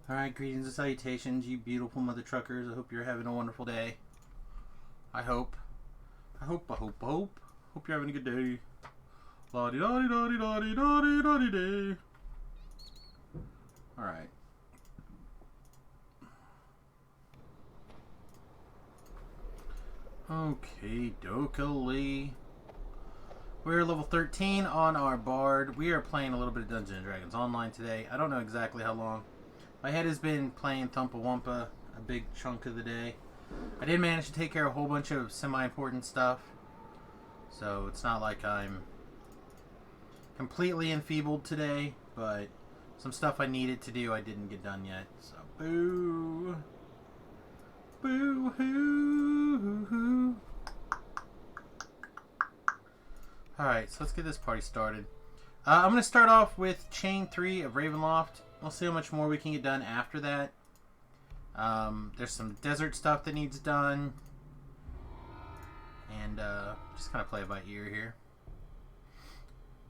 Alright, greetings and salutations, you beautiful mother truckers. I hope you're having a wonderful day. I hope. Hope you're having a good day. La-di-da-di-da-di-da-di-da-di-da-di day. Alright. Okay, dokily. We're level 13 on our Bard. We are playing a little bit of Dungeons & Dragons Online today. I don't know exactly how long. My head has been playing Thumpa Wumpa a big chunk of the day. I did manage to take care of a whole bunch of semi-important stuff. So it's not like I'm completely enfeebled today, but some stuff I needed to do I didn't get done yet. So boo. Boo-hoo. Alright, so let's get this party started. I'm going to start off with Chain 3 of Ravenloft. We'll see how much more we can get done after that. There's some desert stuff that needs done. And just kind of play it by ear here.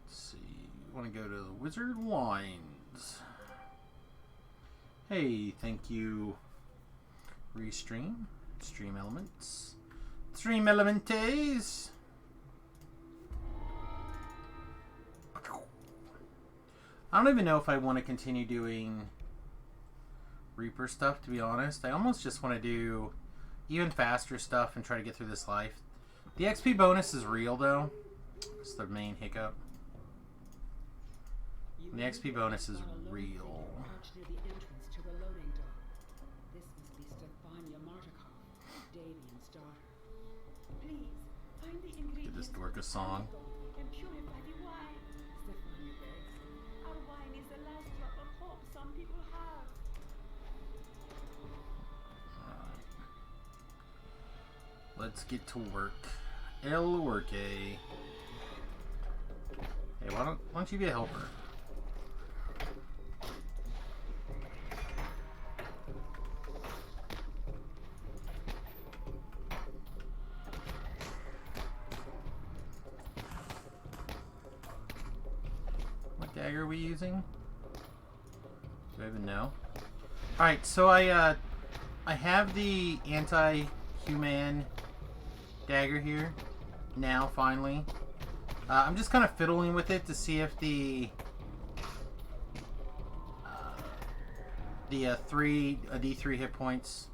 Let's see. We want to go to the Wizard Lines. Hey, thank you. Restream. Stream elements. Stream elementes. I don't even know if I want to continue doing Reaper stuff, to be honest. I almost just want to do even faster stuff and try to get through this life. The XP bonus is real, though. It's the main hiccup. The XP bonus is real. Get this dork a song. Let's get to work. El work. Hey, why don't you be a helper? What dagger are we using? Do I even know? Alright, so I have the anti-human dagger here now, finally. I'm just kind of fiddling with it to see if the D3 hit points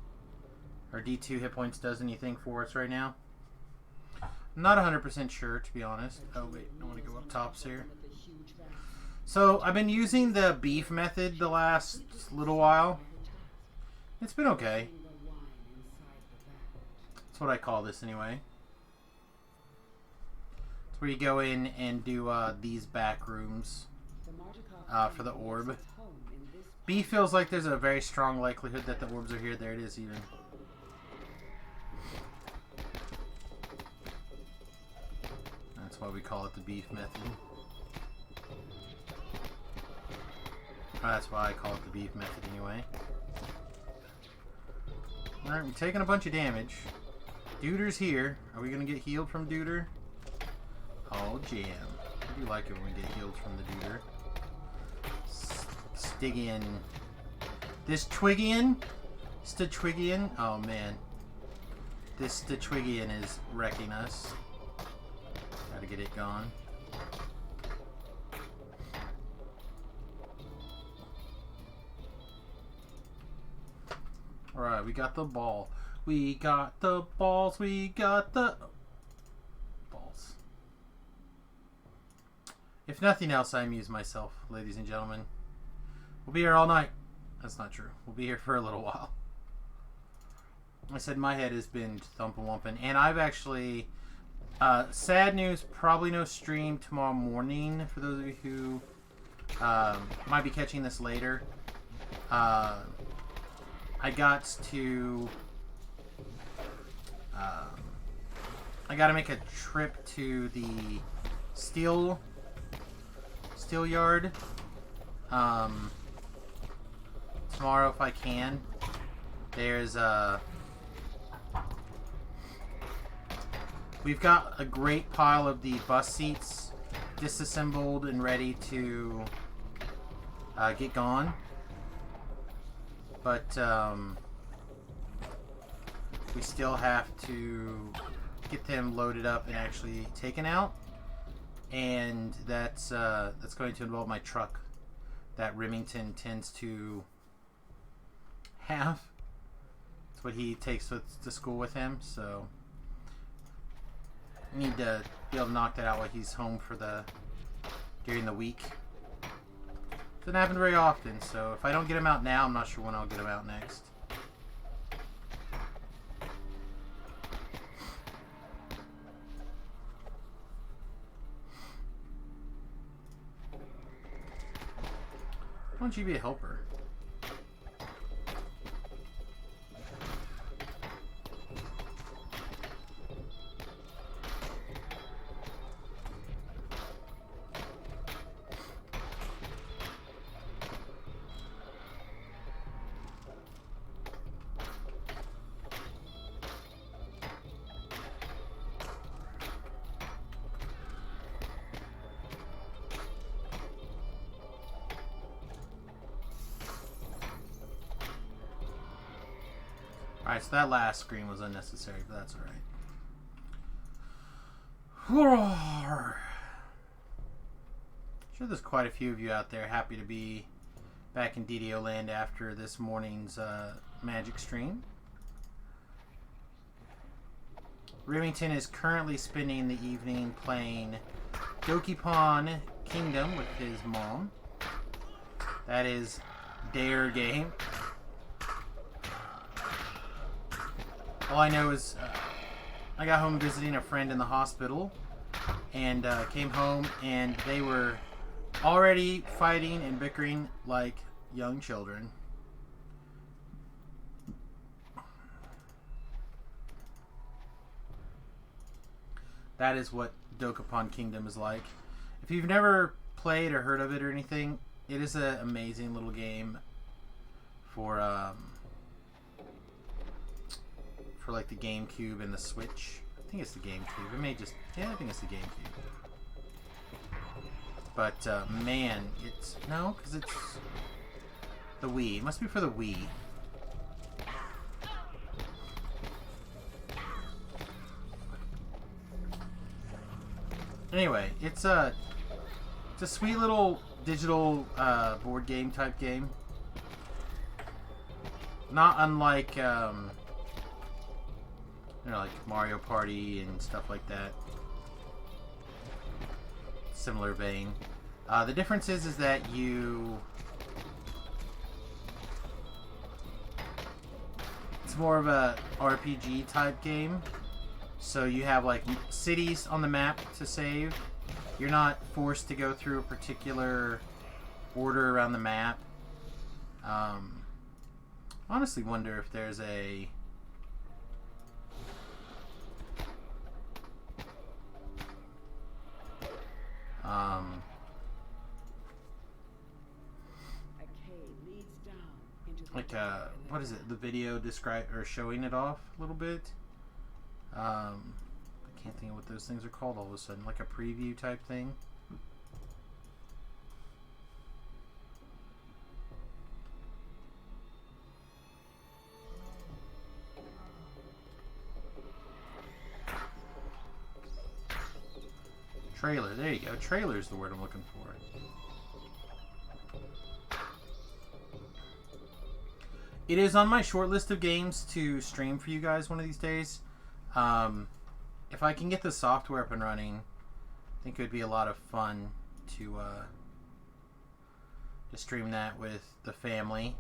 or D2 hit points does anything for us right now. I'm not 100% sure, to be honest. Oh wait, I want to go up tops here. So I've been using the beef method the last little while. It's been okay. That's what I call this anyway. It's where you go in and do these back rooms for the orb. B feels like there's a very strong likelihood that the orbs are here. There it is even. That's why we call it the beef method. That's why I call it the beef method anyway. Alright, we're taking a bunch of damage. Duder's here. Are we going to get healed from Duder? Oh, jam. I do like it when we get healed from the Duder. Stygian. This Twigian? Stitwigian? Oh, man. This Stitwigian is wrecking us. Gotta get it gone. Alright, we got the ball. We got the balls. We got the balls. If nothing else, I amuse myself, ladies and gentlemen. We'll be here all night. That's not true. We'll be here for a little while. I said my head has been thumping wumping. And I've actually... sad news, probably no stream tomorrow morning for those of you who might be catching this later. I got to make a trip to the steel yard tomorrow if I can. There's we've got a great pile of the bus seats disassembled and ready to get gone. But we still have to get them loaded up and actually taken out. And that's going to involve my truck that Remington tends to have. It's what he takes to school with him, so I need to be able to knock that out while he's home for during the week. Doesn't happen very often, so if I don't get him out now, I'm not sure when I'll get him out next. Why don't you be a helper? Alright, so that last screen was unnecessary, but that's alright. Sure there's quite a few of you out there happy to be back in DDO land after this morning's magic stream. Remington is currently spending the evening playing Dokapon Kingdom with his mom. That is their game. All I know is I got home visiting a friend in the hospital and came home and they were already fighting and bickering like young children. That is what Dokapon Kingdom is like. If you've never played or heard of it or anything, it is an amazing little game for like the GameCube and the Switch. I think it's the GameCube. It may just... Yeah, I think it's the GameCube. But, man, it's... No, because it's... The Wii. It must be for the Wii. Anyway, it's a sweet little digital board game type game. Not unlike... you know, like Mario Party and stuff like that. Similar vein. The difference is that it's more of a RPG type game. So you have like cities on the map to save. You're not forced to go through a particular order around the map. Honestly wonder if there's a... like what is it? The video showing it off a little bit. I can't think of what those things are called all of a sudden. Like a preview type thing. Trailer. There you go. Trailer is the word I'm looking for. It is on my short list of games to stream for you guys one of these days. If I can get the software up and running, I think it would be a lot of fun to stream that with the family.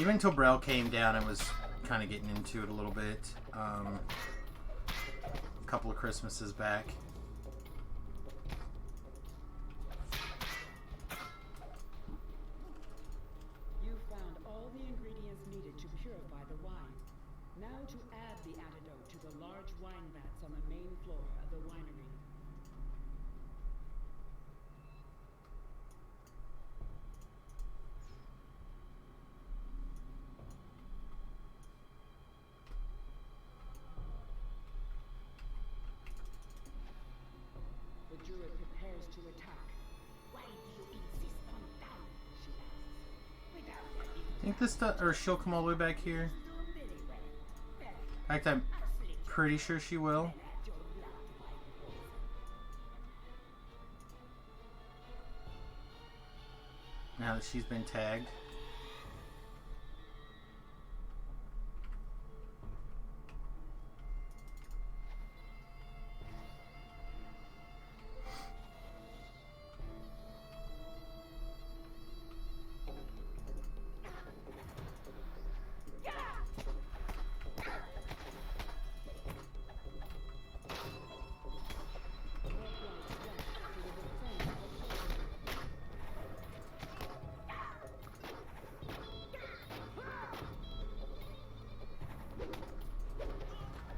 Even until Brell came down, I was kind of getting into it a little bit. A couple of Christmases back. You found all the ingredients needed to purify the wine. Now to add the antidote to the large wine vats on the main floor of the winery. think this stuff, or she'll come all the way back here. In fact, I'm pretty sure she will. Now that she's been tagged.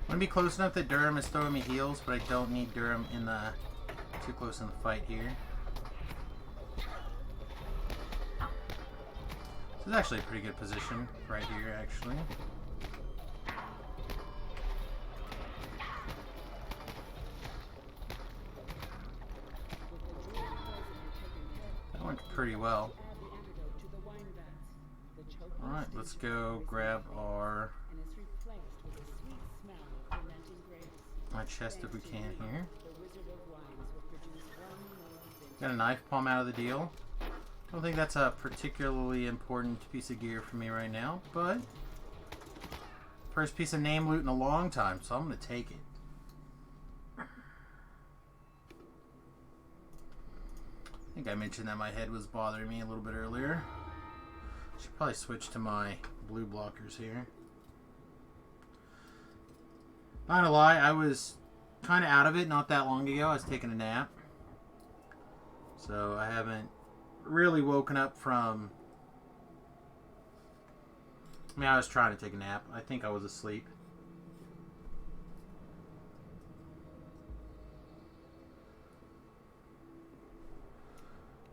I want to be close enough that Durham is throwing me heals, but I don't need Durham in the too close in the fight here. This is actually a pretty good position right here, actually. That went pretty well. Alright, let's go grab our my chest if we can here. Got a knife palm out of the deal. Don't think that's a particularly important piece of gear for me right now, but first piece of name loot in a long time, so I'm gonna take it. I think I mentioned that my head was bothering me a little bit earlier. Should probably switch to my blue blockers here. Not gonna lie, I was kind of out of it not that long ago. I was taking a nap. So I haven't really woken up from... I mean, I was trying to take a nap. I think I was asleep.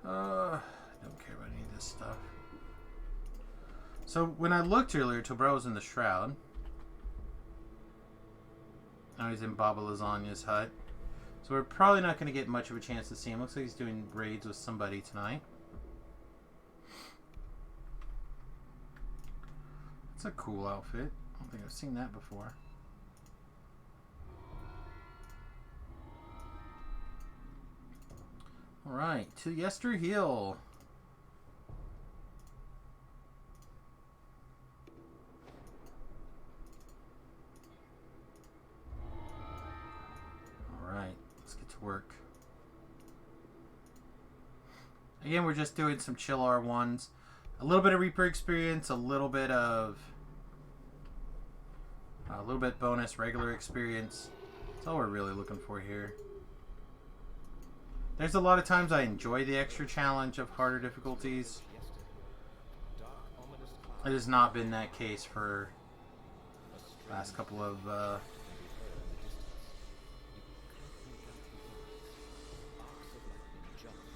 I don't care about any of this stuff. So when I looked earlier, Tobro was in the Shroud. Now he's in Baba Lasagna's hut. So we're probably not going to get much of a chance to see him. Looks like he's doing raids with somebody tonight. That's a cool outfit. I don't think I've seen that before. Alright, to Yester Hill. Work. Again, we're just doing some chill R1s. A little bit of Reaper experience, a little bit bonus regular experience. That's all we're really looking for here. There's a lot of times I enjoy the extra challenge of harder difficulties. It has not been that case for the last couple of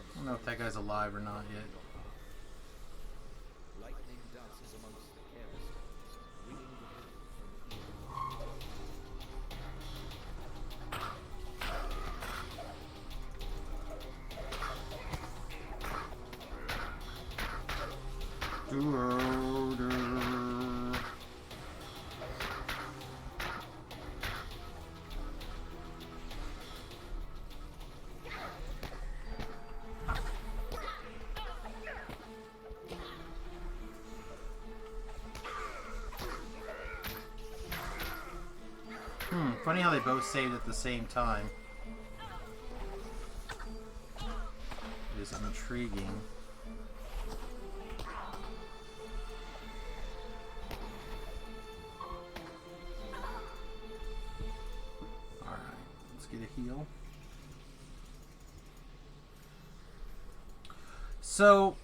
I don't know if that guy's alive or not yet. Lightning dances amongst the Funny how they both saved at the same time. It is intriguing. Alright, let's get a heal. So,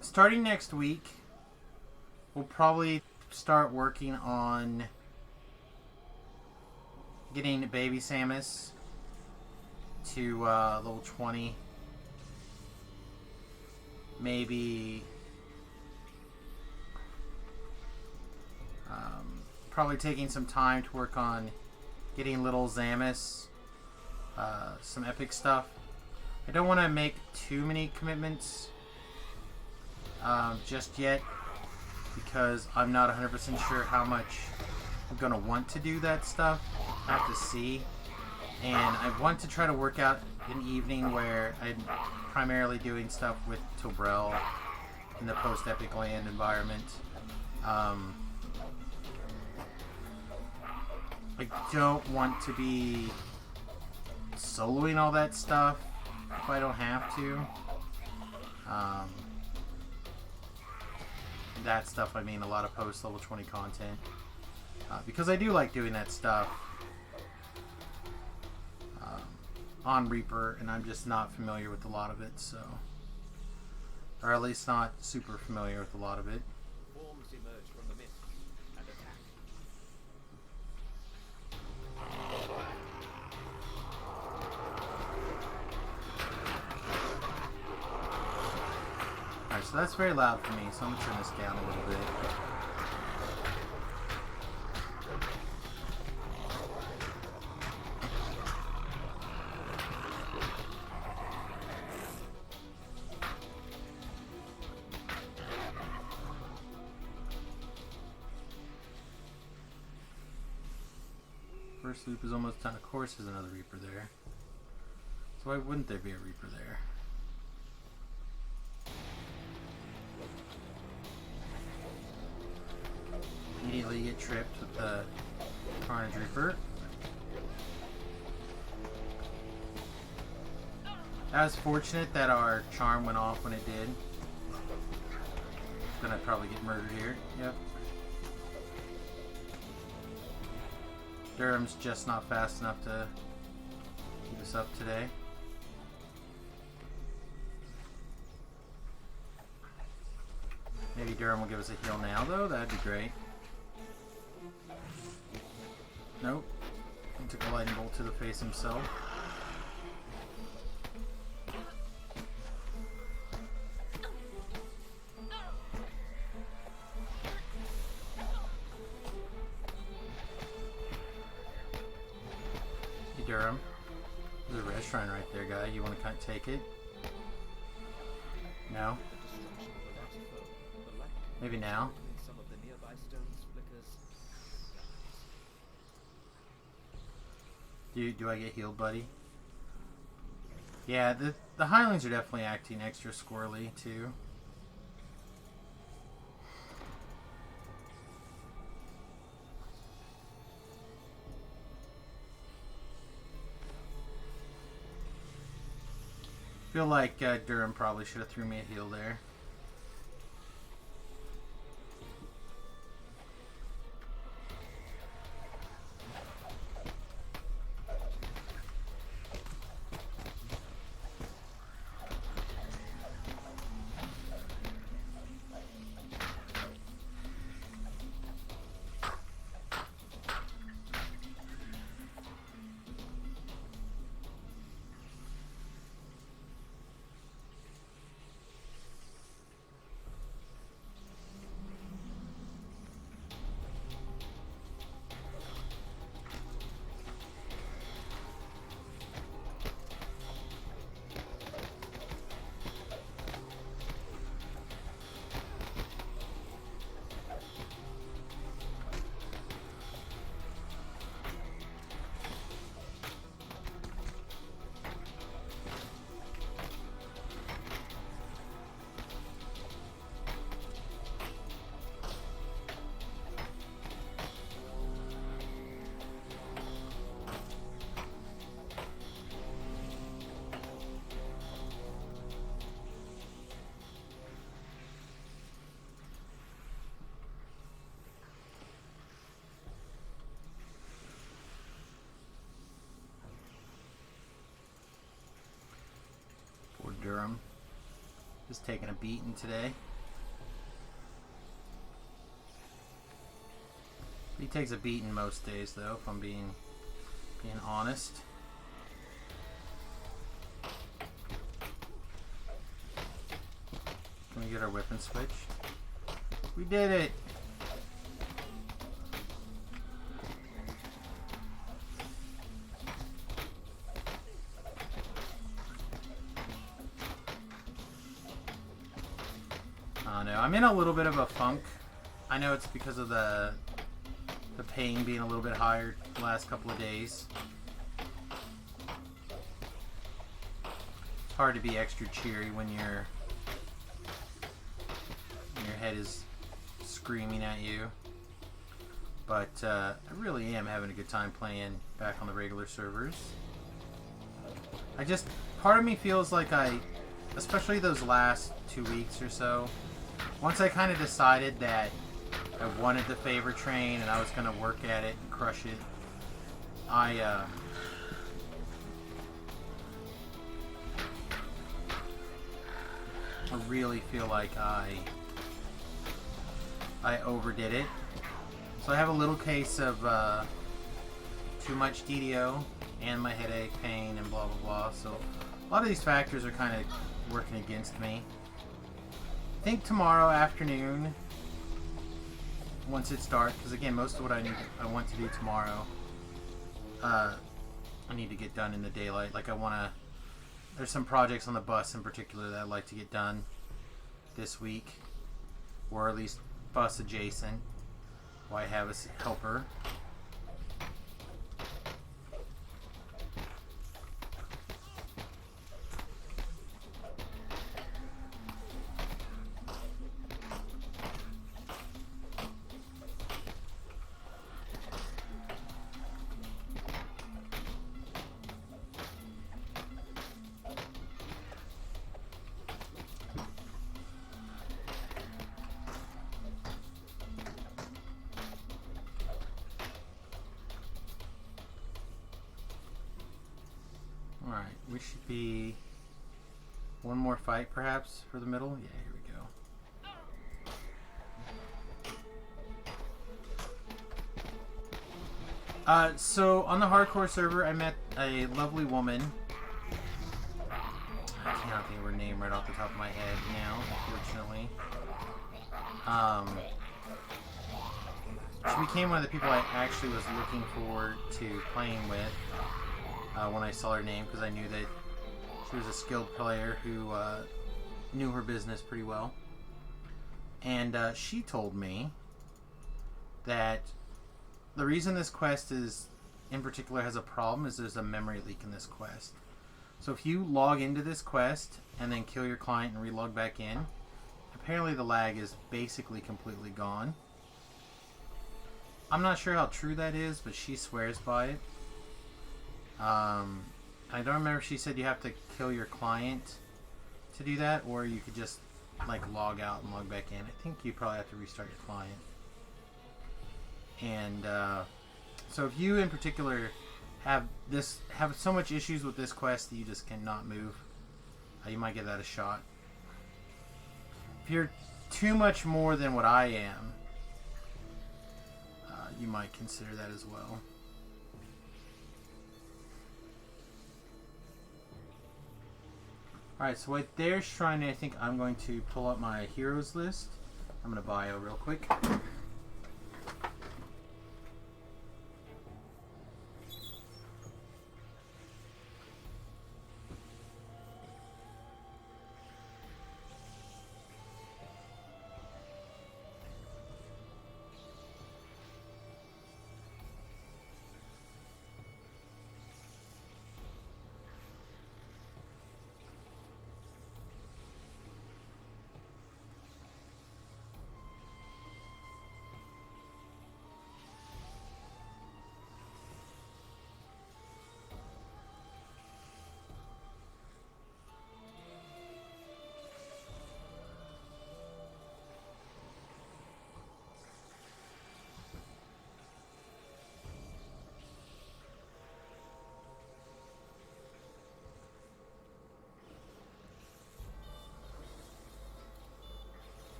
starting next week, we'll probably start working on getting baby Samius to level 20. Maybe probably taking some time to work on getting little Zamus some epic stuff. I don't want to make too many commitments just yet because I'm not 100% sure how much I'm going to want to do that stuff. I have to see. And I want to try to work out an evening where I'm primarily doing stuff with Tobrel in the post-Epic Land environment. I don't want to be soloing all that stuff if I don't have to. That stuff, I mean a lot of post-level 20 content. Because I do like doing that stuff on Reaper, and I'm just not familiar with a lot of it, so... Or at least not super familiar with a lot of it. Forms emerge from the mist and attack. Alright, so that's very loud for me, so I'm going to turn this down a little bit. First loop is almost done. Of course there's another Reaper there. So why wouldn't there be a Reaper there? Immediately get tripped with the Carnage Reaper. That was fortunate that our charm went off when it did. Then I'd probably get murdered here. Yep. Durham's just not fast enough to keep us up today. Maybe Durham will give us a heal now, though. That'd be great. Nope. He took a lightning bolt to the face himself. Hey, Durham. There's a red shrine right there, guy. You want to kind of take it? No? Maybe now? Some of the nearby stones flickers. Do I get healed, buddy? Yeah, the Hirelings are definitely acting extra squirrely, too. Feel like Durham probably should have threw me a heal there. Durham just taking a beating today. He takes a beating most days, though, if I'm being honest. Can we get our weapon switched? We did it! I don't know. I'm in a little bit of a funk. I know it's because of the pain being a little bit higher the last couple of days. It's hard to be extra cheery when your head is screaming at you. But I really am having a good time playing back on the regular servers. Part of me feels like especially those last 2 weeks or so, once I kind of decided that I wanted the favor train and I was going to work at it and crush it, I really feel like I overdid it. So I have a little case of too much DDO and my headache, pain, and blah blah blah. So a lot of these factors are kind of working against me. I think tomorrow afternoon, once it's dark, because again, most of what I want to do tomorrow, I need to get done in the daylight. Like there's some projects on the bus in particular that I'd like to get done this week, or at least bus adjacent. Why have a helper? Alright, we should be one more fight perhaps for the middle. Yeah, here we go. So on the hardcore server, I met a lovely woman. I cannot think of her name right off the top of my head now, unfortunately. She became one of the people I actually was looking forward to playing with. When I saw her name, because I knew that she was a skilled player who knew her business pretty well. And she told me that the reason this quest in particular has a problem is there's a memory leak in this quest. So if you log into this quest and then kill your client and relog back in, apparently the lag is basically completely gone. I'm not sure how true that is, but she swears by it. I don't remember if she said you have to kill your client to do that, or you could just like log out and log back in. I think you probably have to restart your client. And so if you in particular have so much issues with this quest that you just cannot move, you might give that a shot. If you're too much more than what I am, you might consider that as well. Alright, so right there, Shrine, I think I'm going to pull up my heroes list. I'm going to bio real quick.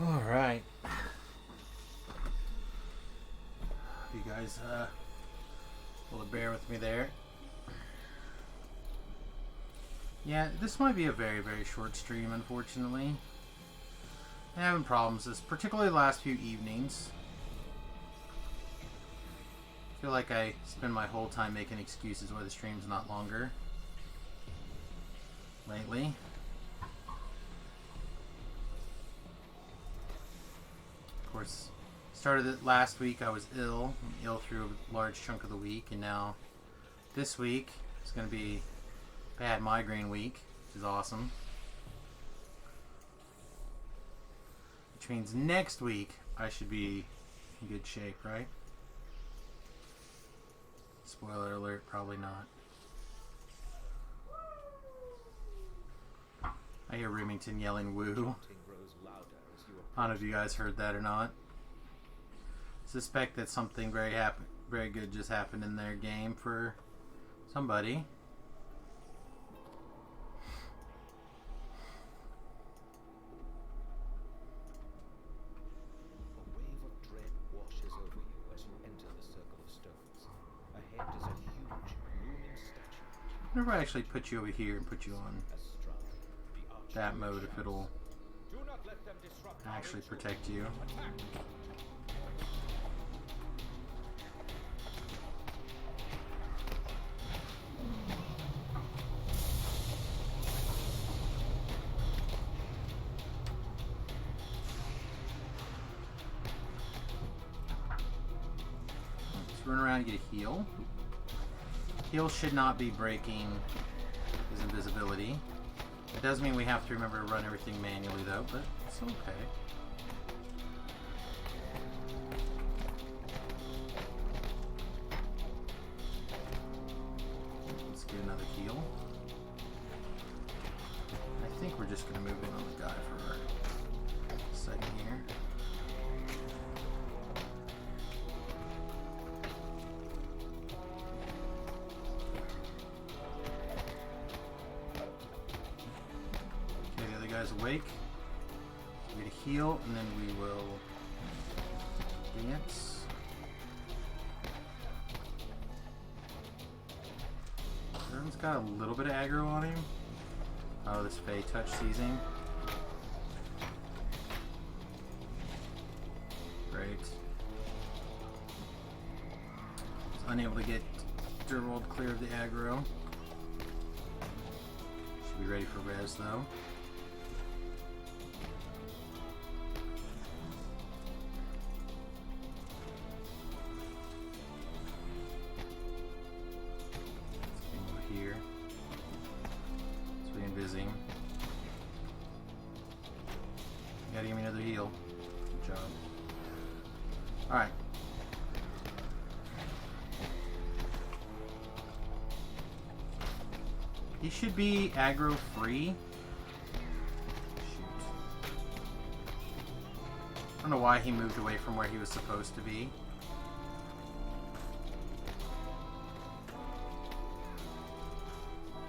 Alright. You guys will bear with me there. Yeah, this might be a very, very short stream, unfortunately. I'm having problems, particularly the last few evenings. I feel like I spend my whole time making excuses why the stream's not longer lately. Of course, started it last week. I was ill through a large chunk of the week, and now this week is going to be bad migraine week, which is awesome. Which means next week I should be in good shape, right? Spoiler alert, probably not. I hear Remington yelling woo. Grows louder as you I don't know if you guys heard that or not. Suspect that something very good just happened in their game for somebody. A wave of dread washes over you as you enter the circle of stones. Ahead is a huge, looming statue. I wonder if I actually put you over here and put you on As strong, the archer that mode, if it'll do not let them disrupt our actually ritual. protect you. Attack! Let's run around and get a heal. Heal should not be breaking his invisibility. It does mean we have to remember to run everything manually though, but it's okay. Let's get another heal. I think we're just going to move in on the guy for a second here. Okay, the other guy's awake. We get a heal, and then we will dance. Everyone's got a little bit of aggro on him. Oh, this Fey touch sees him. Great. He's unable to get Durwold clear of the aggro. Should be ready for res though. Here. So we invis him. You gotta give me another heal. Good job. Alright. He should be aggro free. Shoot. I don't know why he moved away from where he was supposed to be.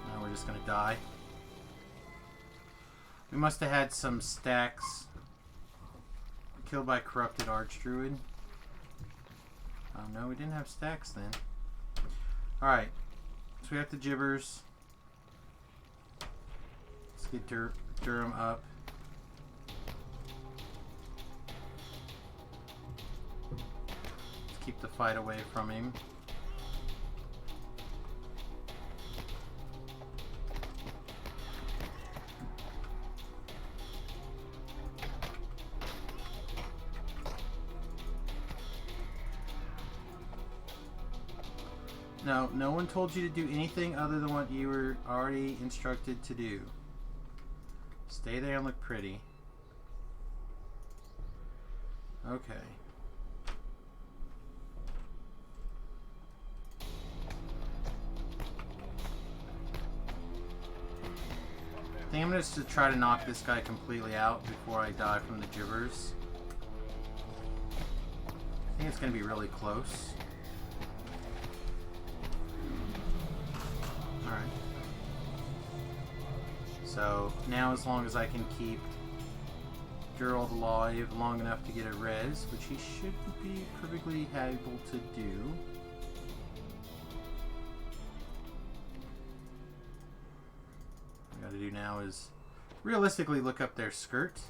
Now we're just gonna die. We must have had some stacks. Killed by corrupted archdruid. Oh no, we didn't have stacks then. Alright. So we have the gibbers. Let's get Durham up. Let's keep the fight away from him. No, no one told you to do anything other than what you were already instructed to do. Stay there and look pretty. Okay. I think I'm just to try to knock this guy completely out before I die from the gibbers. I think it's going to be really close. Alright. So, now as long as I can keep Gerald alive long enough to get a res, which he should be perfectly able to do. What I gotta do now is realistically look up their skirt.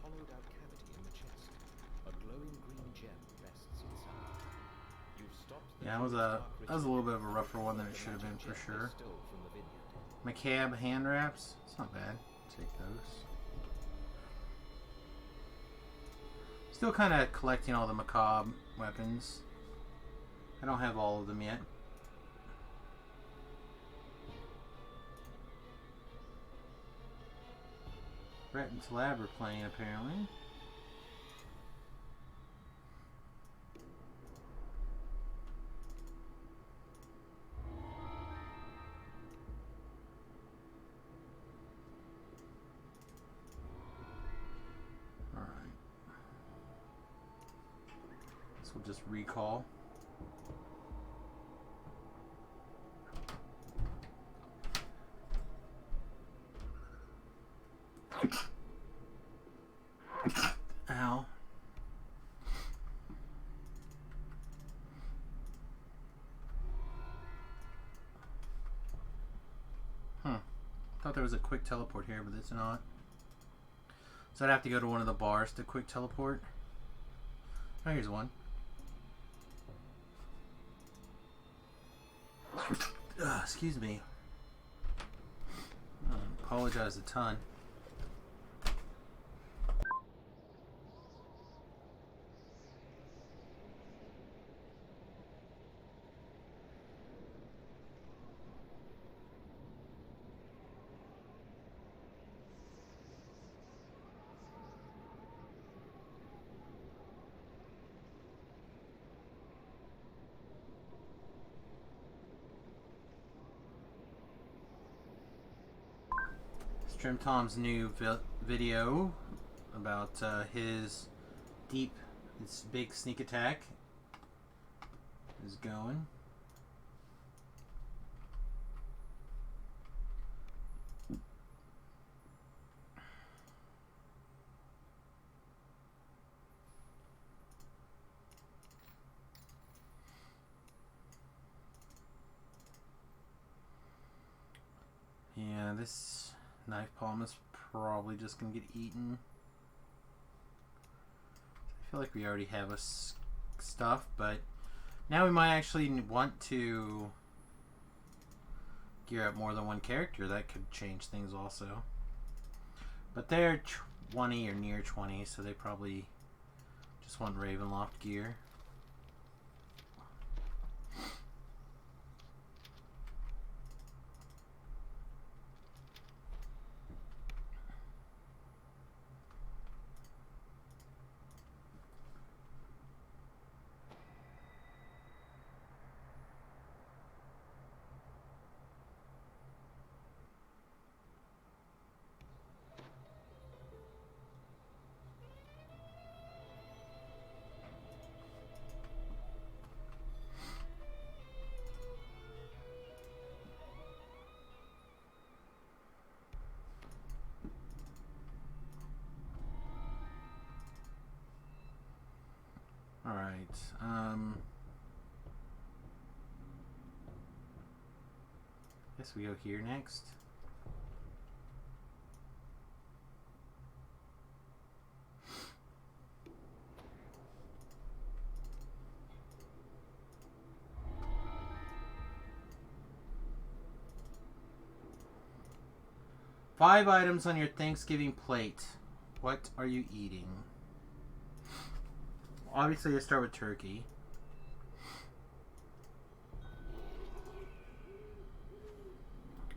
hollowed-out cavity in the chest. A glowing green gem rests inside. You've stopped the Yeah, that was a little bit of a rougher one than it should have been for sure. stole from the vineyard. Macabre hand wraps. It's not bad. Take those. Still kind of collecting all the macabre weapons. I don't have all of them yet. Brett and Tlab are playing apparently. We'll just recall. Ow. Thought there was a quick teleport here, but it's not. So I'd have to go to one of the bars to quick teleport. Oh, here's one. Excuse me. I apologize a ton. Trim Tom's new video about his big sneak attack is going. Yeah, this knife palm is probably just gonna get eaten. I feel like we already have stuff, but now we might actually want to gear up more than one character. That could change things also. But they're 20 or near 20, so they probably just want Ravenloft gear. Guess we go here next. Five items on your Thanksgiving plate. What are you eating? Obviously, I start with turkey.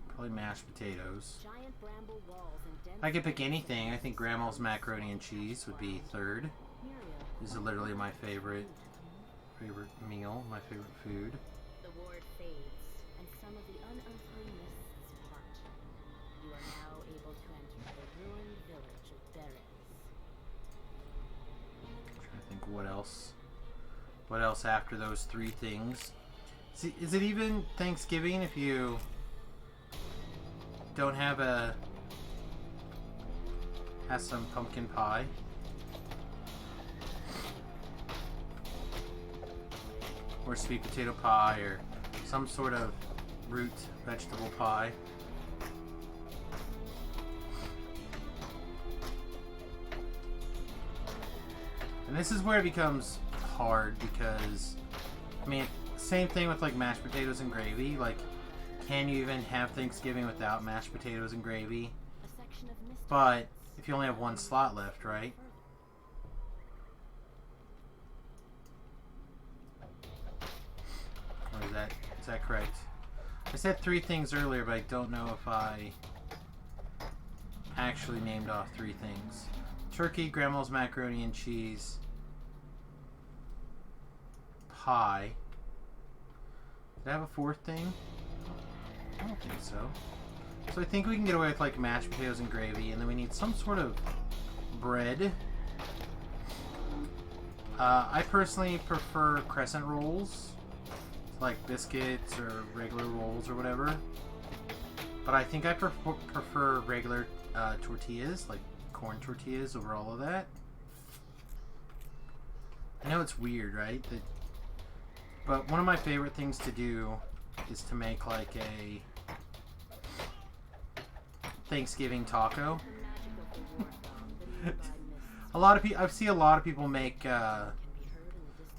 Probably mashed potatoes. If I could pick anything, I think Grandma's macaroni and cheese would be third. This is literally my favorite meal, my favorite food. The ward fades, and some of the unearthly mists part. You are now able to enter the ruined village of Berries. I'm trying to think what else. What else after those three things? See, is it even Thanksgiving if you don't have some pumpkin pie? Or sweet potato pie, or some sort of root vegetable pie. And this is where it becomes hard because, I mean, same thing with like mashed potatoes and gravy. Like, can you even have Thanksgiving without mashed potatoes and gravy? But if you only have one slot left, right? Or is that correct? I said 3 things earlier, but I don't know if I actually named off 3 things. Turkey, grandma's macaroni and cheese, pie. Did I have a 4th thing? I don't think so. So I think we can get away with like mashed potatoes and gravy, and then we need some sort of bread. I personally prefer crescent rolls, like biscuits or regular rolls or whatever. But I think I prefer regular tortillas, like corn tortillas, over all of that. I know it's weird, right? But one of my favorite things to do is to make like a Thanksgiving taco. A lot of people, I've seen a lot of people make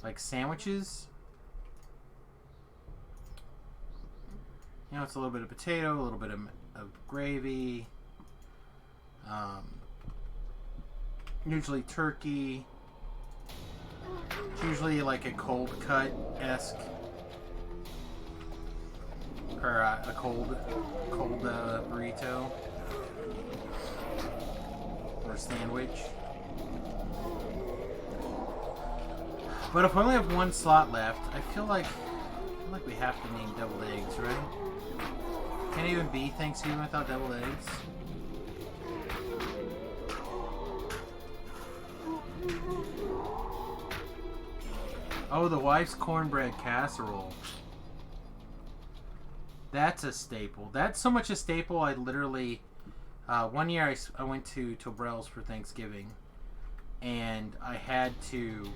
like sandwiches. You know, it's a little bit of potato, a little bit of gravy, usually turkey. It's usually like a cold cut-esque, or a cold burrito or sandwich. But if we only have one slot left, I feel like we have to name deviled eggs, right? Can't even be Thanksgiving without deviled eggs. Oh, the wife's cornbread casserole. That's a staple. That's so much a staple, I literally... one year I went to Tobrell's for Thanksgiving, and I had to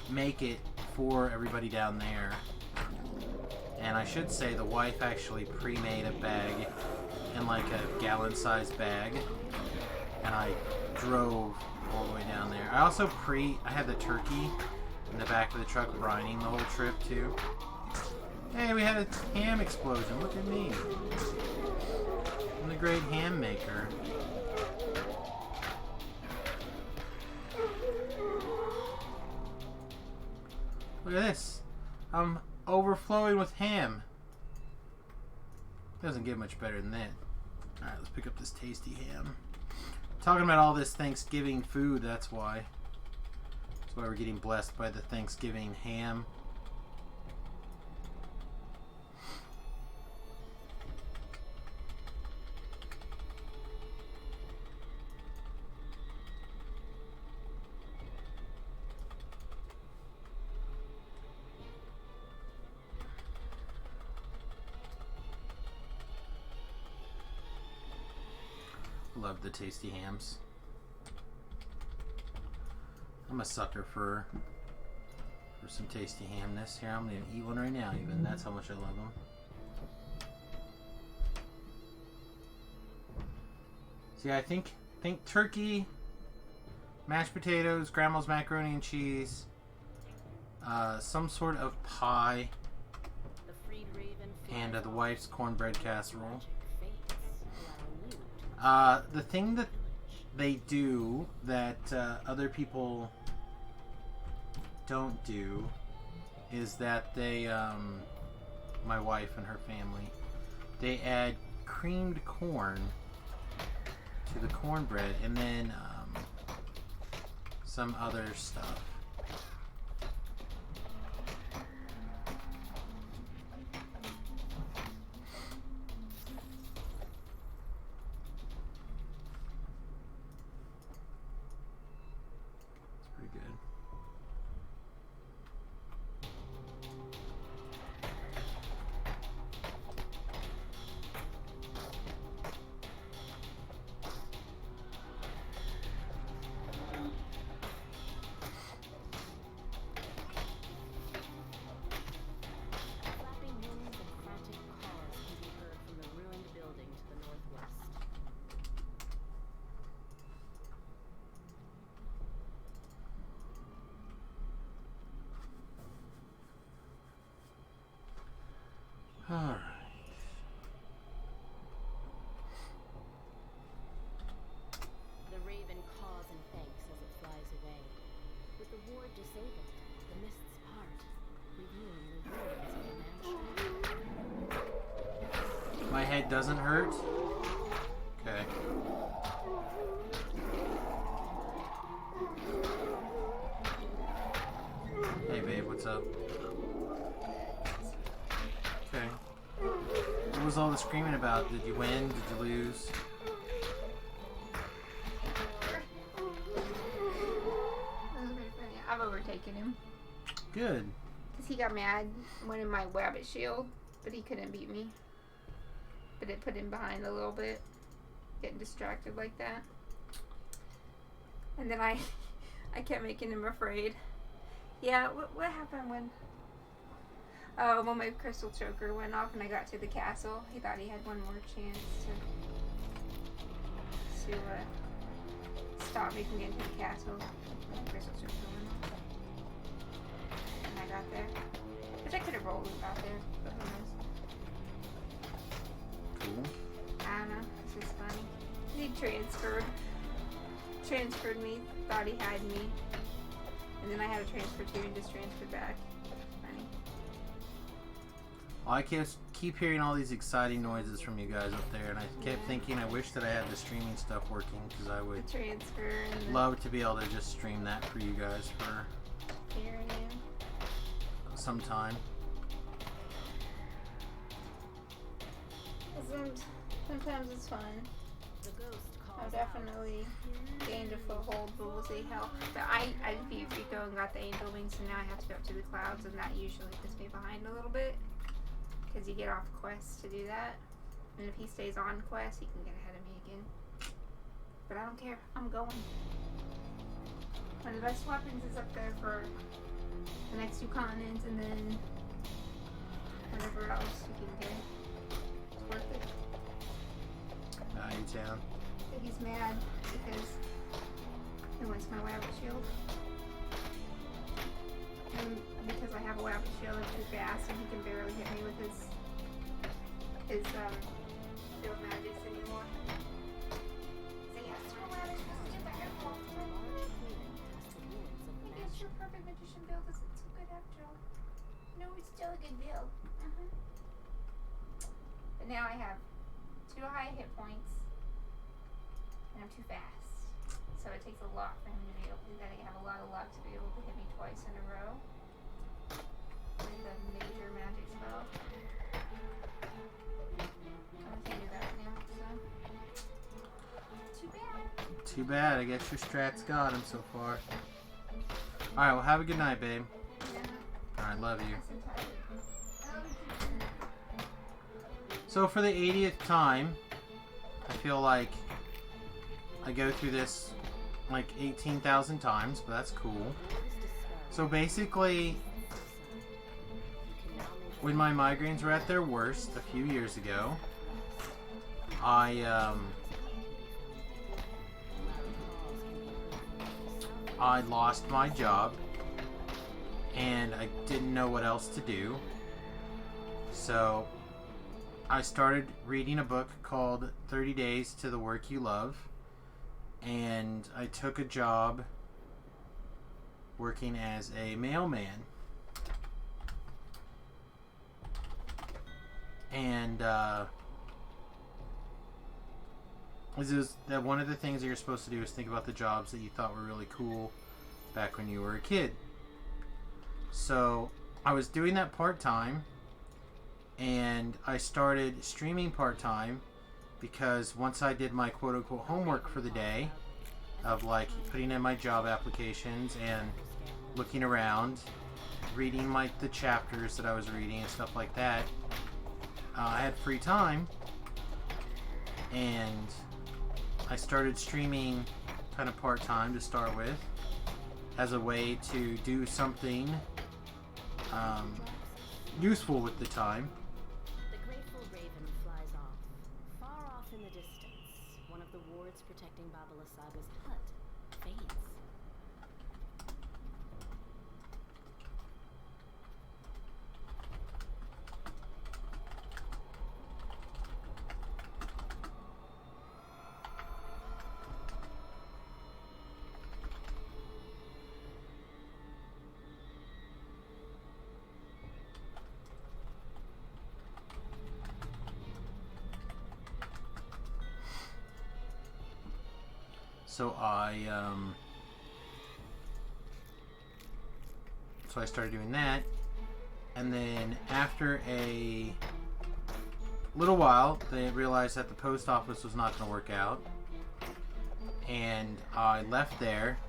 make it for everybody down there. And I should say the wife actually pre-made a bag in like a gallon-sized bag, and I drove all the way down there. I also I had the turkey in the back of the truck brining the whole trip too. Hey, we had a ham explosion. Look at me. I'm the great ham maker. Look at this. I'm overflowing with ham. Doesn't get much better than that. Alright, let's pick up this tasty ham. Talking about all this Thanksgiving food, that's why. That's why we're getting blessed by the Thanksgiving ham. Love the tasty hams. I'm a sucker for some tasty hamness. Here, I'm gonna eat one right now even. That's how much I love them. See, I think turkey, mashed potatoes, grandma's macaroni and cheese, some sort of pie, and the wife's cornbread casserole. The thing that they do that other people don't do is that they, my wife and her family, they add creamed corn to the cornbread and then some other stuff. Alright. The raven caws and thanks as it flies away. With the ward disabled, the mists part, revealing the ruins of the mansion. My head doesn't hurt? Okay. Hey babe, what's up? Okay. What was all the screaming about? Did you win? Did you lose? I've overtaken him. Good. Because he got mad when in my rabbit shield, but he couldn't beat me. But it put him behind a little bit. Getting distracted like that. And then I kept making him afraid. Yeah, what happened when... Oh, when my crystal choker went off and I got to the castle, he thought he had one more chance to stop me from getting to the castle. My crystal choker went off. And I got there. Which I could have rolled and got there, but who knows. Cool. I don't know. It's just funny. He transferred me, thought he had me. And then I had to transfer too and just transferred back. Funny. I keep hearing all these exciting noises from you guys up there, and I kept thinking I wish that I had the streaming stuff working, because I would The transfer and the love to be able to just stream that for you guys for hearing you. some time. Sometimes it's fun. The ghost I've calls out. definitely gained a foothold, but we'll see how. But I beat Rico and got the angel wings, and now I have to go up to the clouds, and that usually puts me behind a little bit. Because you get off quests to do that. And if he stays on quest, he can get ahead of me again. But I don't care. I'm going. One of the best weapons is up there for the next 2 continents, and then whatever else you can get. It's worth it. Town. But he's mad because he wants my rabbit shield. And because I have a rabbit shield, I'm too fast and he can barely hit me with his field magics anymore. So yeah, it's my rabbit shield. It's just a hairball. I guess your perfect magician build isn't so good after all. No, it's still a good build. But now I have 2 high hit points. And I'm too fast. So it takes a lot for him to be able to do that. I have a lot of luck to be able to hit me twice in a row. With a major magic spell. I can't do that right now, so. Too bad. Too bad. I guess your strat's got him so far. Alright, well have a good night, babe. Yeah. Alright, love you. I'm so tired. So for the 80th time, I feel like I go through this like 18,000 times, but that's cool. So basically, when my migraines were at their worst a few years ago, I lost my job and I didn't know what else to do. So I started reading a book called 30 Days to the Work You Love, and I took a job working as a mailman. And this is that one of the things that you're supposed to do is think about the jobs that you thought were really cool back when you were a kid. So I was doing that part-time, and I started streaming part-time because once I did my quote-unquote homework for the day of like putting in my job applications and looking around, reading like the chapters that I was reading and stuff like that, I had free time and I started streaming kind of part-time to start with as a way to do something useful with the time. The grateful raven flies off. Far off in the distance, one of the wards protecting Baba Lasaga's hut fades. So I started doing that, and then after a little while, they realized that the post office was not going to work out, and I left there.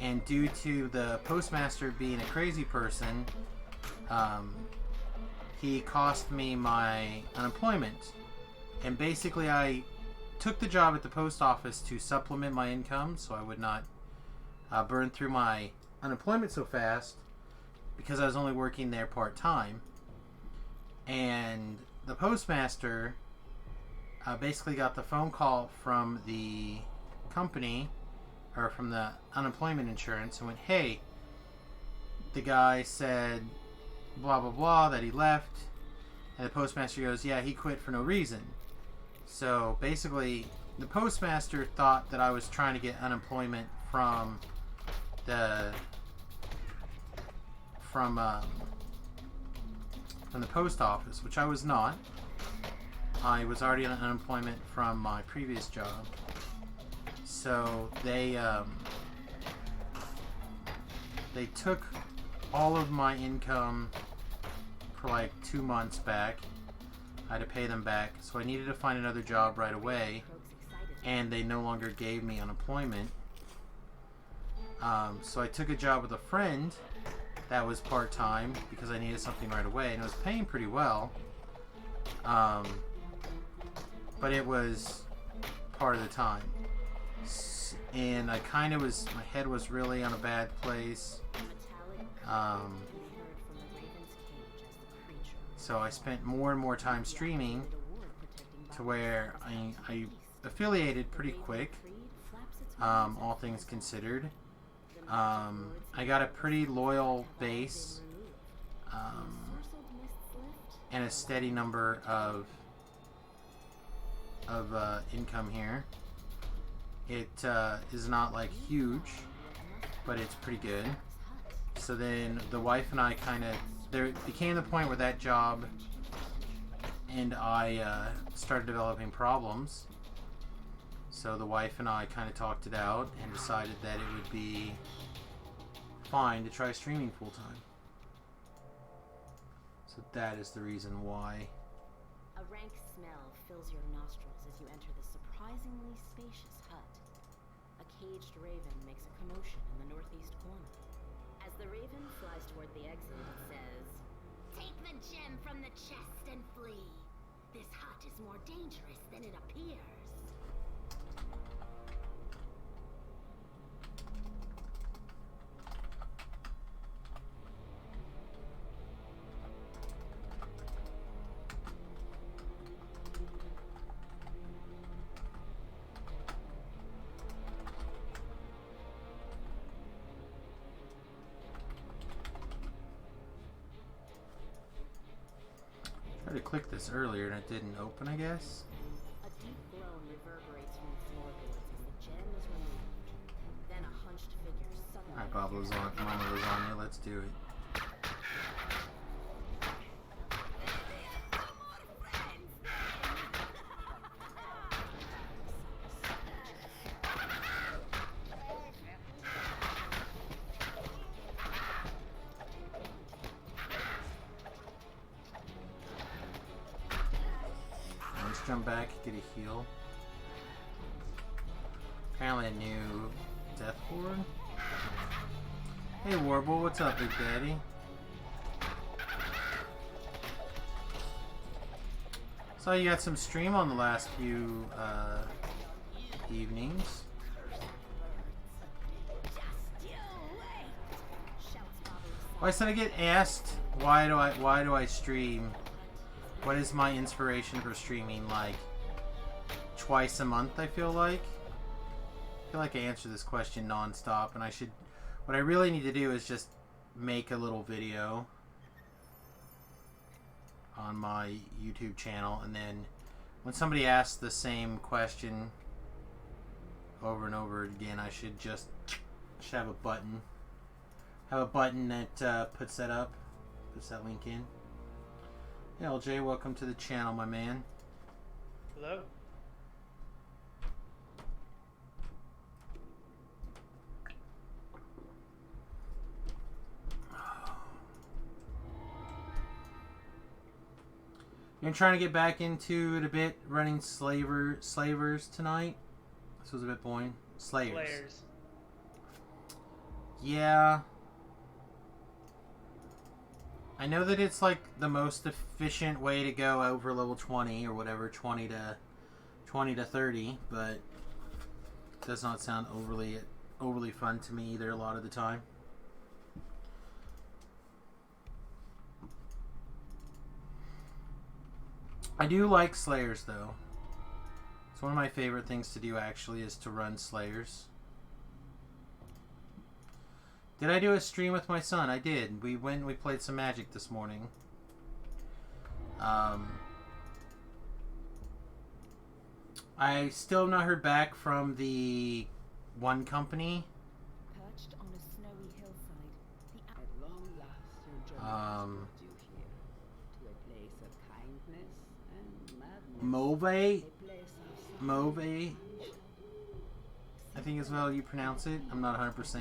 And due to the postmaster being a crazy person, he cost me my unemployment. And basically, I took the job at the post office to supplement my income, so I would not burn through my unemployment so fast, because I was only working there part-time. And the postmaster basically got the phone call from the company, or from the unemployment insurance, and went, hey, the guy said blah blah blah that he left. And the postmaster goes, yeah, he quit for no reason. So basically the postmaster thought that I was trying to get unemployment from the post office, which I was not. I was already on unemployment from my previous job. So they took all of my income for like 2 months back. I had to pay them back, so I needed to find another job right away, and they no longer gave me unemployment. So I took a job with a friend that was part-time because I needed something right away, and it was paying pretty well. But it was part of the time. And I kind of was, my head was really on a bad place. So I spent more and more time streaming to where I affiliated pretty quick, all things considered. I got a pretty loyal base, and a steady number of income here. It is not like huge, but it's pretty good. So then the wife and I there became the point where that job and I started developing problems. So the wife and I kind of talked it out and decided that it would be fine to try streaming full time. So that is the reason why. A rank smell fills your nostrils as you enter the surprisingly spacious hut. A caged raven makes a commotion in the northeast corner. As the raven flies toward the exit, it says, "Take the gem from the chest and flee. This hut is more dangerous than it appears." I tried to click this earlier and it didn't open, I guess. A deep groan reverberates from the floorboards as the gem is removed. Then a hunched figure suddenly Alright, Bob Mama Lasagna, let's do it. Jump back, get a heal. Apparently a new death ward. Hey Warble, what's up, Big Daddy? Saw you got some stream on the last few evenings. Why said I get asked why do I stream? What is my inspiration for streaming? Like twice a month, I feel like. I feel like I answer this question non-stop, and what I really need to do is just make a little video on my YouTube channel, and then when somebody asks the same question over and over again, I should have a button. Have a button that puts that up, puts that link in. Hey LJ, welcome to the channel, my man. Hello. Been trying to get back into it a bit, running slavers tonight. This was a bit boring. Slayers. Yeah. I know that it's like the most efficient way to go over level 20 or whatever, 20 to 30, but it does not sound overly fun to me either a lot of the time. I do like Slayers though. It's one of my favorite things to do actually is to run Slayers. Did I do a stream with my son? I did. We played some Magic this morning. I still have not heard back from the one company. Perched on a snowy hillside, at long last your journey has brought you here to a place of kindness and madness. Mauve? A place of Mauve? I think is how you pronounce it. I'm not 100%.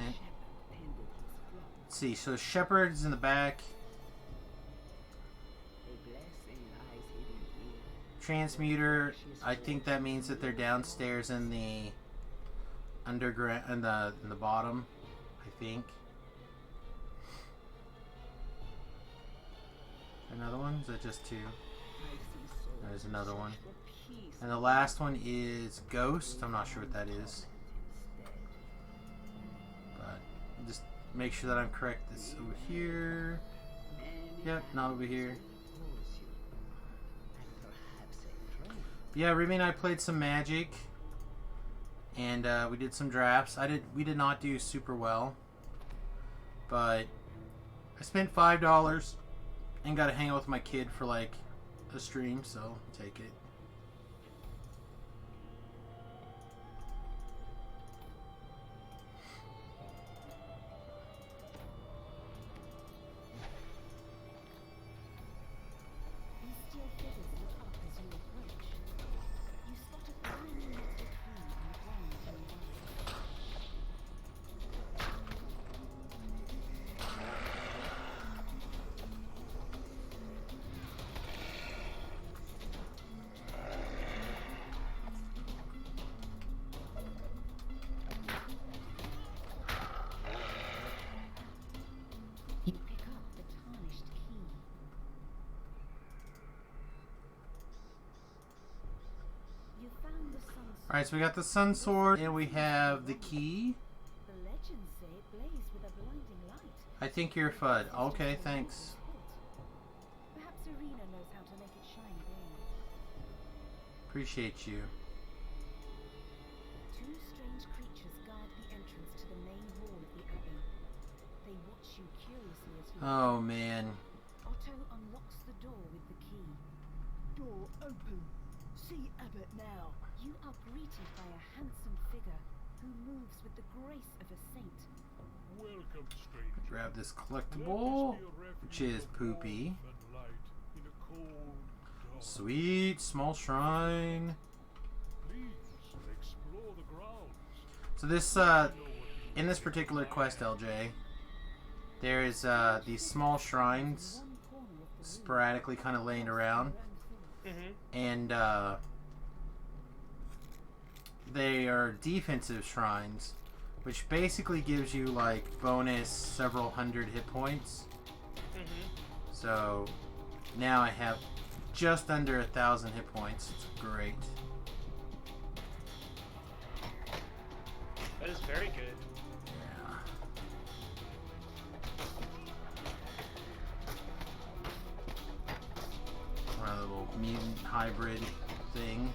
Let's see. So Shepherd's in the back. Transmuter, I think that means that they're downstairs in the underground, in the bottom, I think. Another one? Is that just two? There's another one. And the last one is Ghost. I'm not sure what that is. But just make sure that I'm correct. This over here. Yep, not over here. Yeah, Ruby and I played some Magic, and we did some drafts. We did not do super well, but I spent $5 and got to hang out with my kid for like a stream, so take it. Alright, so we got the Sun Sword, and we have the key. The legends say it blazed with a blinding light. I think you're FUD. Okay, thanks. Perhaps Arena knows how to make it shine again. Appreciate you. Two strange creatures guard the entrance to the main hall of the abbey. They watch you curiously as you Oh, man. Otto unlocks the door with the key. Door open. See Abbot now. You are greeted by a handsome figure who moves with the grace of a saint. Welcome, stranger. Grab this collectible, which is Poopy. Sweet, small shrine. Please explore the grounds. So this, in this particular quest, LJ, there is these small shrines sporadically kind of laying around, and they are defensive shrines, which basically gives you like bonus several hundred hit points. So now I have just under 1,000 hit points. It's great. That is very good. Yeah. My little mutant hybrid thing.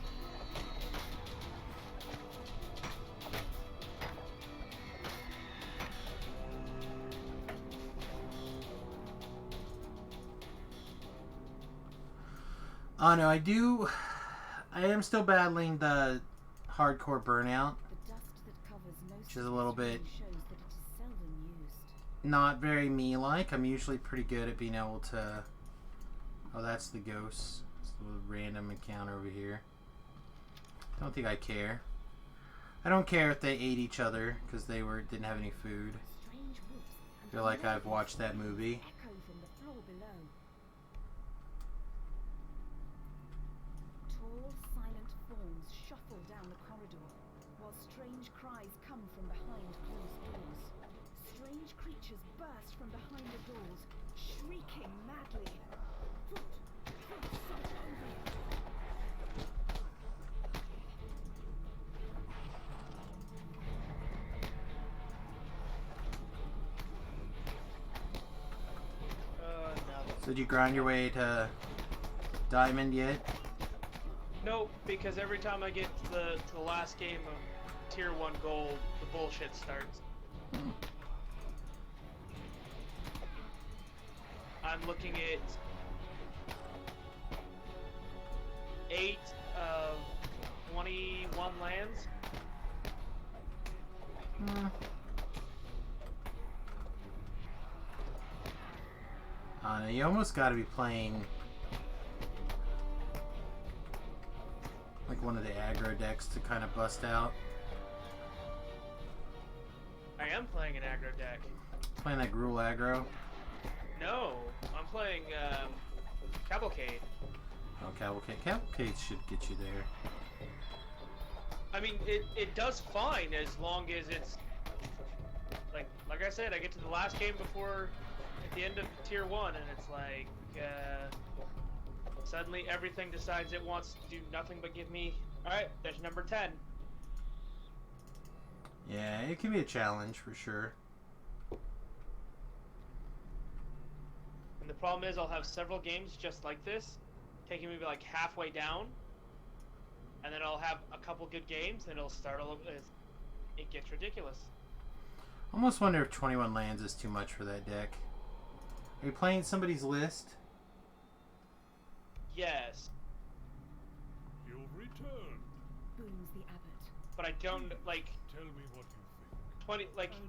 Oh no, I am still battling the hardcore burnout, The dust that covers most which is a little bit shows that it is seldom used. not very me-like. I'm usually pretty good at being able to... Oh, that's the ghost. It's a little random encounter over here. Don't think I care. I don't care if they ate each other because they didn't have any food. Strange woods I feel like I've watched that movie. echo from the floor below. shadows shuffle down the corridor, while strange cries come from behind closed doors. Strange creatures burst from behind the doors, shrieking madly. No. So did you grind your way to Diamond yet? Nope, because every time I get to the last game of Tier 1 Gold, the bullshit starts. I'm looking at 8 of 21 lands. I know, you almost got to be playing like one of the aggro decks to kind of bust out. I am playing an aggro deck. Playing that Gruul aggro. No, I'm playing Cavalcade. Oh, Cavalcade. Cavalcade should get you there. I mean, it does fine as long as it's like I said, I get to the last game before at the end of Tier 1 and it's like suddenly everything decides it wants to do nothing but give me, alright, there's number 10. Yeah, it can be a challenge for sure. And the problem is I'll have several games just like this, taking me like halfway down, and then I'll have a couple good games and it'll start all over. It gets ridiculous. I almost wonder if 21 lands is too much for that deck. Are you playing somebody's list? Yes, You've returned. Booms the abbot. but I don't like Tell me what you think. 20 like And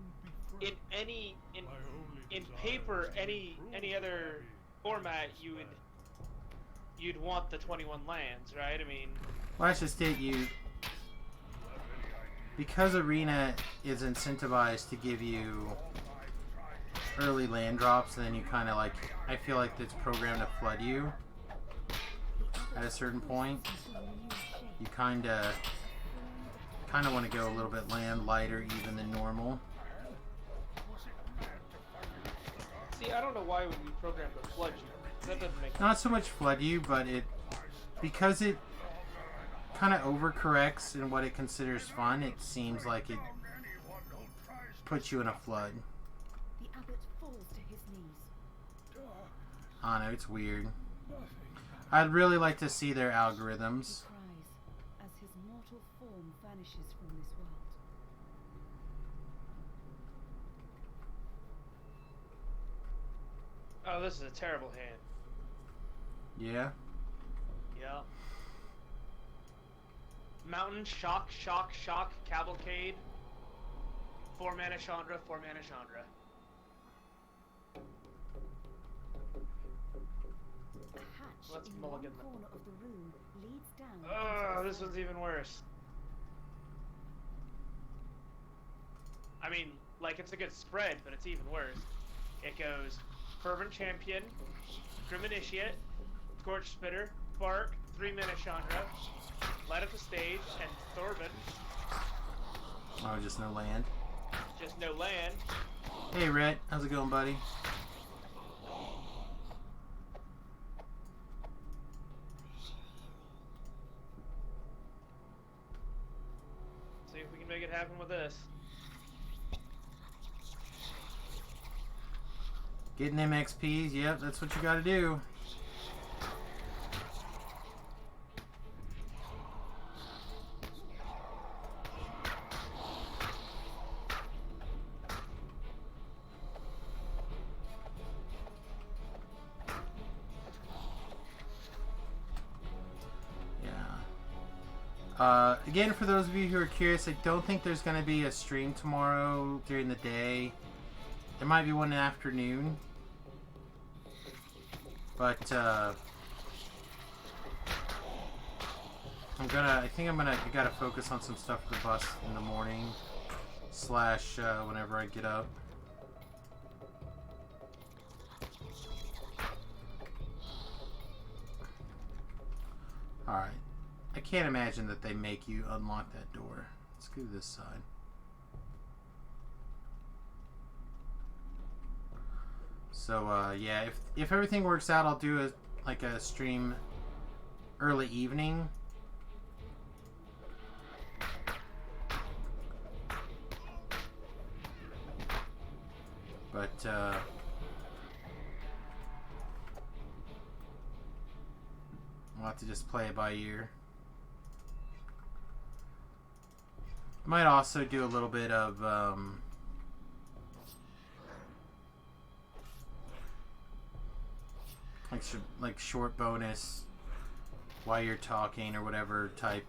be in frank. any My only in desire paper is to any improve other my format friend. you'd want the 21 lands, right? I mean, Well, that's just it. You, You have any idea? because Arena is incentivized to give you early land drops, and then you kind of like, I feel like it's programmed to flood you at a certain point. You kind of want to go a little bit land lighter even than normal. see, I don't know why would we program to flood you. That doesn't make sense. Not so much flood you, but it, because it kind of overcorrects in what it considers fun, it seems like it puts you in a flood. The abbot falls to his knees. I don't know, it's weird. I'd really like to see their algorithms. He cries as his mortal form vanishes from this world. Oh, this is a terrible hand. Yeah? Yeah. Mountain, shock, shock, shock, cavalcade. 4 mana Chandra, 4 mana Chandra. A hatch Let's in mulligan one them. corner of the room leads down. Oh, into the this cellar. one's even worse. I mean, like, it's a good spread, but it's even worse. It goes Fervent Champion, Grim Initiate, Scorch Spitter, Bark, 3 mana Chandra, Light Up the Stage, and Thorben. Oh, just no land. Just no land. Hey, Rhett. How's it going, buddy? See if we can make it happen with this. Getting them XPs, yep, that's what you gotta do. Again, for those of you who are curious, I don't think there's going to be a stream tomorrow during the day. There might be one in the afternoon. But, I gotta focus on some stuff for the bus in the morning. / whenever I get up. Alright. I can't imagine that they make you unlock that door. Let's go to this side. So yeah, if everything works out, I'll do a stream early evening. But we'll have to just play it by ear. Might also do a little bit of like short bonus while you're talking or whatever type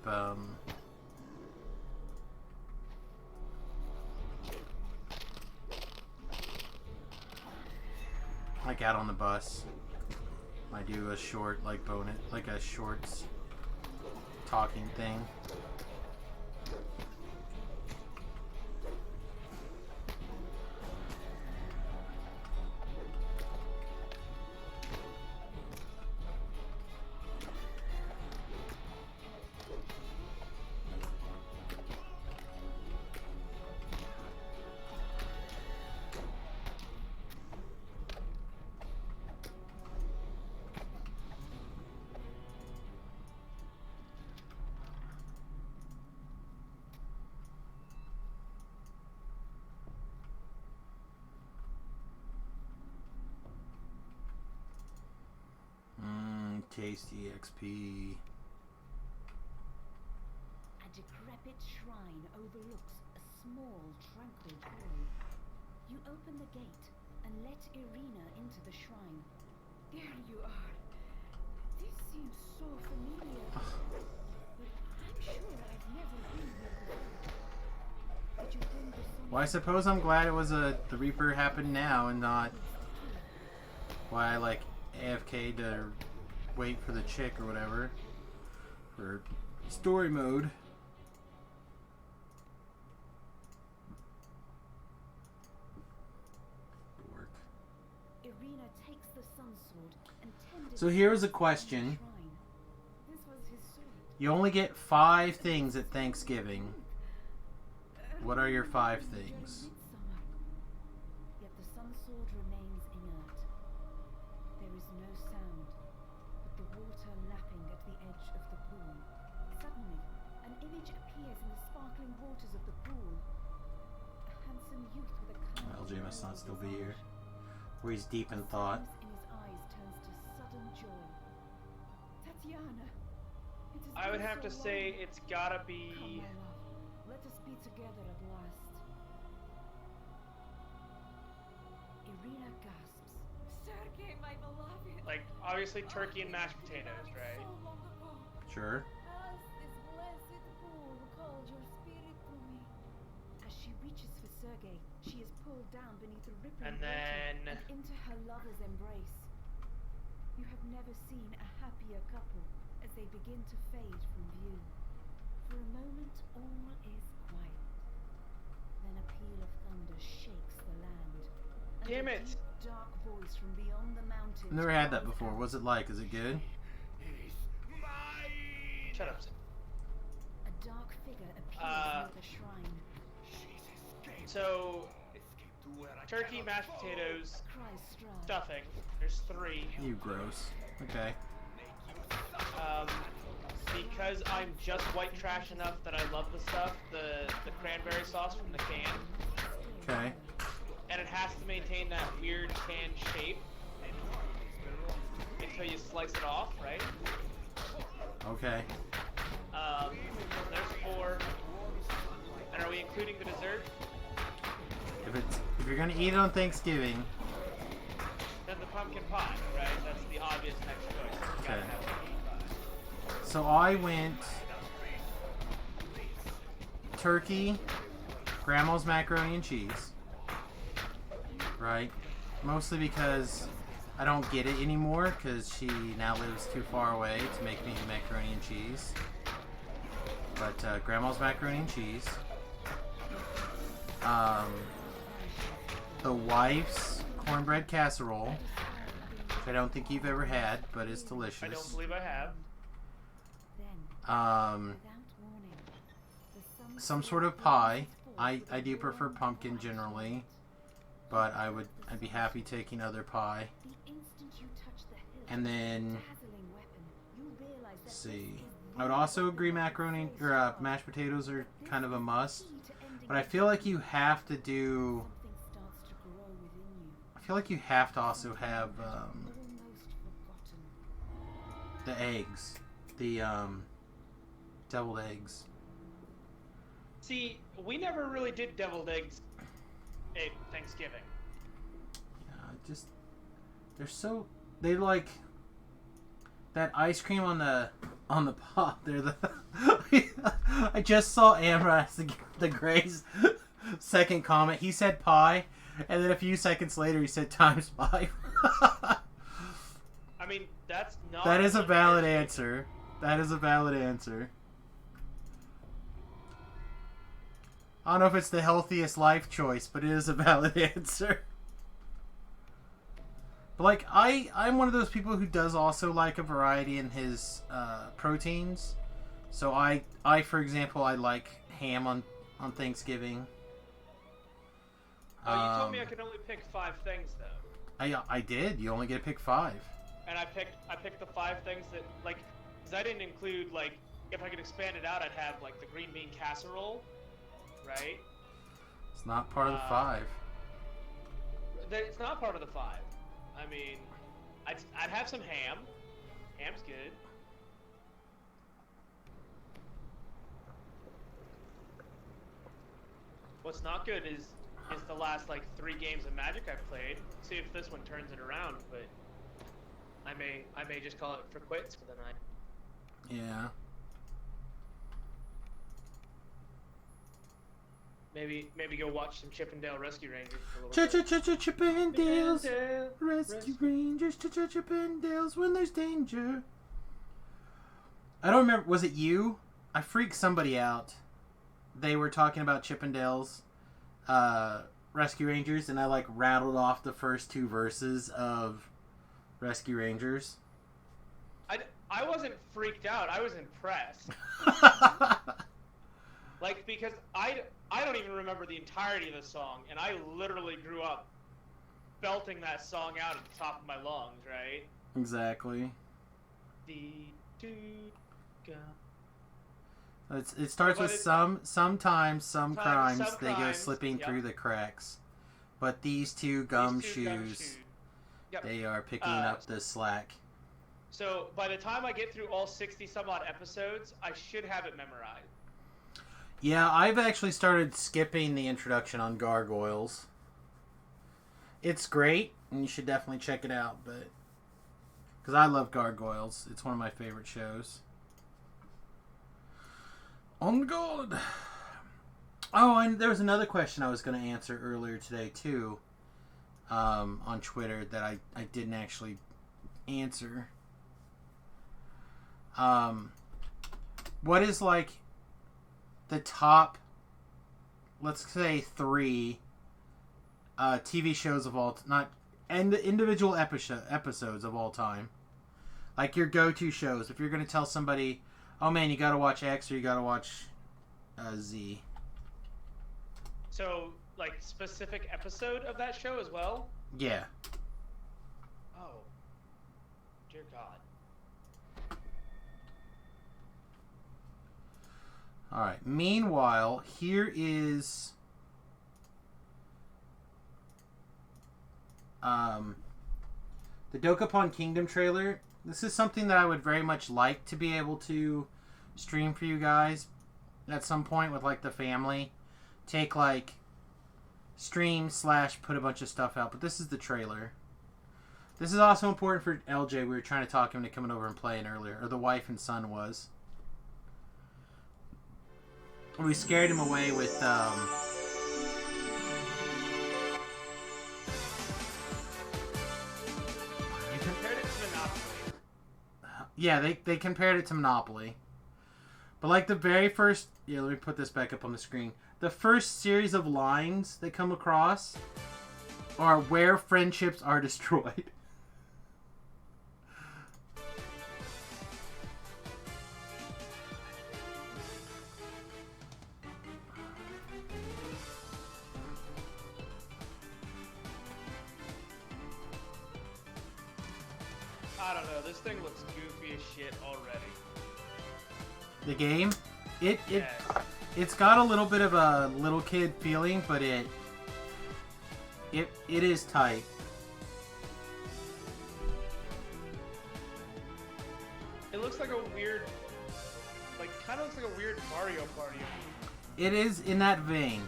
like out on the bus. I do a short like bonus, like a shorts talking thing. Tasty XP. A decrepit shrine overlooks a small, tranquil pool. You open the gate and let Irina into the shrine. There you are. This seems so familiar. But I'm sure I've never been here before. Did you bring the sun? Well, I suppose I'm glad it was the Reaper happened now and not why I like AFK to wait for the chick or whatever for story mode. Work. Irina takes the sun sword and tended So here's a question. This was his sword. You only get 5 things at Thanksgiving. What are your 5 things? Midsummer. Yet the sun sword remains inert. There is no sound, but the water lapping at the edge of the pool. Suddenly, an image appears in the sparkling waters of the pool. A handsome youth with a kind LJ must smile not still on be his here. visage. Where he's deep in thought. Sadness in his eyes turns to sudden joy. Tatiana, it has I would been have to so say long. it's gotta Come, be. my love. Let us be together at last. Irina gasps. Sergei, my beloved. Like, obviously turkey and mashed potatoes, right? So long ago. Sure. As this blessed pool called your spirit to me. As she reaches for Sergei, she is pulled down beneath the rippling And water then- and into her lover's embrace. You have never seen a happier couple as they begin to fade from view. For a moment, all is quiet. Then a peal of thunder shakes the land. And Damn a it. deep, dark voice from beyond the mountains. I've never had that calls before. out. What's it like? Is it good? Shut up. A dark figure appears near the shrine. So, turkey, mashed potatoes, Cries Strahd. stuffing. There's 3. You gross. Okay. Because I'm just white trash enough that I love the stuff, the cranberry sauce from the can, Okay. and it has to maintain that weird can shape until you slice it off, right? Okay. There's 4. And are we including the dessert? If you're gonna eat it on Thanksgiving, Then the pumpkin pie, right? That's the obvious next choice. You gotta Okay. have pumpkin pie. so I went turkey, grandma's macaroni and cheese, right? Mostly because I don't get it anymore because she now lives too far away to make me macaroni and cheese. But grandma's macaroni and cheese. The wife's cornbread casserole, which I don't think you've ever had, but it's delicious. I don't believe I have. Um, some sort of pie. I do prefer pumpkin generally, but I'd be happy taking other pie. And then, let's see. I would also agree macaroni or mashed potatoes are kind of a must, but I feel like you have to do. I feel like you have to also have the eggs, the deviled eggs. See, we never really did deviled eggs at Thanksgiving. Yeah, they like that ice cream on the pot. They're the. I just saw Amras the Gray's second comment. He said pie, and then a few seconds later he said times 5. I mean, that's not. That is a valid answer. That is a valid answer. I don't know if it's the healthiest life choice, but it is a valid answer. But like, I'm one of those people who does also like a variety in his proteins. So I for example, I like ham on Thanksgiving. Oh, you told me I could only pick 5 things though. I did. You only get to pick 5. And I picked the 5 things that, like, because I didn't include, like, if I could expand it out, I'd have like the green bean casserole, right? It's not part of the 5. It's not part of the 5. I mean, I'd have some ham. Ham's good. What's not good is the last like 3 games of Magic I've played. See if this one turns it around, but I may just call it for quits for the night. Yeah. Maybe go watch some Chippendale Rescue Rangers for a little bit. Chippendales, Rescue Rangers, Chippendales when there's danger. I don't remember. Was it you? I freaked somebody out. They were talking about Chippendales, Rescue Rangers, and I like rattled off the first 2 verses of Rescue Rangers. I wasn't freaked out. I was impressed. Like, because I don't even remember the entirety of the song, and I literally grew up belting that song out at the top of my lungs, right? Exactly. Go. It starts with sometimes some crimes they go crimes, slipping yep. through the cracks, but these two gumshoes, Yep. they are picking up the slack. So by the time I get through all 60 some odd episodes, I should have it memorized. Yeah, I've actually started skipping the introduction on Gargoyles. It's great, and you should definitely check it out, but because I love Gargoyles, it's one of my favorite shows. On God. Oh, and there was another question I was going to answer earlier today too, on Twitter that I didn't actually answer. What is like the top, let's say 3 TV shows of all not and individual episodes of all time, like your go-to shows? If you're going to tell somebody, oh man, you got to watch X or you got to watch Z. So, like, specific episode of that show as well? Yeah. Oh. Dear God. Alright, meanwhile, here is the Dokapon Kingdom trailer. This is something that I would very much like to be able to stream for you guys at some point with like the family. Take like stream / put a bunch of stuff out, but this is the trailer. This is also important for LJ. We were trying to talk him into coming over and playing earlier, or the wife and son was. We scared him away with You compared it to Monopoly. yeah, they compared it to Monopoly. But like the very first, yeah, let me put this back up on the screen. The first series of lines that come across are where friendships are destroyed. I don't know. This thing looks goofy as shit already. The game, it Yes. it's got a little bit of a little kid feeling, but it is tight. It looks like a weird, like, kind of looks like a weird Mario Party. It is in that vein.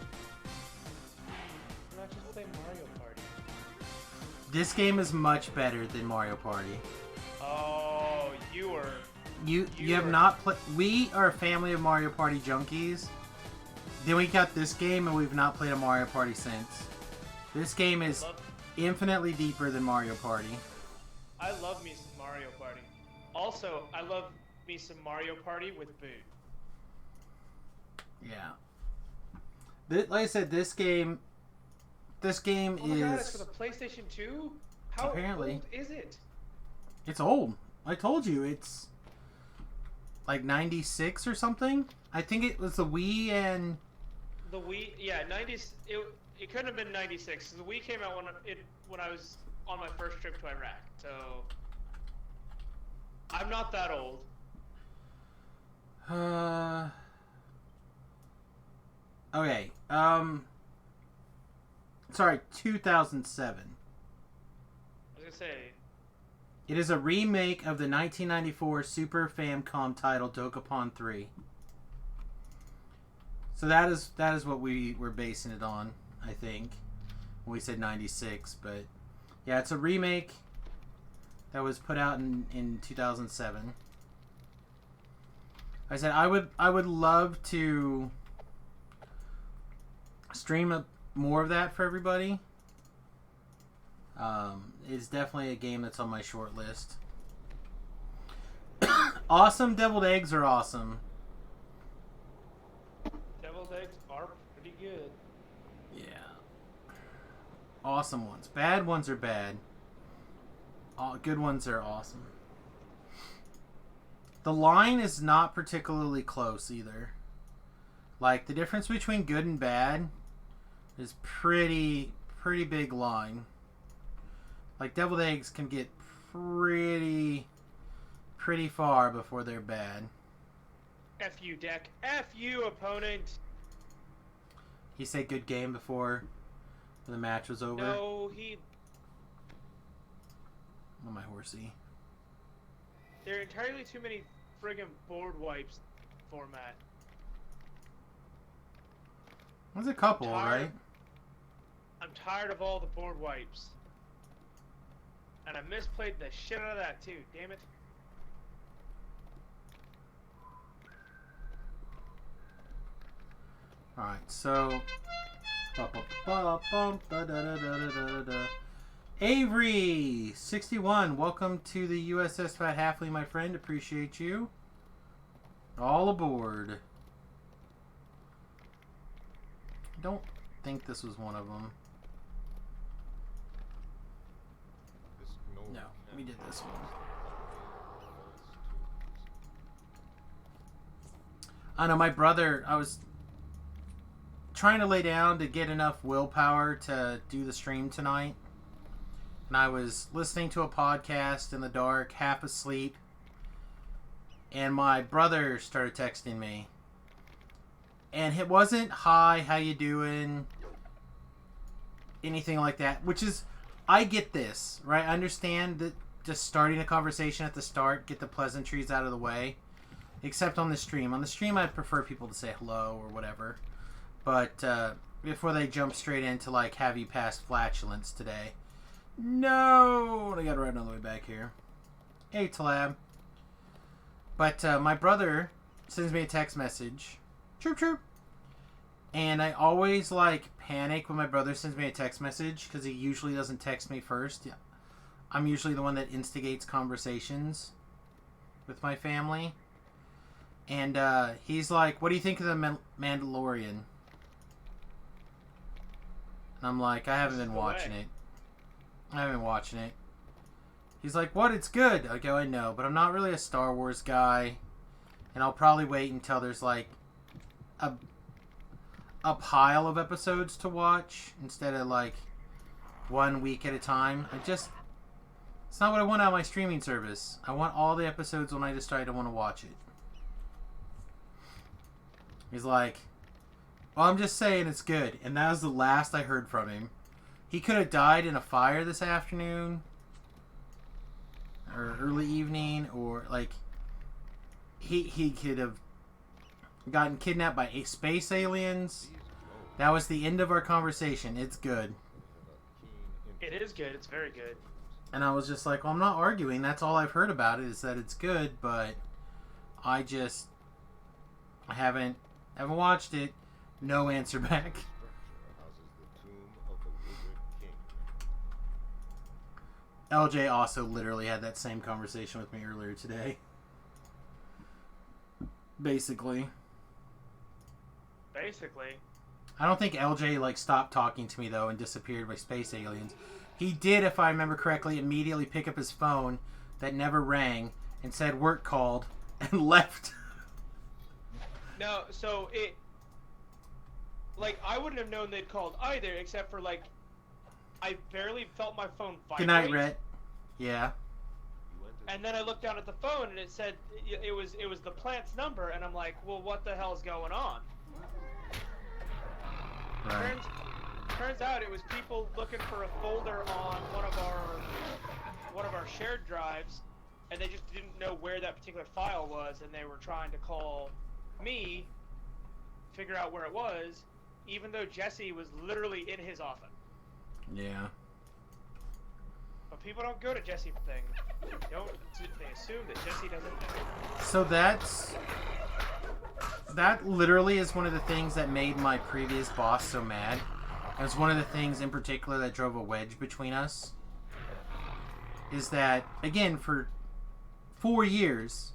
Why not just play Mario Party? This game is much better than Mario Party. Oh, you are. You have not played. We are a family of Mario Party junkies. Then we got this game, and we've not played a Mario Party since. This game is infinitely deeper than Mario Party. I love me some Mario Party. Also, I love me some Mario Party with Boo. Yeah. Like I said, this game Oh my is. god, it's for the PlayStation 2? How Apparently. old is it? It's old. I told you, it's like 96 or something. I think it was the Wii and. The Wii, yeah, 90s. It couldn't have been 96. The Wii came out when I was on my first trip to Iraq. So I'm not that old. Okay. Sorry, 2007. I was gonna say, It is a remake of the 1994 Super Famicom title Dokapon 3. So that is what we were basing it on, I think. When we said 96, but yeah, it's a remake that was put out in 2007. I said I would love to stream more of that for everybody. It's definitely a game that's on my short list. Awesome deviled eggs are awesome. deviled eggs are pretty good. Yeah. Awesome ones. Bad ones are bad. All good ones are awesome. The line is not particularly close either. Like the difference between good and bad is pretty big line. Like deviled eggs can get pretty far before they're bad. F you, deck. F you, opponent. He said good game before the match was over. No, he. Oh, my horsey. There are entirely too many friggin' board wipes format. There's a couple, Tired. right? I'm tired of all the board wipes. And I misplayed the shit out of that too, damn it. Alright, so. Avery 61, welcome to the USS Fat Halfly, my friend. Appreciate you. All aboard. I don't think this was one of them. No, we did this one. I know my brother, I was trying to lay down to get enough willpower to do the stream tonight. And I was listening to a podcast in the dark, half asleep. And my brother started texting me. And it wasn't, hi, how you doing? Anything like that. Which is, I get this, right? I understand that just starting a conversation at the start, get the pleasantries out of the way. Except on the stream. On the stream, I'd prefer people to say hello or whatever. But before they jump straight into, like, have you passed flatulence today? No! I gotta write on the way back here. Hey, Talab. But my brother sends me a text message. Chirp, chirp. And I always, like, panic when my brother sends me a text message because he usually doesn't text me first. I'm usually the one that instigates conversations with my family. And he's like, what do you think of the Mandalorian? And I'm like, I haven't been watching it. I haven't been watching it. He's like, what? It's good. I go, I know, but I'm not really a Star Wars guy. And I'll probably wait until there's like a pile of episodes to watch instead of like 1 week at a time. It's not what I want out of my streaming service. I want all the episodes when I decide I want to watch it. He's like, well, I'm just saying it's good. And that was the last I heard from him. He could have died in a fire this afternoon. Or early evening. Or, like, he could have gotten kidnapped by space aliens. That was the end of our conversation. It's good. It is good. It's very good. And I was just like, well, I'm not arguing. That's all I've heard about it, is that it's good, but I haven't watched it. No answer back. LJ also literally had that same conversation with me earlier today. Basically. I don't think LJ like stopped talking to me though and disappeared by space aliens. He did, if I remember correctly, immediately pick up his phone that never rang and said work called and left. No, so it... Like, I wouldn't have known they'd called either, except for, like, I barely felt my phone vibrate. Good night, Rhett. Yeah. And then I looked down at the phone and it said it was the plant's number, and I'm like, well, what the hell's going on? Right. Turns out it was people looking for a folder on one of our shared drives, and they just didn't know where that particular file was, and they were trying to call me, figure out where it was, even though Jesse was literally in his office. Yeah. But people don't go to Jesse for things. They assume that Jesse doesn't know. So that literally is one of the things that made my previous boss so mad. It was one of the things in particular that drove a wedge between us. Is that, again, for 4 years,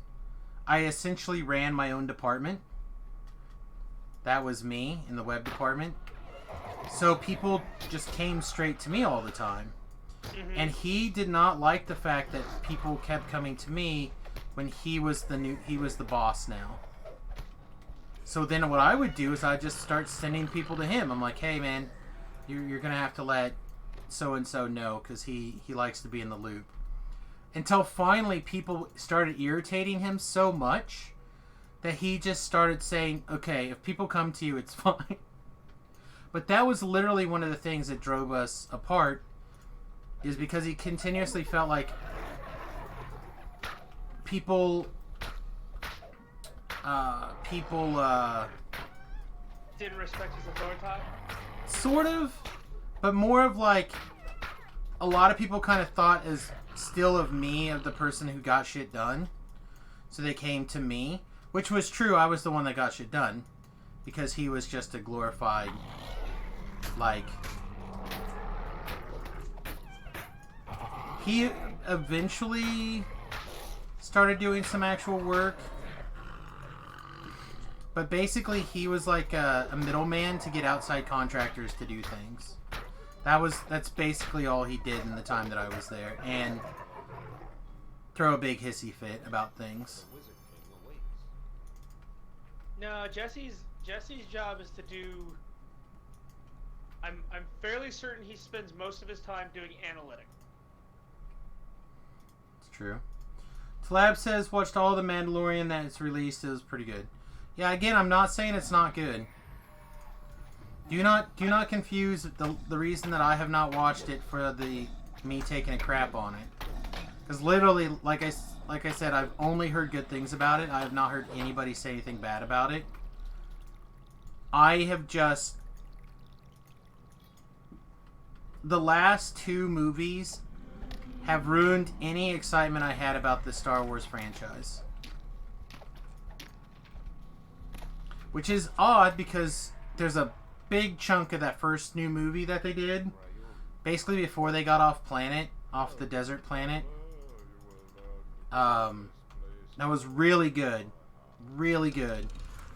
I essentially ran my own department. That was me in the web department. So people just came straight to me all the time. Mm-hmm. And he did not like the fact that people kept coming to me when he was the boss now. So then what I would do is I'd just start sending people to him. I'm like, hey man, you're going to have to let so-and-so know because he likes to be in the loop. Until finally people started irritating him so much that he just started saying, okay, if people come to you, it's fine. But that was literally one of the things that drove us apart, is because he continuously felt like people didn't respect his authority? Sort of, but more of like a lot of people kind of thought as still of me, of the person who got shit done. So they came to me, which was true. I was the one that got shit done because he was just a glorified, like, he eventually started doing some actual work. But basically, he was like a middleman to get outside contractors to do things. That's basically all he did in the time that I was there, and throw a big hissy fit about things. No, Jesse's job is to do. I'm fairly certain he spends most of his time doing analytics. It's true. Tlab says watched all the Mandalorian that's released. It was pretty good. Yeah, again, I'm not saying it's not good. Do not confuse the reason that I have not watched it for me taking a crap on it. Because literally, like I said, I've only heard good things about it. I have not heard anybody say anything bad about it. I have just... The last 2 movies have ruined any excitement I had about the Star Wars franchise. Which is odd because there's a big chunk of that first new movie that they did, basically before they got off the desert planet. That was really good. Really good.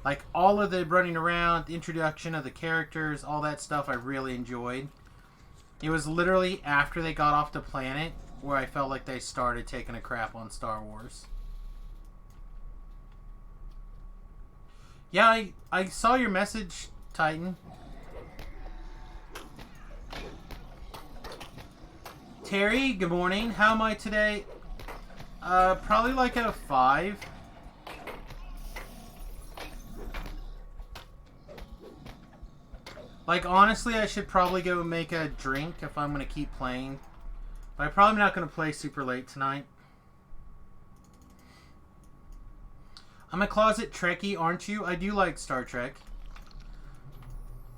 Like, all of the running around, the introduction of the characters, all that stuff I really enjoyed. It was literally after they got off the planet where I felt like they started taking a crap on Star Wars. Yeah, I saw your message, Titan. Terry, good morning. How am I today? Probably like at a 5. Like, honestly, I should probably go make a drink if I'm going to keep playing. But I'm probably not going to play super late tonight. I'm a closet Trekkie, aren't you? I do like Star Trek.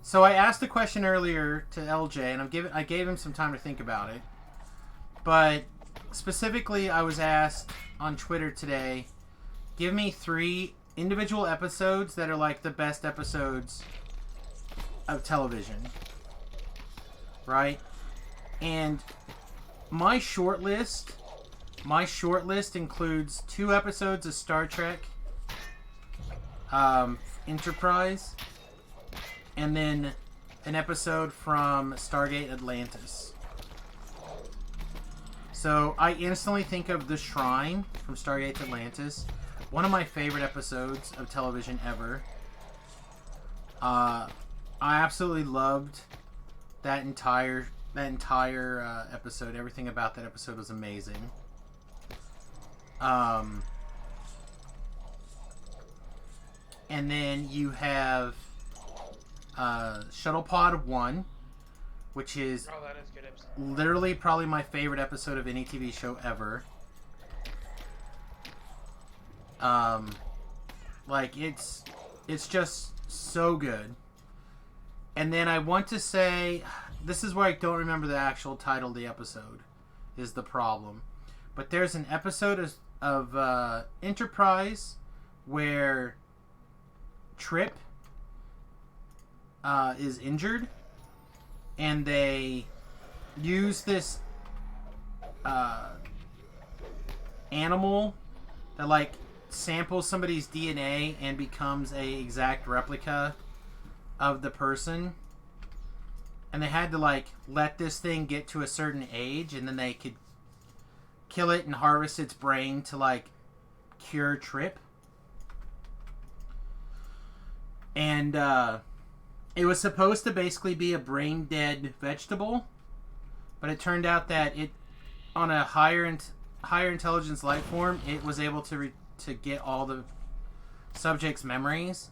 So I asked a question earlier to LJ, and I gave him some time to think about it. But specifically, I was asked on Twitter today, give me 3 individual episodes that are like the best episodes of television. Right? And my short list includes 2 episodes of Star Trek Enterprise, and then an episode from Stargate Atlantis. So I instantly think of The Shrine from Stargate Atlantis, one of my favorite episodes of television ever. I absolutely loved that entire episode. Everything about that episode was amazing. And then you have Shuttle Pod 1, which is that is a good episode. literally probably my favorite episode of any TV show ever. Like, it's just so good. And then I want to say, this is where I don't remember the actual title of the episode, is the problem. But there's an episode of Enterprise where Trip is injured, and they use this animal that like samples somebody's DNA and becomes a exact replica of the person, and they had to like let this thing get to a certain age, and then they could kill it and harvest its brain to like cure Trip. And it was supposed to basically be a brain dead vegetable, but it turned out that it, on a higher intelligence life form, it was able to get all the subject's memories.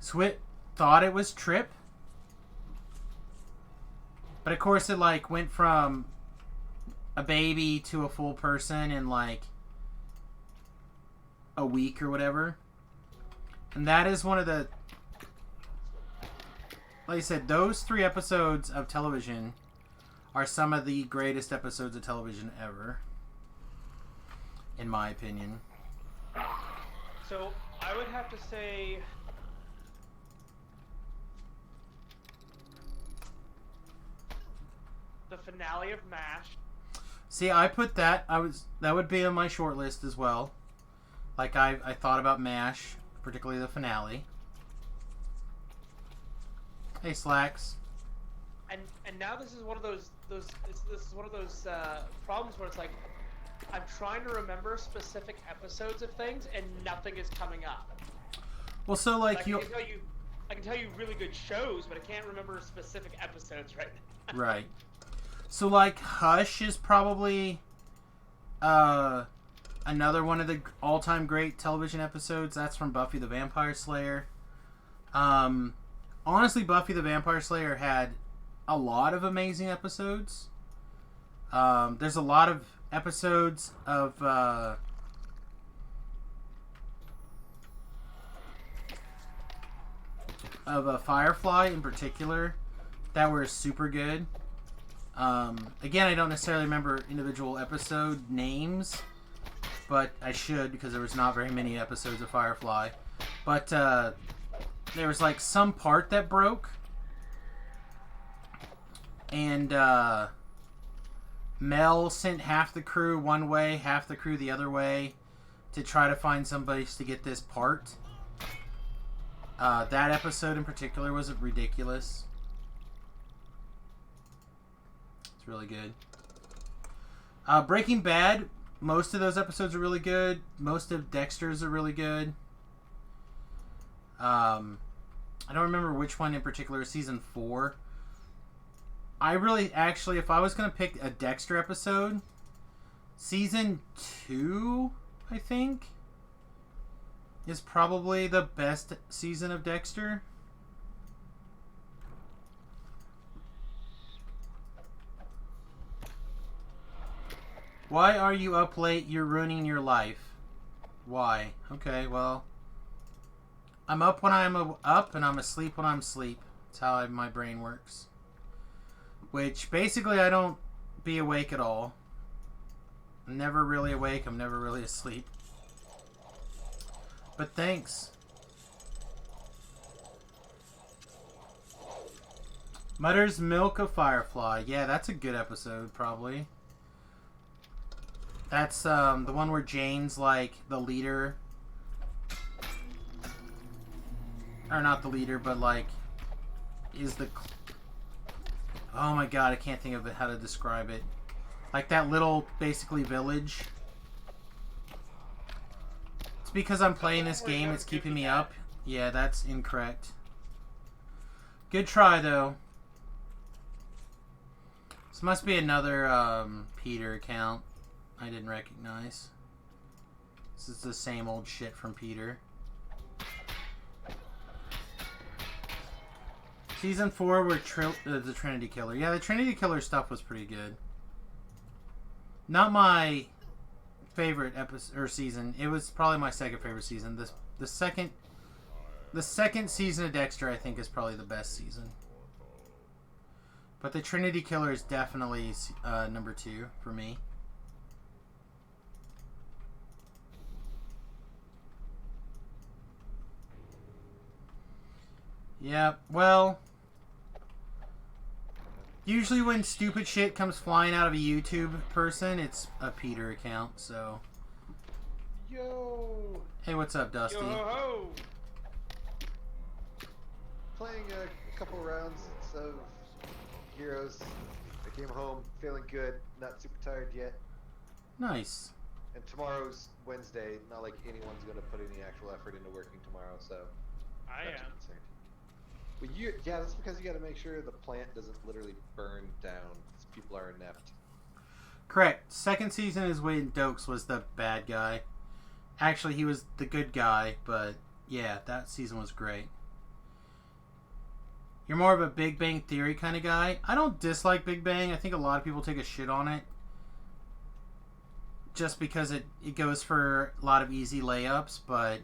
Swit thought it was Trip, but of course it like went from a baby to a full person in like a week or whatever. And that is one of the, like I said, those 3 episodes of television are some of the greatest episodes of television ever, in my opinion. So I would have to say the finale of MASH. See, I put that, that would be on my short list as well. Like, I thought about MASH, particularly the finale. Hey, Slacks. And now this is one of those problems where it's like I'm trying to remember specific episodes of things and nothing is coming up. Well, so like I can tell you really good shows, but I can't remember specific episodes right now. Right. So like Hush is probably another one of the all-time great television episodes. That's from Buffy the Vampire Slayer. Honestly, Buffy the Vampire Slayer had a lot of amazing episodes. There's a lot of episodes of Firefly in particular that were super good. Again, I don't necessarily remember individual episode names, but I should, because there was not very many episodes of Firefly. But there was like some part that broke, and Mel sent half the crew one way, half the crew the other way, to try to find somebody to get this part. That episode in particular was ridiculous. It's really good. Breaking Bad, most of those episodes are really good. Most of Dexter's are really good. I don't remember which one in particular, season 4. I really, actually, if I was going to pick a Dexter episode, season 2, I think, is probably the best season of Dexter. Why are you up late? You're ruining your life. Why? Okay, well, I'm up when I'm up, and I'm asleep when I'm asleep. That's how my brain works. Which, basically, I don't be awake at all. I'm never really awake. I'm never really asleep. But thanks. Mutter's Milk of Firefly. Yeah, that's a good episode, probably. That's the one where Jane's like the leader. Or not the leader, but like is the... Oh my god, I can't think of how to describe it. Like that little, basically, village. It's because I'm playing this game, it's keeping me up. Yeah, that's incorrect. Good try, though. This must be another Peter account I didn't recognize. This is the same old shit from Peter. Season 4 were the Trinity Killer. Yeah, the Trinity Killer stuff was pretty good. Not my favorite episode or season. It was probably my second favorite season. The second season of Dexter, I think, is probably the best season. But the Trinity Killer is definitely number 2 for me. Yeah, well, usually when stupid shit comes flying out of a YouTube person, it's a Peter account, so. Yo! Hey, what's up, Dusty? Yo-ho-ho! Playing a couple rounds of Heroes. I came home feeling good, not super tired yet. Nice. And tomorrow's Wednesday, not like anyone's going to put any actual effort into working tomorrow, so. I not too am. concerned. But yeah, that's because you got to make sure the plant doesn't literally burn down. Because people are inept. Correct. Second season is when Dokes was the bad guy. Actually, he was the good guy, but yeah, that season was great. You're more of a Big Bang Theory kind of guy. I don't dislike Big Bang. I think a lot of people take a shit on it. Just because it goes for a lot of easy layups, but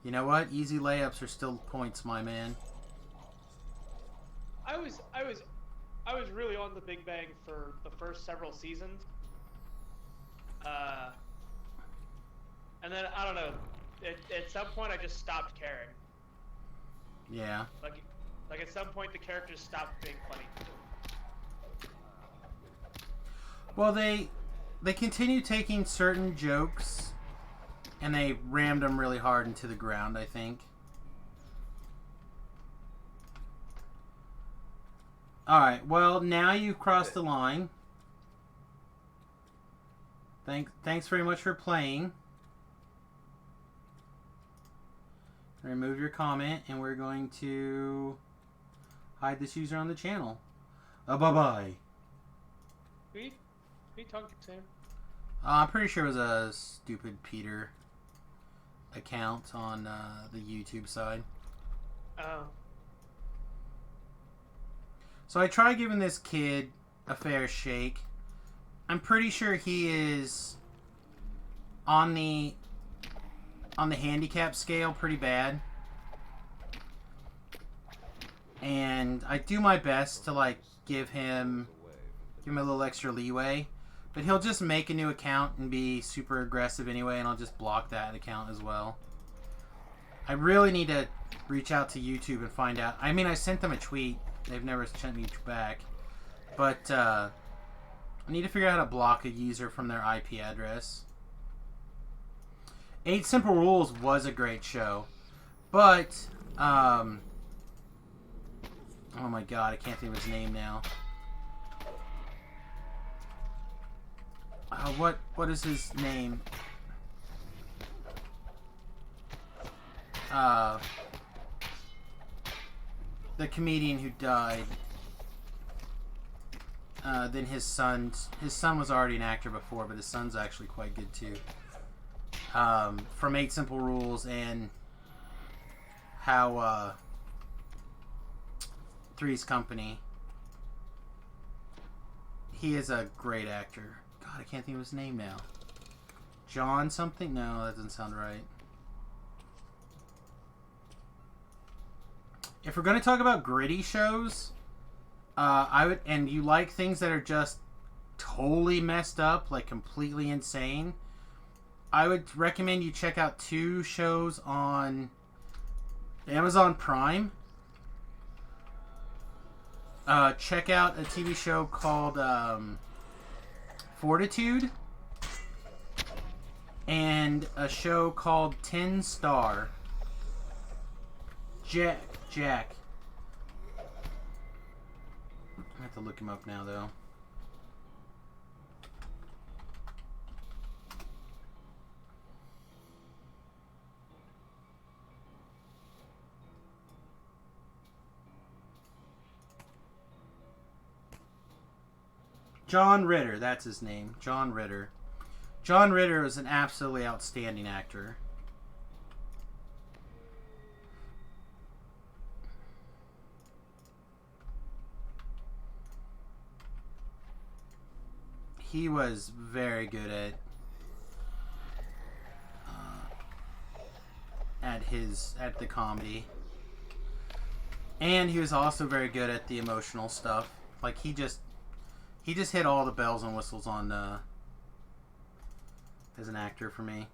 you know what? Easy layups are still points, my man. I was really on the Big Bang for the first several seasons. And then I don't know. At some point, I just stopped caring. Yeah. Like at some point, the characters stopped being funny. Well, they continue taking certain jokes and they rammed them really hard into the ground, I think. Alright, well, now you've crossed the line. Thanks very much for playing. Remove your comment, and we're going to hide this user on the channel. Bye-bye. Who you talking to, Sam? I'm pretty sure it was a stupid Peter account on the YouTube side. Oh. So I tried giving this kid a fair shake. I'm pretty sure he is on the handicap scale pretty bad. And I do my best to like give him a little extra leeway. But he'll just make a new account and be super aggressive anyway, and I'll just block that account as well. I really need to reach out to YouTube and find out. I mean, I sent them a tweet. They've never sent me back. But I need to figure out how to block a user from their IP address. 8 Simple Rules was a great show. But, oh my god, I can't think of his name now. What is his name? The comedian who died. than his son. His son was already an actor before, but his son's actually quite good too. From 8 Simple Rules and how Three's Company. He is a great actor. God, I can't think of his name now. John something? No, that doesn't sound right. If we're going to talk about gritty shows, I would, and you like things that are just totally messed up, like completely insane, I would recommend you check out 2 shows on Amazon Prime. Check out a TV show called Fortitude and a show called 10 Star. Jack. I have to look him up now, though. John Ritter, that's his name. John Ritter. John Ritter is an absolutely outstanding actor. He was very good at the comedy, and he was also very good at the emotional stuff. Like he just hit all the bells and whistles on as an actor for me.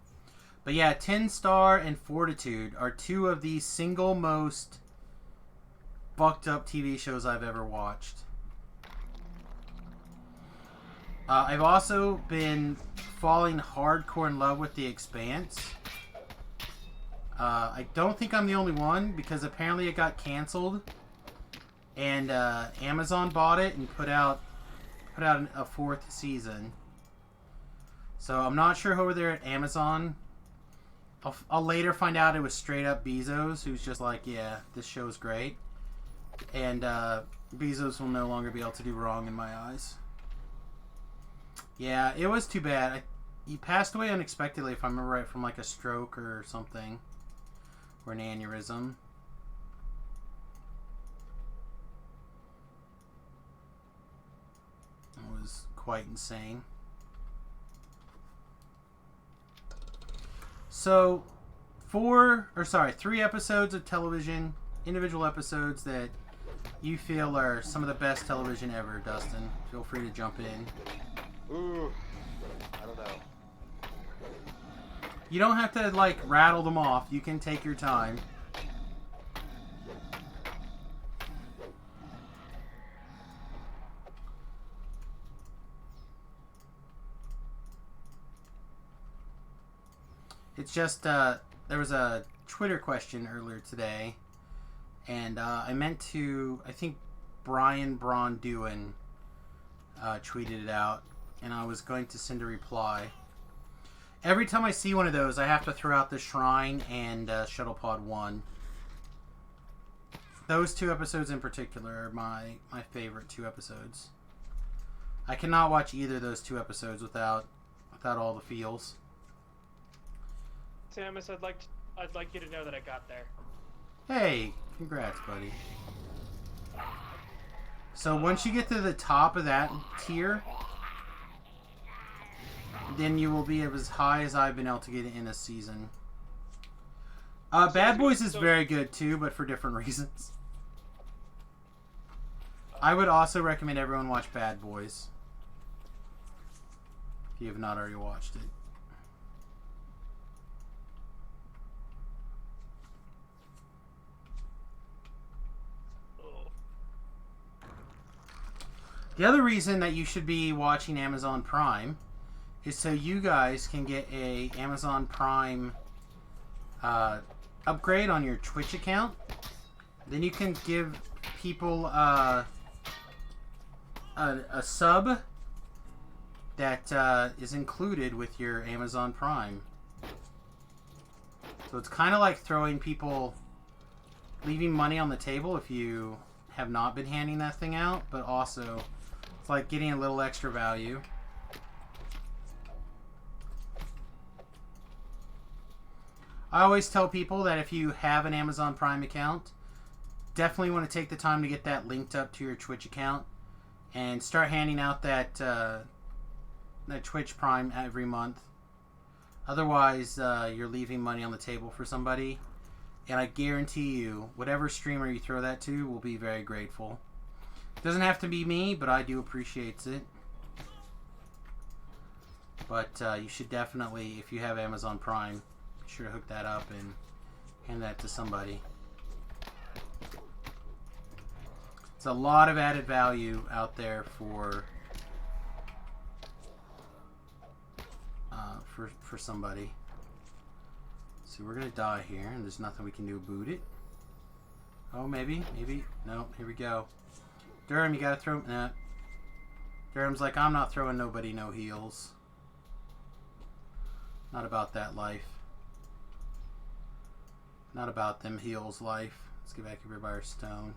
But yeah, 10 Star and Fortitude are 2 of the single most fucked up TV shows I've ever watched. I've also been falling hardcore in love with The Expanse. I don't think I'm the only one, because apparently it got canceled, and Amazon bought it and put out a 4th season. So I'm not sure who over there at Amazon. I'll later find out it was straight up Bezos, who's just like, yeah, this show's great, and Bezos will no longer be able to do wrong in my eyes. Yeah, it was too bad. He passed away unexpectedly, if I remember right, from like a stroke or something. Or an aneurysm. It was quite insane. So, 3 episodes of television, individual episodes that you feel are some of the best television ever, Dustin. Feel free to jump in. Ooh, I don't know. You don't have to, like, rattle them off. You can take your time. It's just, there was a Twitter question earlier today, and I meant to, I think Brian Braun-Duin tweeted it out, and I was going to send a reply. Every time I see one of those, I have to throw out the Shrine and Shuttlepod 1. Those 2 episodes in particular are my favorite 2 episodes. I cannot watch either of those 2 episodes without all the feels. Samus, I'd like you to know that I got there. Hey, congrats, buddy. So once you get to the top of that tier, then you will be as high as I've been able to get in a season. Bad Boys is very good too, but for different reasons. I would also recommend everyone watch Bad Boys, if you have not already watched it. The other reason that you should be watching Amazon Prime is so you guys can get a Amazon Prime upgrade on your Twitch account. Then you can give people a sub that is included with your Amazon Prime. So it's kind of like leaving money on the table if you have not been handing that thing out, but also It's like getting a little extra value. I always tell people that if you have an Amazon Prime account, definitely want to take the time to get that linked up to your Twitch account and start handing out that Twitch Prime every month. Otherwise, you're leaving money on the table for somebody. And I guarantee you, whatever streamer you throw that to will be very grateful. Doesn't have to be me, but I do appreciate it. But you should definitely, if you have Amazon Prime, be sure to hook that up and hand that to somebody. It's a lot of added value out there for somebody. So we're gonna die here, and there's nothing we can do about it. Oh, maybe. No, here we go. Durham, you gotta throw. Nah. Durham's like, I'm not throwing nobody no heals. Not about that life. Not about them heals life. Let's get back here by our stone.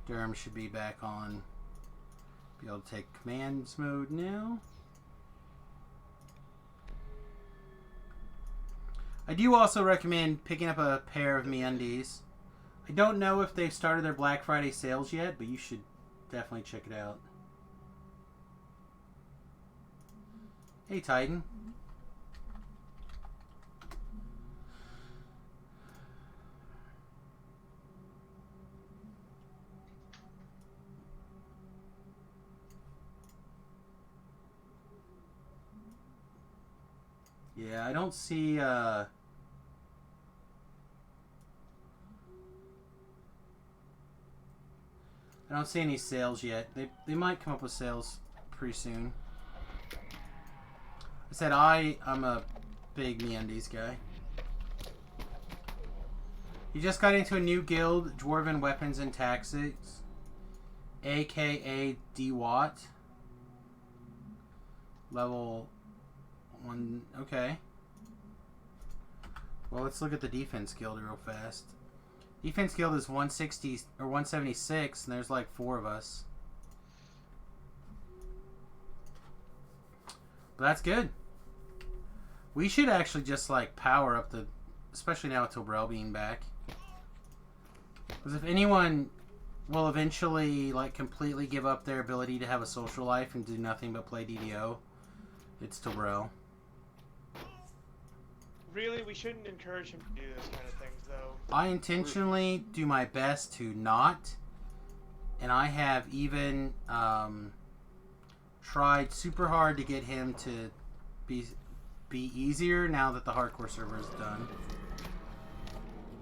Durham should be back on. Be able to take commands mode now. I do also recommend picking up a pair of MeUndies. I don't know if they've started their Black Friday sales yet, but you should definitely check it out. Hey, Titan. Yeah, I don't see, I don't see any sales yet. They might come up with sales pretty soon. I said I'm a big MeUndies guy. You just got into a new guild, Dwarven Weapons and Tactics, aka DWAT. Level 1, okay. Well, let's look at the defense guild real fast. Defense guild is 160 or 176, and there's like 4 of us. But that's good. We should actually just like power up the, especially now with Tobrel being back. Because if anyone will eventually like completely give up their ability to have a social life and do nothing but play DDO, it's Tobrel. Really, we shouldn't encourage him to do this kind of things, though. I intentionally do my best to not, and I have even tried super hard to get him to be easier now that the hardcore server is done.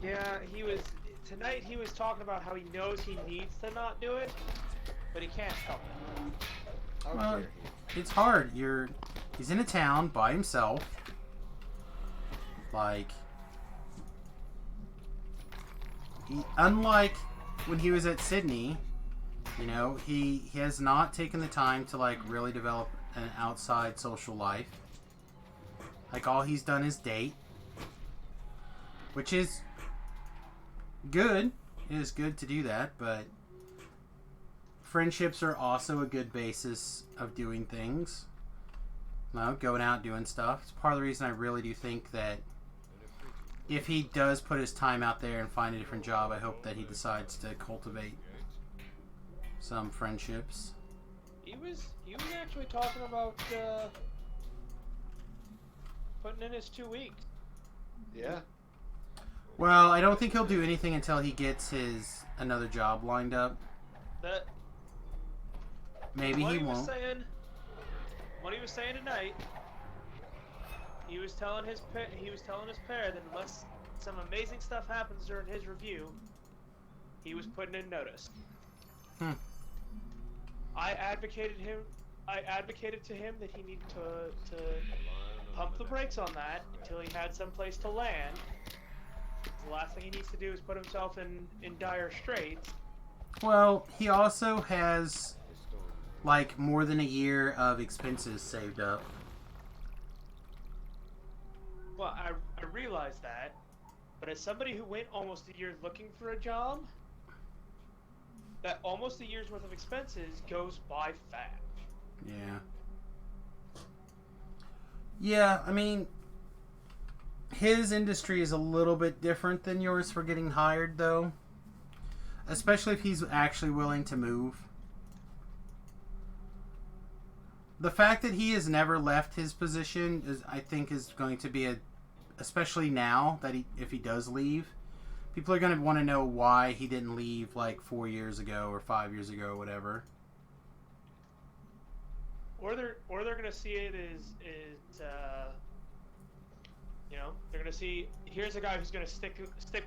Yeah, tonight he was talking about how he knows he needs to not do it, but he can't help it. Well, it's hard. He's in a town by himself. Like, unlike when he was at Sydney, you know, he has not taken the time to like really develop an outside social life. Like, all he's done is date, which is good. It is good to do that, but friendships are also a good basis of doing things. You know, going out doing stuff. It's part of the reason I really do think that if he does put his time out there and find a different job, I hope that he decides to cultivate some friendships. He was actually talking about putting in his 2 weeks. Yeah. Well, I don't think he'll do anything until he gets his another job lined up. That Maybe he won't. What he was saying tonight, he was telling his pair that unless some amazing stuff happens during his review, he was putting in notice. I advocated to him that he needed to pump the brakes on that until he had some place to land. The last thing he needs to do is put himself in dire straits. Well, he also has like more than a year of expenses saved up. Well, I realize that, but as somebody who went almost a year looking for a job, that almost a year's worth of expenses goes by fast. Yeah. Yeah, I mean, his industry is a little bit different than yours for getting hired, though. Especially if he's actually willing to move. The fact that he has never left his position is, I think, is going to be especially now that if he does leave, people are going to want to know why he didn't leave like 4 years ago or 5 years ago or whatever. Or they're gonna see it as you know, they're gonna see, here's a guy who's gonna stick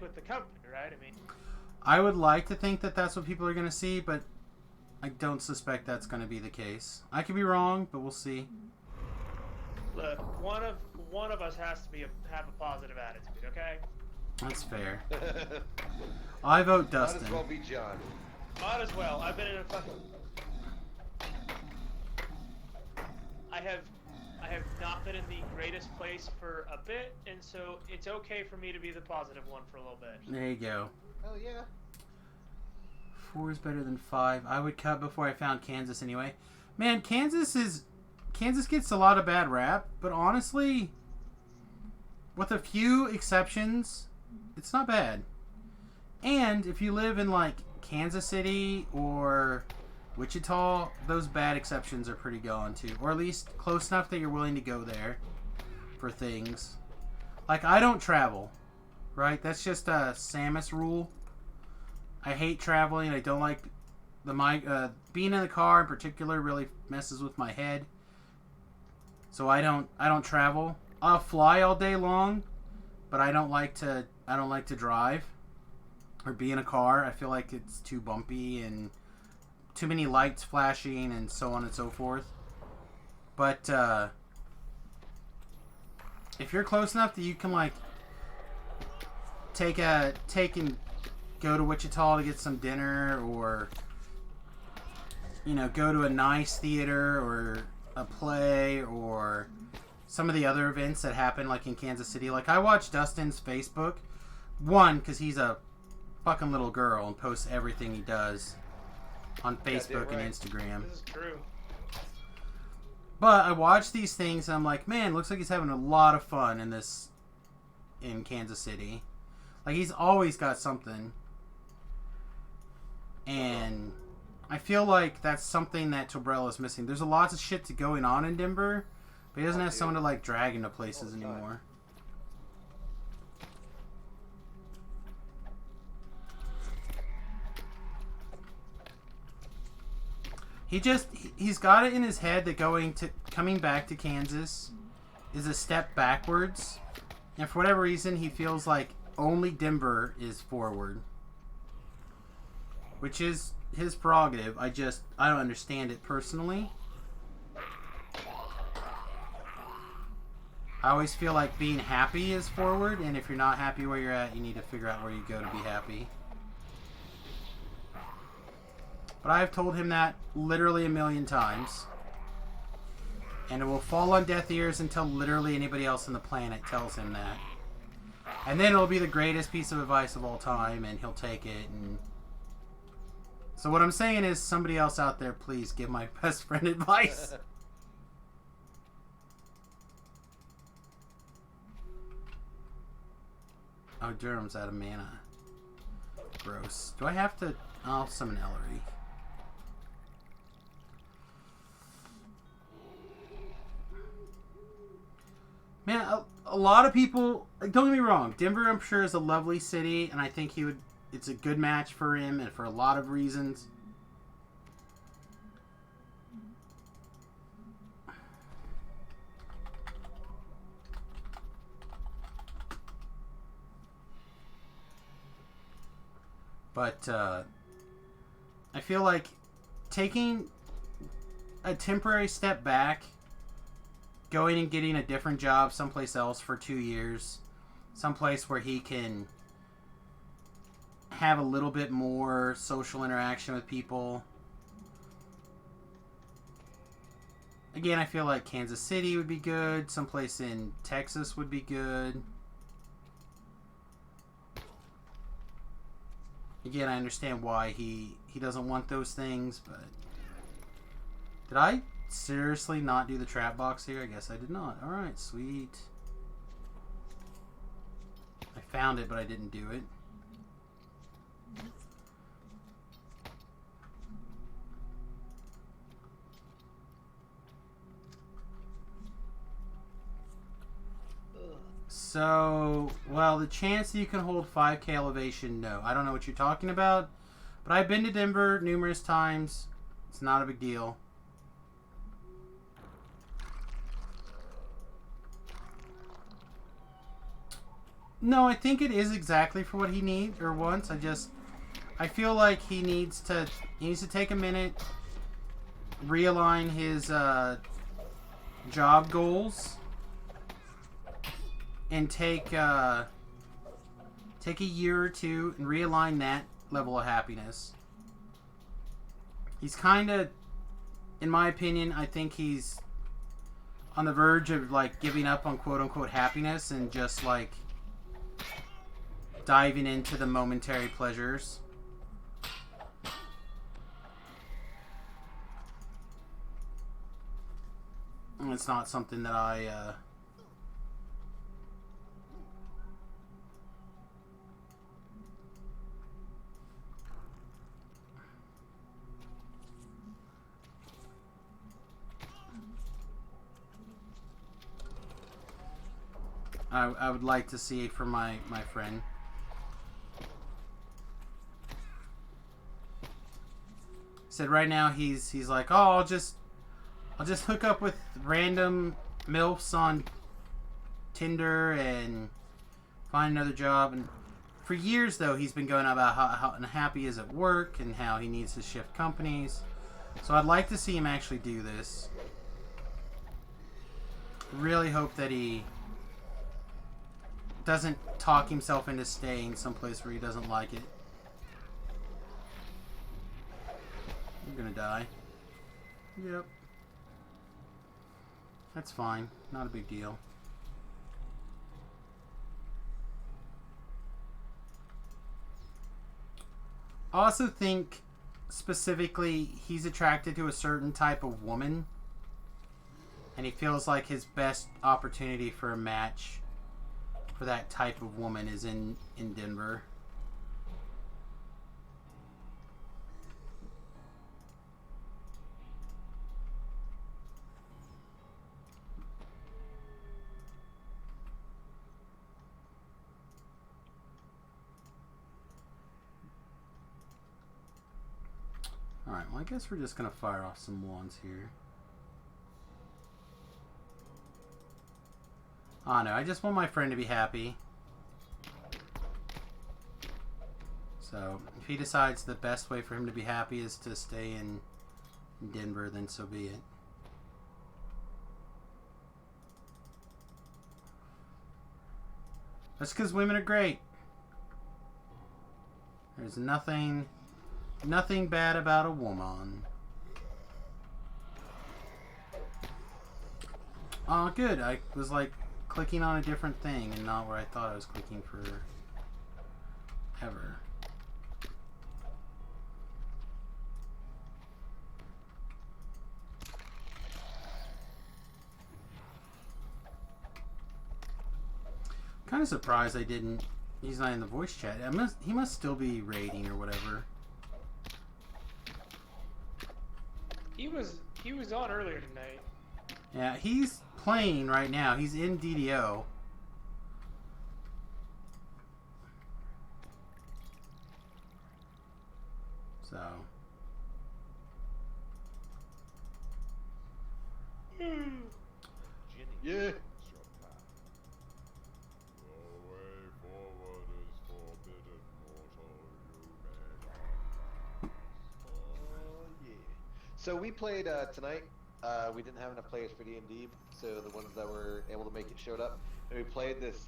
with the company, right? I mean, I would like to think that that's what people are going to see, but I don't suspect that's going to be the case. I could be wrong, but we'll see. look, one of us has to have a positive attitude, okay? That's fair. I vote Dustin. Might as well be John. Might as well. I've been in a fucking. I have not been in the greatest place for a bit, and so it's okay for me to be the positive one for a little bit. There you go. Hell yeah. 4 is better than 5. I would cut before I found Kansas anyway. Man, Kansas gets a lot of bad rap, but honestly, with a few exceptions, it's not bad. And if you live in like Kansas City or Wichita, those bad exceptions are pretty gone too, or at least close enough that you're willing to go there for things. Like, I don't travel, right? That's just a Samius rule. I hate traveling. I don't like being in the car in particular really messes with my head. So I don't travel. I'll fly all day long, but I don't like to drive or be in a car. I feel like it's too bumpy and too many lights flashing and so on and so forth. But if you're close enough that you can like take and go to Wichita to get some dinner, or go to a nice theater or a play or some of the other events that happen like in Kansas City. Like, I watch Dustin's Facebook, one, because he's a fucking little girl and posts everything he does on Facebook and Instagram. This is true. But I watch these things and I'm like, man, looks like he's having a lot of fun in Kansas City. Like, he's always got something. And I feel like that's something that Tobrell is missing. There's a lot of shit going on in Denver, but he doesn't have someone to like drag into places anymore. He's got it in his head that coming back to Kansas is a step backwards, and for whatever reason he feels like only Denver is forward, which is his prerogative. I don't understand it personally. I always feel like being happy is forward, and if you're not happy where you're at, you need to figure out where you go to be happy. But I've told him that literally a million times. And it will fall on deaf ears until literally anybody else on the planet tells him that. And then it'll be the greatest piece of advice of all time, and he'll take it. And so what I'm saying is, somebody else out there, please give my best friend advice. Oh, Durham's out of mana. Gross. Do I have to... I'll summon Ellery. Man, a lot of people... Don't get me wrong. Denver, I'm sure, is a lovely city, and I think it's a good match for him, and for a lot of reasons. But I feel like taking a temporary step back, going and getting a different job someplace else for 2 years, someplace where he can have a little bit more social interaction with people. Again, I feel like Kansas City would be good. Someplace in Texas would be good. Again, I understand why he doesn't want those things, but... Did I seriously not do the trap box here? I guess I did not. Alright, sweet. I found it, but I didn't do it. So, well, the chance that you can hold 5k elevation, no. I don't know what you're talking about, but I've been to Denver numerous times. It's not a big deal. No, I think it is exactly for what he needs or wants. I feel like he needs to take a minute, realign his job goals, and take a year or two and realign that level of happiness. He's kind of, in my opinion, I think he's on the verge of like giving up on quote unquote happiness and just like diving into the momentary pleasures. And it's not something that I would like to see for my friend. Said right now he's like, oh, I'll just hook up with random MILFs on Tinder and find another job. And for years though, he's been going about how unhappy he is at work and how he needs to shift companies. So I'd like to see him actually do this. Really hope that he doesn't talk himself into staying someplace where he doesn't like it. I'm gonna die. Yep. That's fine. Not a big deal. I also think specifically he's attracted to a certain type of woman, and he feels like his best opportunity for a match for that type of woman is in Denver. Alright, well I guess we're just gonna fire off some wands here. Oh no, I just want my friend to be happy. So, if he decides the best way for him to be happy is to stay in Denver, then so be it. That's because women are great. There's nothing bad about a woman. Oh, good. I was like clicking on a different thing and not where I thought I was clicking for ever. Kind of surprised I didn't. He's not in the voice chat. He must still be raiding or whatever. He was on earlier tonight. Yeah, he's playing right now. He's in DDO. So. Yeah. So we played tonight. We didn't have enough players for D&D, so the ones that were able to make it showed up. And we played this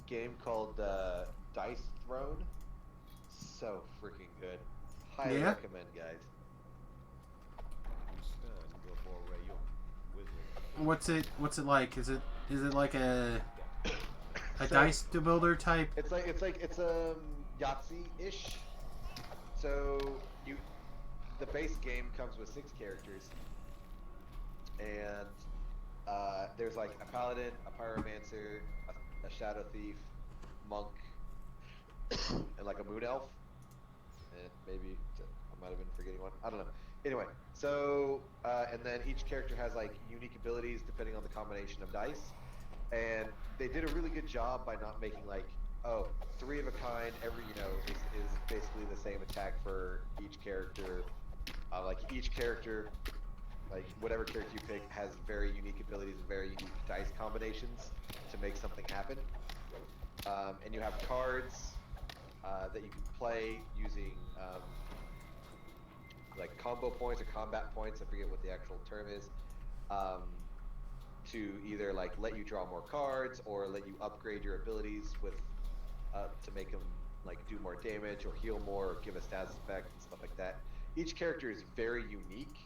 game called Dice Throne. So freaking good. Highly Yeah? recommend, guys. What's it like? Is it like a So- dice builder type? It's Yahtzee-ish, So the base game comes with 6 characters, and there's like a paladin, a pyromancer, a shadow thief, monk, and like a moon elf, and maybe I might have been forgetting one. I don't know. Anyway, so and then each character has like unique abilities depending on the combination of dice, and they did a really good job by not making like, oh, 3 of a kind. Every is basically the same attack for each character. Like each character, like whatever character you pick, has very unique abilities and very unique dice combinations to make something happen. And you have cards that you can play using like combo points or combat points. I forget what the actual term is. To either like let you draw more cards or let you upgrade your abilities with to make them like do more damage or heal more or give a status effect and stuff like that. Each character is very unique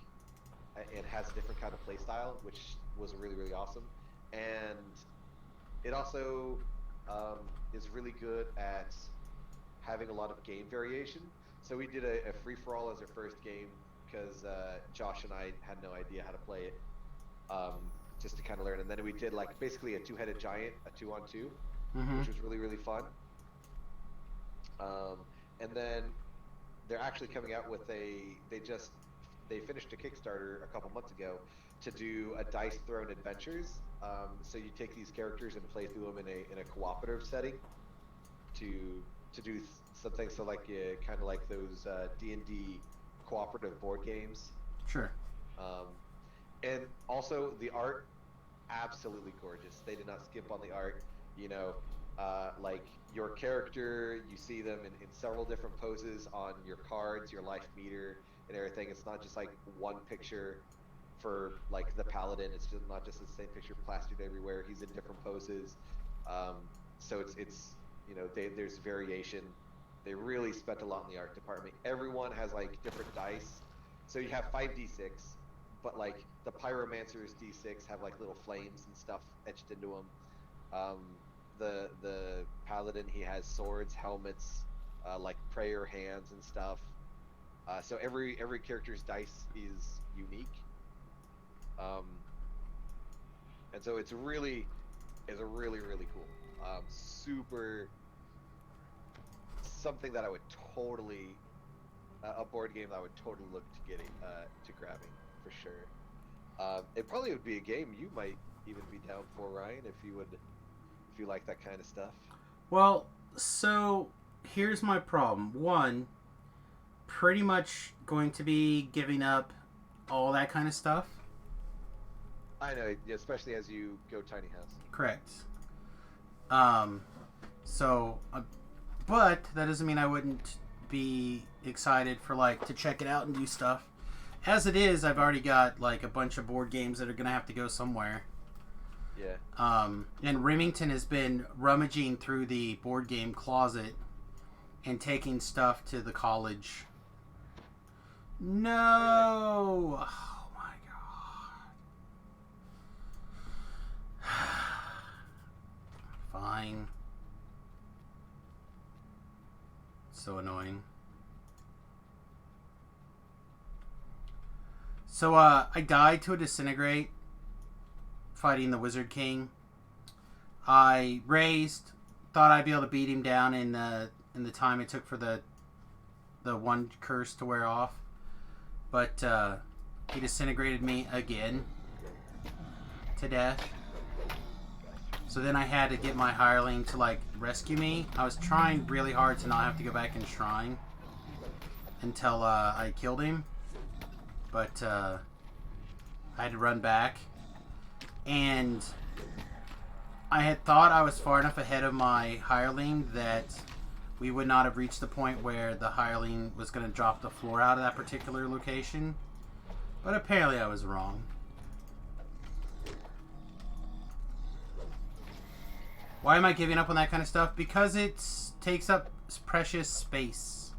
and has a different kind of play style, which was really, really awesome. And it also is really good at having a lot of game variation. So we did a free-for-all as our first game because Josh and I had no idea how to play it, just to kind of learn. And then we did like basically a 2-headed giant, a 2-on-2, which was really, really fun. And then they're actually coming out with they finished a Kickstarter a couple months ago to do a Dice Throne Adventures. So you take these characters and play through them in a cooperative setting to do something. So like kind of like those D&D cooperative board games. Sure. And also the art, absolutely gorgeous. They did not skimp on the art. Like your character, you see them in several different poses on your cards, your life meter, and everything. It's not just like one picture for like the paladin. It's just not just the same picture plastered everywhere. He's in different poses. So it's there's variation. They really spent a lot in the art department. Everyone has like different dice. So you have 5d6, but like the pyromancer's d6 have like little flames and stuff etched into them. The paladin, he has swords, helmets, like prayer hands and stuff. So every character's dice is unique. And so it's really cool. Super something that I would totally a board game that I would totally look to getting to grabbing for sure. It probably would be a game you might even be down for, Ryan, if you like that kind of stuff. Well, so here's my problem. One, pretty much going to be giving up all that kind of stuff. I know, especially as you go tiny house. Correct. But that doesn't mean I wouldn't be excited for like to check it out and do stuff. As it is, I've already got like a bunch of board games that are gonna have to go somewhere. Yeah. And Remington has been rummaging through the board game closet and taking stuff to the college. No! Oh my god. Fine. So annoying. So, I died to a disintegrate fighting the Wizard King. I raised, thought I'd be able to beat him down in the time it took for the one curse to wear off. But he disintegrated me again to death. So then I had to get my hireling to like rescue me. I was trying really hard to not have to go back in Shrine until I killed him. But I had to run back. And I had thought I was far enough ahead of my hireling that we would not have reached the point where the hireling was going to drop the floor out of that particular location. But apparently I was wrong. Why am I giving up on that kind of stuff? Because it takes up precious space.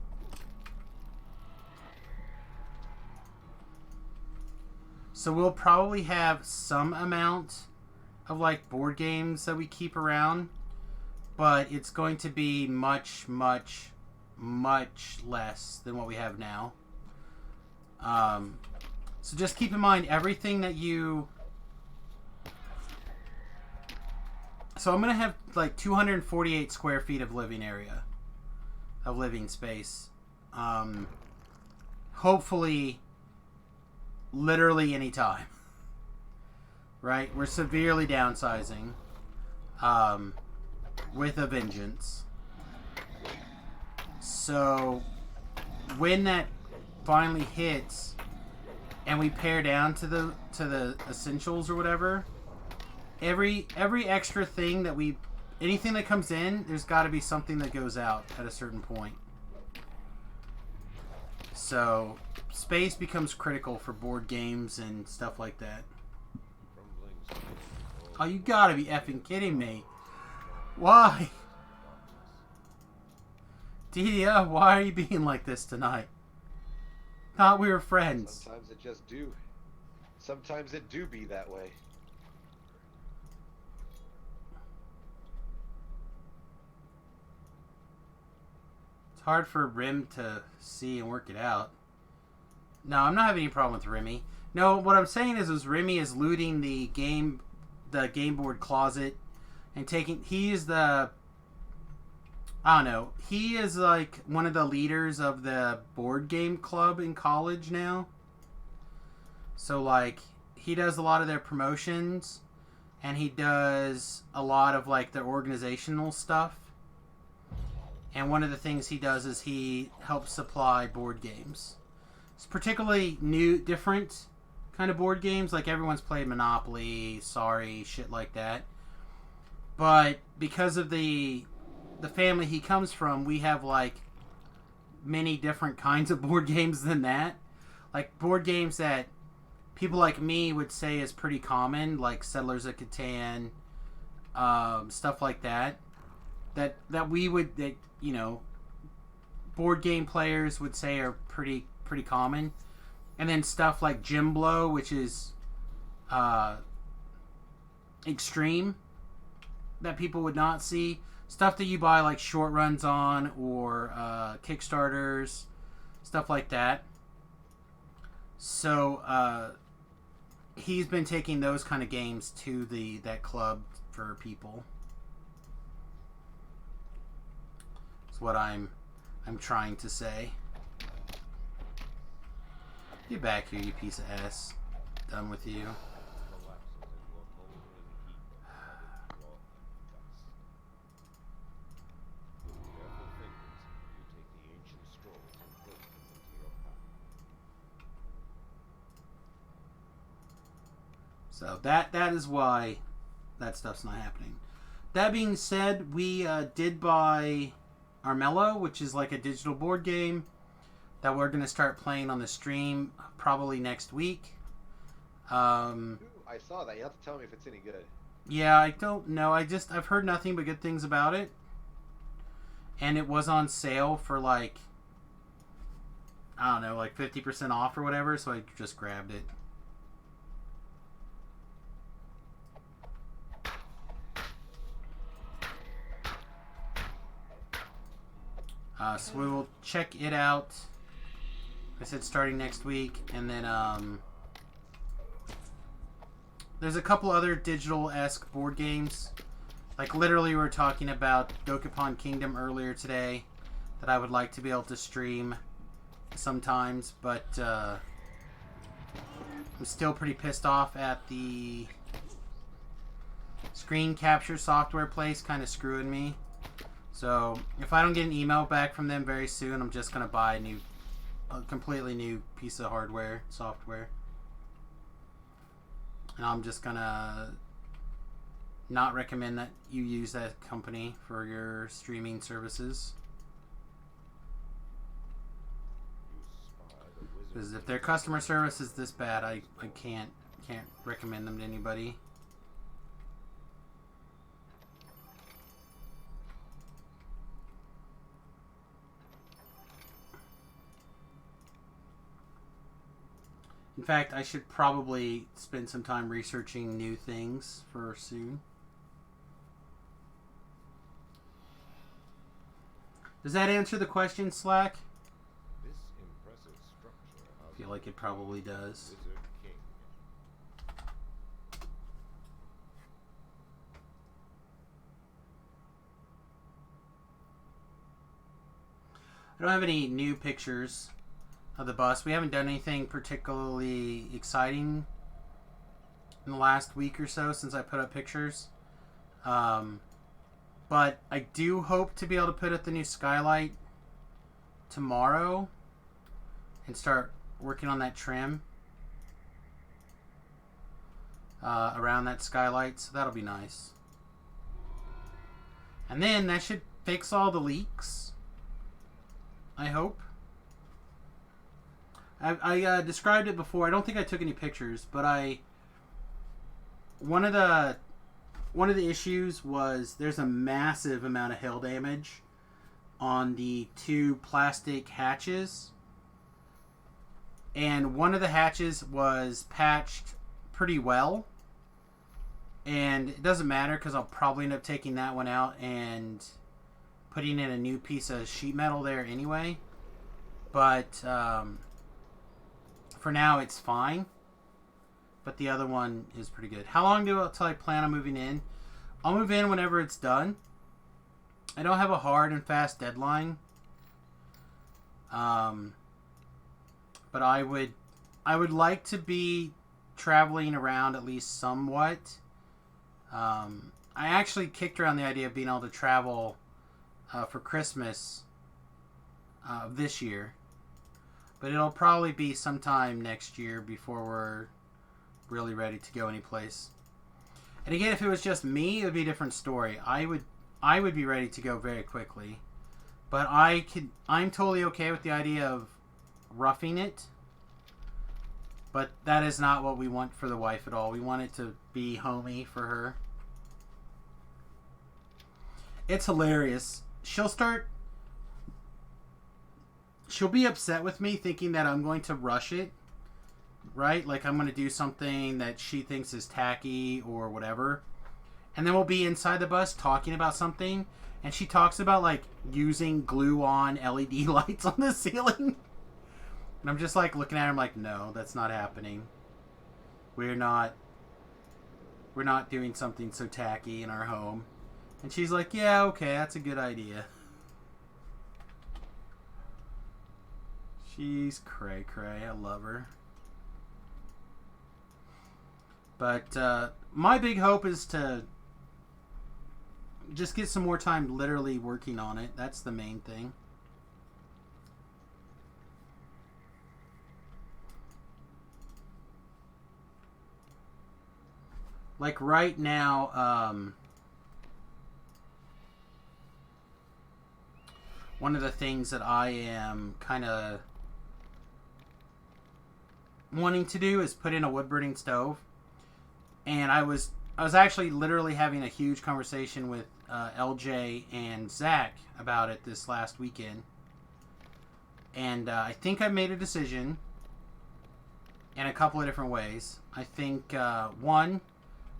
So we'll probably have some amount of like board games that we keep around, but it's going to be much, much, much less than what we have now. So just keep in mind everything that you... So I'm going to have like 248 square feet of living area. Of living space. Hopefully, literally any time. Right? We're severely downsizing. With a vengeance. So, when that finally hits, and we pare down to the essentials or whatever, every extra thing that anything that comes in, there's got to be something that goes out at a certain point. So, space becomes critical for board games and stuff like that. Oh, you gotta be effing kidding me. Why? Delia, why are you being like this tonight? Thought we were friends. Sometimes it just do. Sometimes it do be that way. It's hard for Rim to see and work it out. No, I'm not having any problem with Remy. No, what I'm saying is Remy is looting the game board closet and taking... He is the... I don't know. He is like one of the leaders of the board game club in college now. So like he does a lot of their promotions and he does a lot of like their organizational stuff. And one of the things he does is he helps supply board games. It's particularly new, different kind of board games. Like everyone's played Monopoly, Sorry, shit like that. But because of the family he comes from, we have like many different kinds of board games than that. Like board games that people like me would say is pretty common, like Settlers of Catan, stuff like that. That you know, board game players would say are pretty common. And then stuff like Gym Blow, which is extreme, that people would not see. Stuff that you buy like short runs on or Kickstarters, stuff like that. So he's been taking those kind of games to that club for people. That's what I'm trying to say. Get back here, you piece of ass. Done with you. So that is why that stuff's not happening. That being said, we did buy Armello, which is like a digital board game that we're going to start playing on the stream probably next week. I saw that. You have to tell me if it's any good. Yeah, I don't know. I've heard nothing but good things about it. And it was on sale for like, I don't know, like 50% off or whatever, so I just grabbed it. So we will check it out. I said starting next week, and then there's a couple other digital-esque board games. Like literally, we were talking about Dokapon Kingdom earlier today that I would like to be able to stream sometimes, but I'm still pretty pissed off at the screen capture software place kind of screwing me. So, if I don't get an email back from them very soon, I'm just going to buy a completely new piece of hardware, software. And I'm just going to not recommend that you use that company for your streaming services. Because if their customer service is this bad, I can't recommend them to anybody. In fact, I should probably spend some time researching new things for soon. Does that answer the question, Slack? This impressive structure I feel like it probably does. Wizard King. I don't have any new pictures of the bus. We haven't done anything particularly exciting in the last week or so since I put up pictures. But I do hope to be able to put up the new skylight tomorrow and start working on that trim around that skylight, so that'll be nice. And then that should fix all the leaks, I hope. I described it before. I don't think I took any pictures, but one of the issues was there's a massive amount of hail damage on the 2 plastic hatches. And one of the hatches was patched pretty well. And it doesn't matter because I'll probably end up taking that one out and putting in a new piece of sheet metal there anyway. But for now it's fine. But the other one is pretty good. How long till I plan on moving in? I'll move in whenever it's done. I don't have a hard and fast deadline. But I would like to be traveling around at least somewhat. I actually kicked around the idea of being able to travel for Christmas this year. But it'll probably be sometime next year before we're really ready to go anyplace. And again, if it was just me, it would be a different story. I would be ready to go very quickly. But I'm totally okay with the idea of roughing it. But that is not what we want for the wife at all. We want it to be homey for her. It's hilarious. She'll be upset with me thinking that I'm going to rush it. Right? Like I'm going to do something that she thinks is tacky or whatever. And then we'll be inside the bus talking about something. And she talks about like using glue on LED lights on the ceiling. And I'm just like looking at her, I'm like, no, that's not happening. We're not doing something so tacky in our home. And she's like, yeah, okay, that's a good idea. She's cray cray. I love her. But my big hope is to just get some more time literally working on it. That's the main thing. Like right now, one of the things that I am kind of wanting to do is put in a wood burning stove. And I was actually literally having a huge conversation with LJ and Zach about it this last weekend. And I think I made a decision in a couple of different ways. I think, one,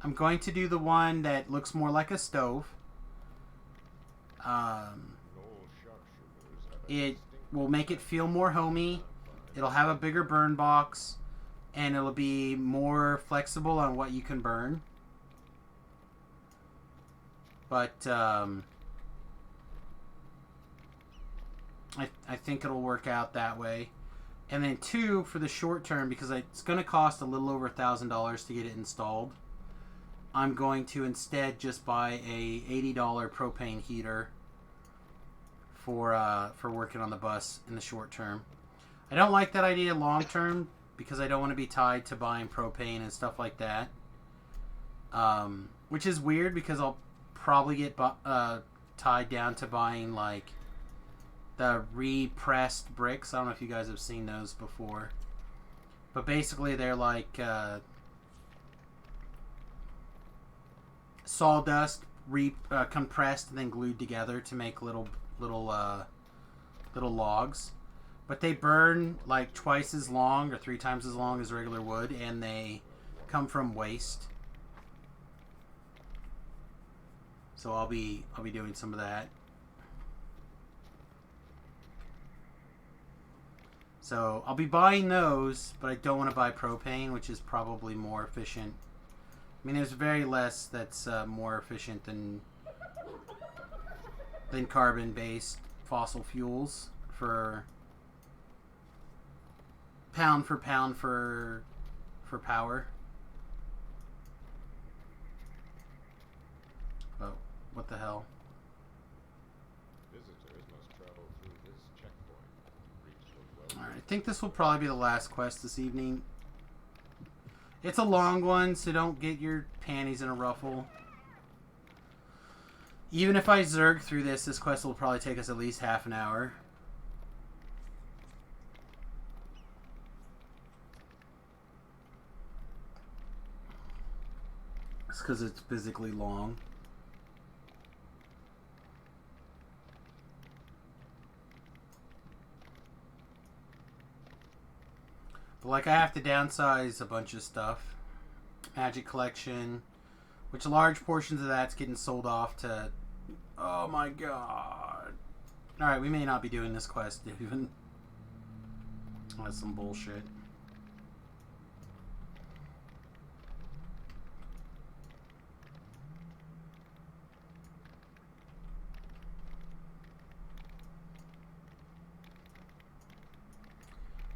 I'm going to do the one that looks more like a stove. It will make it feel more homey. It'll have a bigger burn box. And it'll be more flexible on what you can burn. But I think it'll work out that way. And then 2, for the short term, because it's going to cost a little over $1,000 to get it installed, I'm going to instead just buy a $80 propane heater for working on the bus in the short term. I don't like that idea long term, because I don't want to be tied to buying propane and stuff like that. Which is weird because I'll probably get tied down to buying like the repressed bricks. I don't know if you guys have seen those before. But basically they're like sawdust compressed and then glued together to make little logs. But they burn like twice as long or 3 times as long as regular wood, and they come from waste. So I'll be doing some of that. So I'll be buying those, but I don't want to buy propane, which is probably more efficient. I mean, there's very less that's more efficient than carbon-based fossil fuels for pound for power. Oh, what the hell? Visitors must travel through this checkpoint. Reach the Alright, I think this will probably be the last quest this evening. It's a long one, so don't get your panties in a ruffle. Even if I zerg through this quest will probably take us at least half an hour. It's because it's physically long. But like, I have to downsize a bunch of stuff. Magic collection, which large portions of that's getting sold off to... Oh my god. Alright, we may not be doing this quest even. That's some bullshit.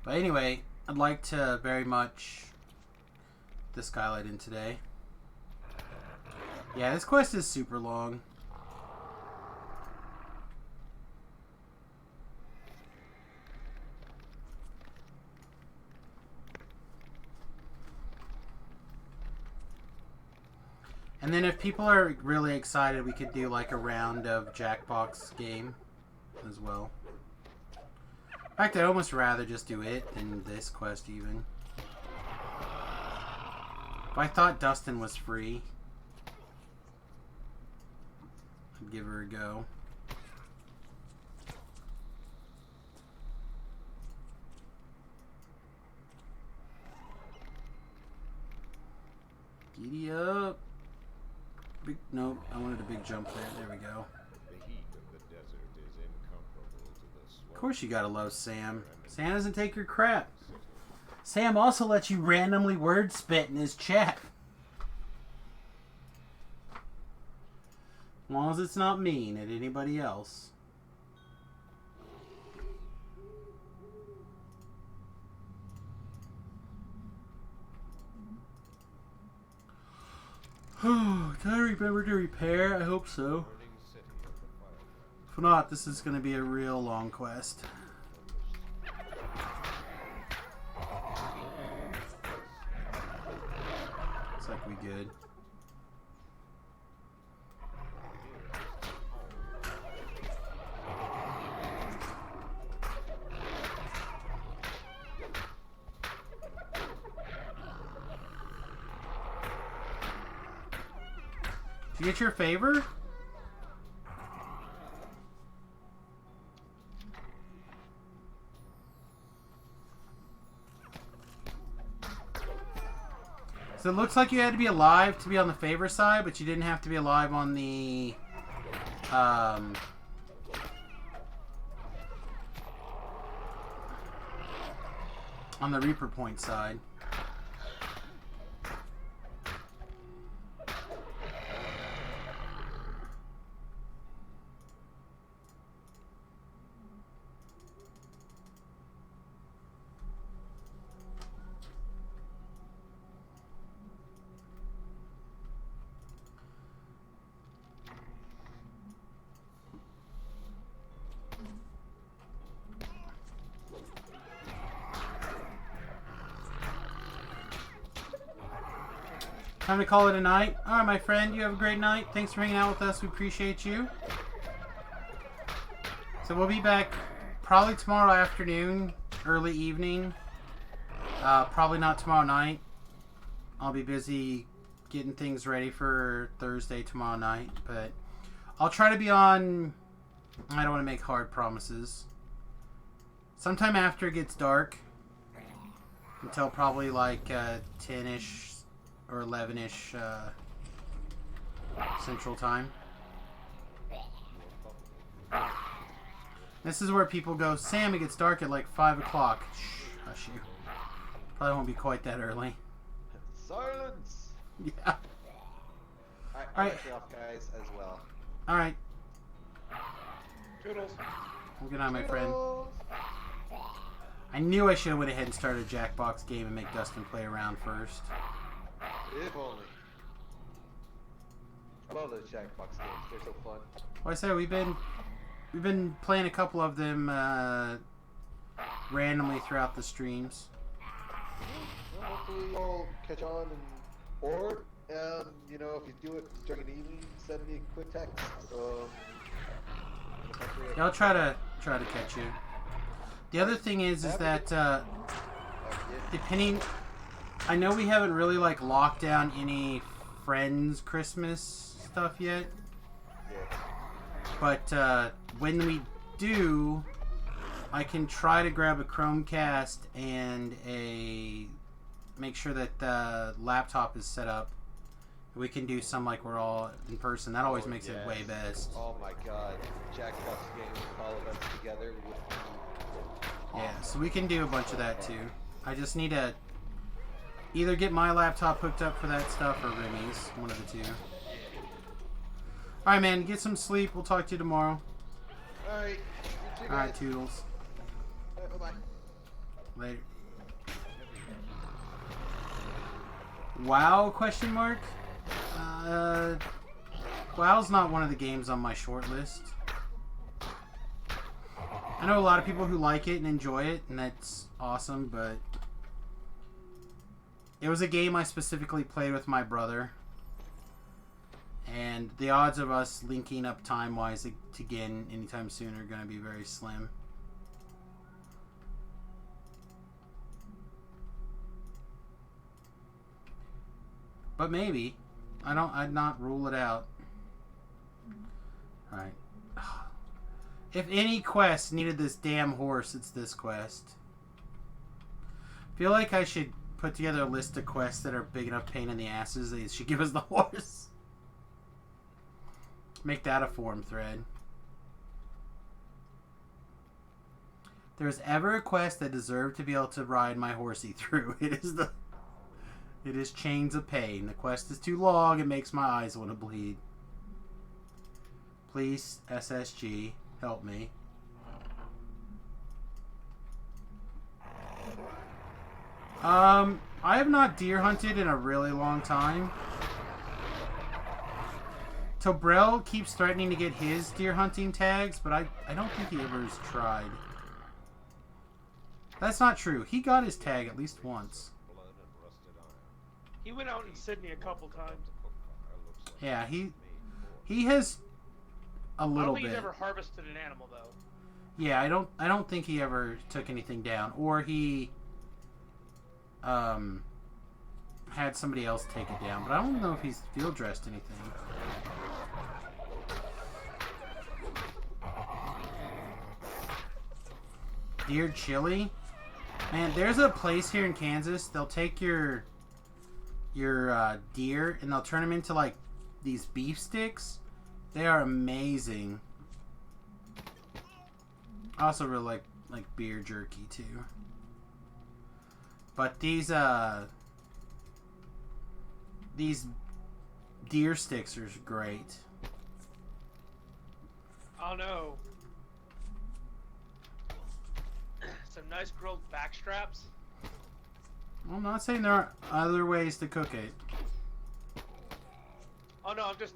But anyway, I'd like to very much get the skylight in today. Yeah, this quest is super long. And then if people are really excited, we could do like a round of Jackbox game as well. In fact, I'd almost rather just do it than this quest even. If I thought Dustin was free, I'd give her a go. Giddy up. Big, nope, I wanted a big jump there. There we go. The heat of the desert is incomparable to the Of course you gotta love Sam. Sam doesn't take your crap. Sam also lets you randomly word spit in his chat. As long as it's not mean at anybody else. Can I remember to repair? I hope so. burning city of the fireflies. If not, this is going to be a real long quest. Looks like we good. Did you get your favor? So it looks like you had to be alive to be on the favor side, but you didn't have to be alive on the Reaper Point side. Time to call it a night. Alright, my friend, you have a great night. Thanks for hanging out with us. We appreciate you. So we'll be back probably tomorrow afternoon, early evening. Probably not tomorrow night. I'll be busy getting things ready for Thursday tomorrow night. But I'll try to be on... I don't want to make hard promises. Sometime after it gets dark. Until probably like 10-ish or 11-ish Central Time. This is where people go, Sam, it gets dark at like 5 o'clock. Shh, hush you. Probably won't be quite that early. Silence! Yeah. I'm Alright. actually off, guys, as well. Alright. Toodles. Well, good night, my friend. Toodles! I knew I should have went ahead and started a Jackbox game and make Dustin play around first. If only. I love those Jackbox games. They're so fun. Well, I say we've been playing a couple of them randomly throughout the streams. Well, hopefully you'll catch on, and or you know, if you do it during an evening, send me a quick text. Yeah, I'll try to catch you. The other thing is that depending, I know we haven't really like locked down any friends Christmas stuff yet, Yeah. but when we do, I can try to grab a Chromecast and make sure that the laptop is set up. We can do some like we're all in person. That always makes it way best. Oh my god. Jackbox game with all of us together would be Yeah, so we can do a bunch of that too. I just need to either get my laptop hooked up for that stuff or Remy's, one of the two. Alright man, get some sleep. We'll talk to you tomorrow. Alright. Alright, Toodles. Bye-bye. Later. WoW, question mark? WoW's not one of the games on my short list. I know a lot of people who like it and enjoy it, and that's awesome, but it was a game I specifically played with my brother, and the odds of us linking up time-wise again anytime soon are going to be very slim. But maybe. I'd not rule it out. Alright. If any quest needed this damn horse, it's this quest. Feel like I should put together a list of quests that are big enough pain in the asses. They should give us the horse. Make that a forum thread. If there's ever a quest that deserved to be able to ride my horsey through, it is Chains of Pain. The quest is too long, it makes my eyes want to bleed. Please, SSG, help me. I have not deer hunted in a really long time. Tobrell keeps threatening to get his deer hunting tags, but I don't think he ever has tried. That's not true. He got his tag at least once. Blood and rusted iron. He went out in Sydney a couple times. Yeah, he has a I little don't think bit. he's ever harvested an animal though. Yeah, I don't think he ever took anything down, or he had somebody else take it down. But I don't know if he's field dressed anything. Deer chili, man. There's a place here in Kansas. They'll take your deer and they'll turn them into like these beef sticks. They are amazing. I also really like beer jerky too. But these deer sticks are great. Oh no. Some nice grilled back straps. I'm not saying there aren't other ways to cook it. Oh no, I'm just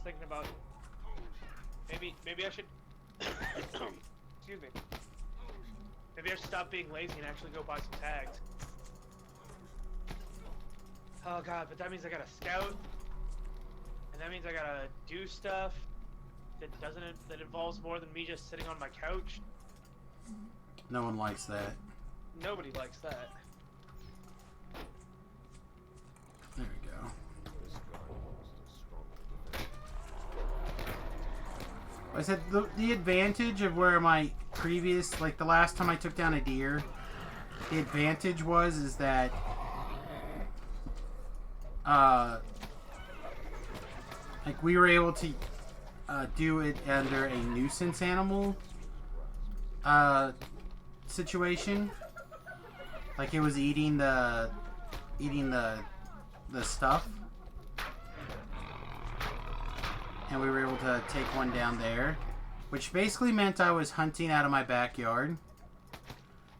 thinking about maybe I should excuse me. Maybe I should stop being lazy and actually go buy some tags. Oh god, but that means I gotta scout, and that means I gotta do stuff that involves more than me just sitting on my couch. No one likes that. Nobody likes that. There we go. This guard was the strongest defense. I said the advantage of where my previous, like the last time I took down a deer, the advantage is that like we were able to do it under a nuisance animal, situation. Like it was eating the stuff. And we were able to take one down there. Which basically meant I was hunting out of my backyard.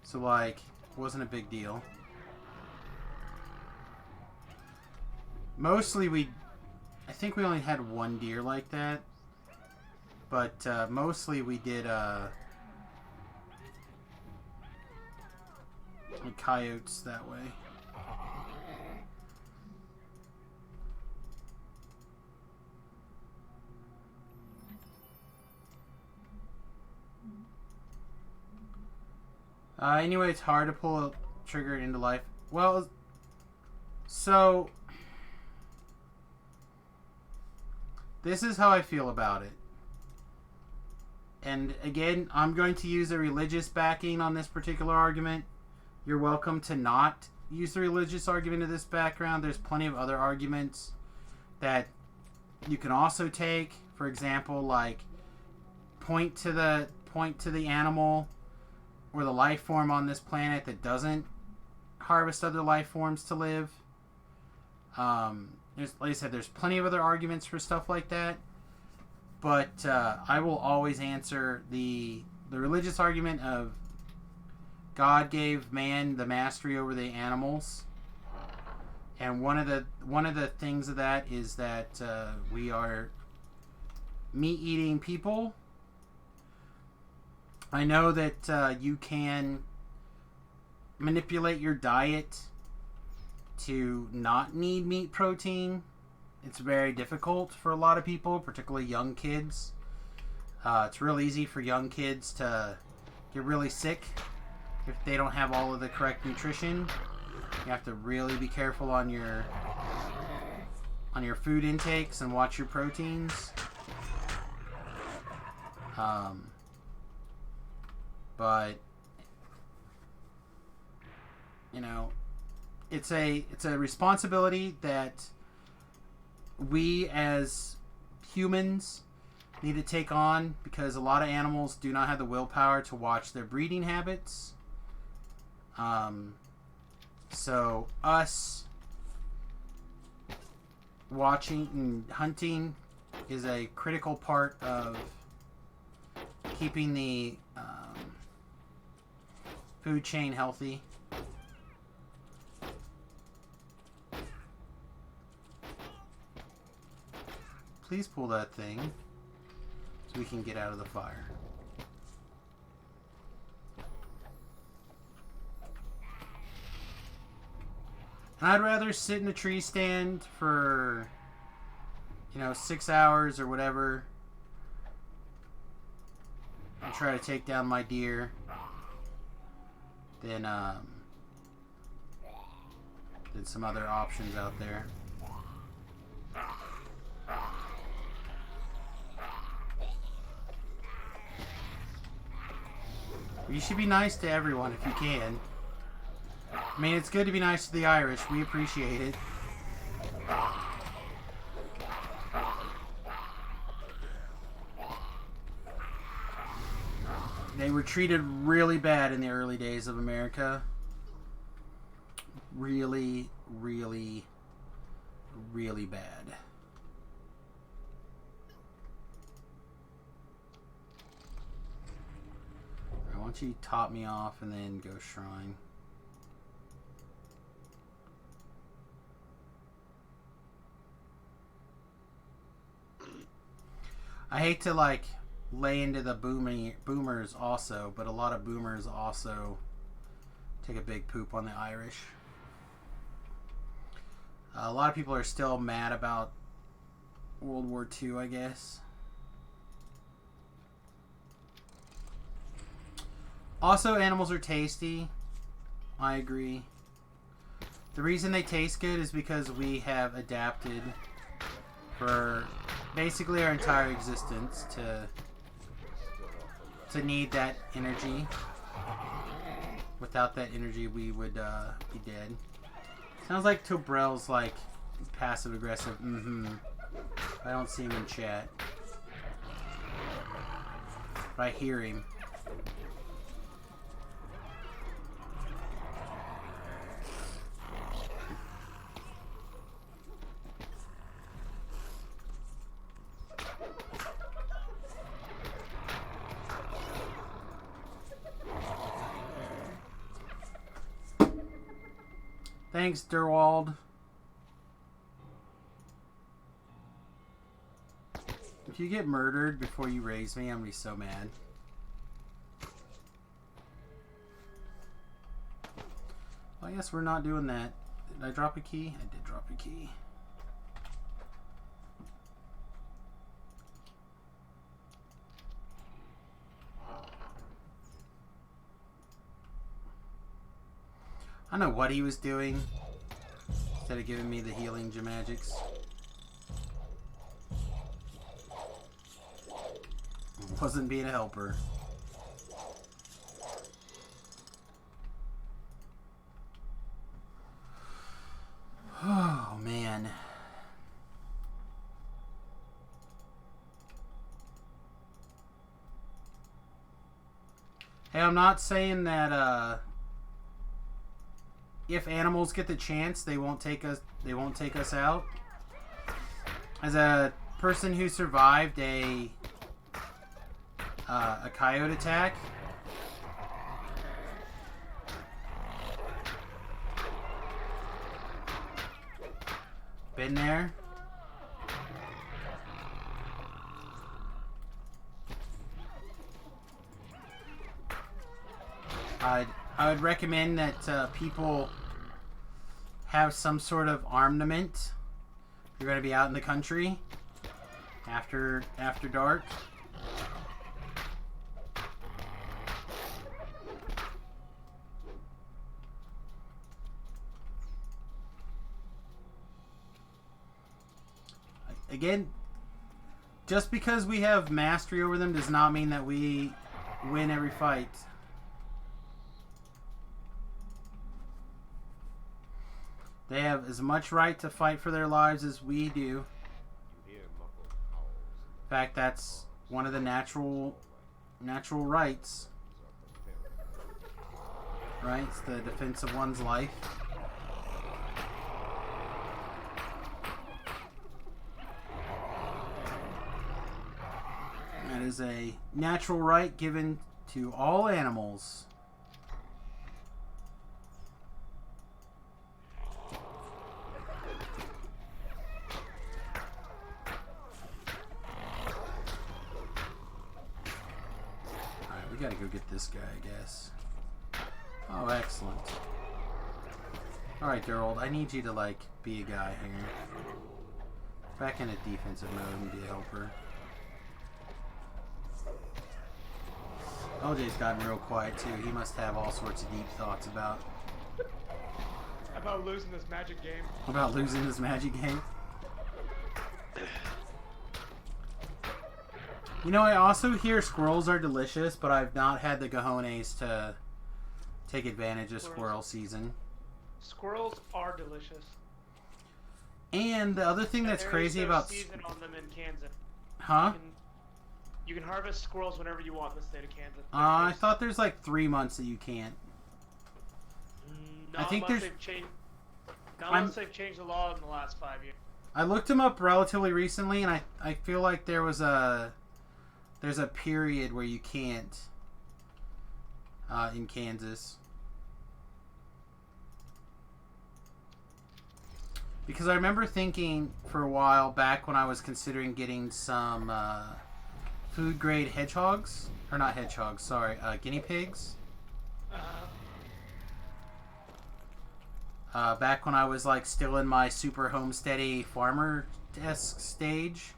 So like, it wasn't a big deal. Mostly I think we only had one deer like that. But mostly we did coyotes that way. Anyway, it's hard to pull a trigger into life. Well, so this is how I feel about it. And again, I'm going to use a religious backing on this particular argument. You're welcome to not use the religious argument of this background. There's plenty of other arguments that you can also take. For example, like point to the animal or the life form on this planet that doesn't harvest other life forms to live. Like I said, there's plenty of other arguments for stuff like that. But I will always answer the religious argument of God gave man the mastery over the animals, and one of the things of that is that we are meat-eating people. I know that you can manipulate your diet to not need meat protein. It's very difficult for a lot of people, particularly young kids. It's real easy for young kids to get really sick if they don't have all of the correct nutrition. You have to really be careful on your food intakes and watch your proteins. But you know, it's a responsibility that we as humans need to take on, because a lot of animals do not have the willpower to watch their breeding habits. So us watching and hunting is a critical part of keeping the food chain healthy. Please pull that thing so we can get out of the fire. And I'd rather sit in a tree stand for, 6 hours or whatever and try to take down my deer than some other options out there. You should be nice to everyone if you can. I mean, it's good to be nice to the Irish. We appreciate it. They were treated really bad in the early days of America. Really, really, really bad. Why don't you top me off and then go shrine? I hate to lay into the boomers also, but a lot of boomers also take a big poop on the Irish. A lot of people are still mad about World War II, I guess. Also, animals are tasty. I agree. The reason they taste good is because we have adapted for basically our entire existence to need that energy. Without that energy, we would be dead. Sounds like Tobrel's passive aggressive. I don't see him in chat, but I hear him. Thanks, Durwald. If you get murdered before you raise me, I'm gonna be so mad. Well, I guess we're not doing that. Did I drop a key? I did drop a key. I don't know what he was doing instead of giving me the healing Gemagics. Wasn't being a helper. Oh, man. Hey, I'm not saying that, if animals get the chance, they won't take us out. As a person who survived a coyote attack, been there. I would recommend that people have some sort of armament if you're going to be out in the country after dark. Again, just because we have mastery over them does not mean that we win every fight. They have as much right to fight for their lives as we do. You hear muffled howls. In fact, that's one of the natural rights. Right? It's the defense of one's life. That is a natural right given to all animals. Alright, we gotta go get this guy, I guess. Oh, excellent. Alright, Gerald, I need you to, like, be a guy here. Back in a defensive mode and be a helper. OJ's gotten real quiet too. He must have all sorts of deep thoughts about losing this magic game. About losing this magic game. You know, I also hear squirrels are delicious, but I've not had the cojones to take advantage of squirrel season. Squirrels are delicious. And the other thing that's crazy about season on them in Kansas. Huh? You can harvest squirrels whenever you want in the state of Kansas. I thought there's like 3 months that you can't. Not I think unless there's. unless they've changed the law in the last 5 years. I looked them up relatively recently, and I feel like there's a period where you can't in Kansas. Because I remember thinking for a while back when I was considering getting some food grade hedgehogs, or not hedgehogs, sorry, guinea pigs. Back when I was like still in my super homesteady farmer-esque stage,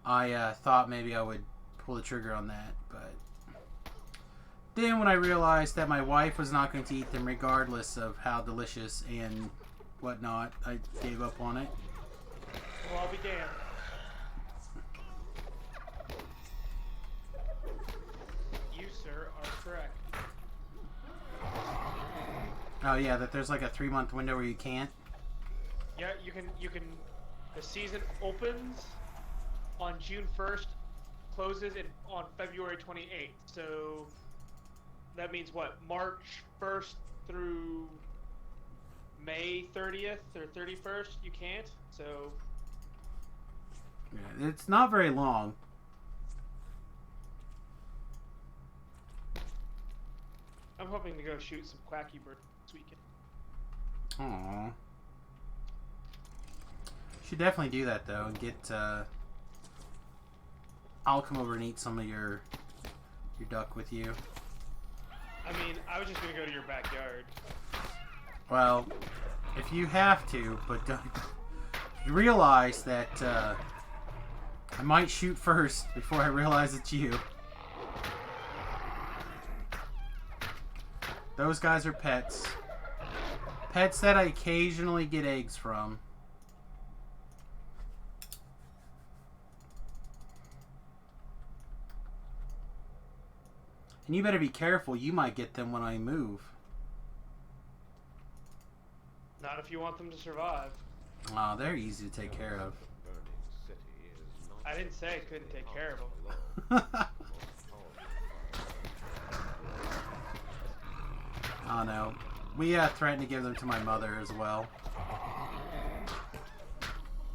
I thought maybe I would pull the trigger on that, but then when I realized that my wife was not going to eat them regardless of how delicious and whatnot, I gave up on it. Well, I'll be damned. You, sir, are correct. Oh yeah, that there's like a 3-month window where you can't. Yeah, you can. The season opens on June 1st, closes on February 28th. So that means what? March 1st through May 30th or 31st, you can't. So Yeah, it's not very long. I'm hoping to go shoot some quacky birds this weekend. Aww. Should definitely do that though and get. I'll come over and eat some of your duck with you. I mean, I was just gonna go to your backyard. Well, if you have to, but you realize that I might shoot first before I realize it's you. Those guys are pets. Pets that I occasionally get eggs from. And you better be careful, you might get them when I move. Not if you want them to survive. Oh, they're easy to take care of. Burning city is not I didn't say I couldn't take care of them. Oh no. We threatened to give them to my mother as well.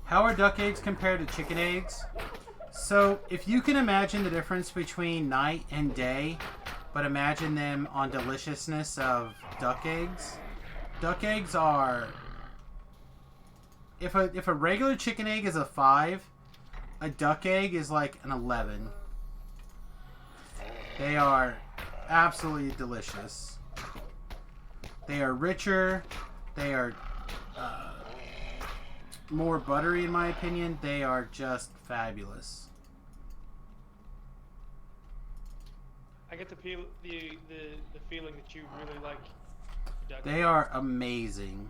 How are duck eggs compared to chicken eggs? So, if you can imagine the difference between night and day, but imagine them on deliciousness of duck eggs. Duck eggs are... If a regular chicken egg is a 5, a duck egg is like an 11. They are absolutely delicious. They are richer. They are more buttery in my opinion. They are just fabulous. I get the feeling that you really like duck They are amazing.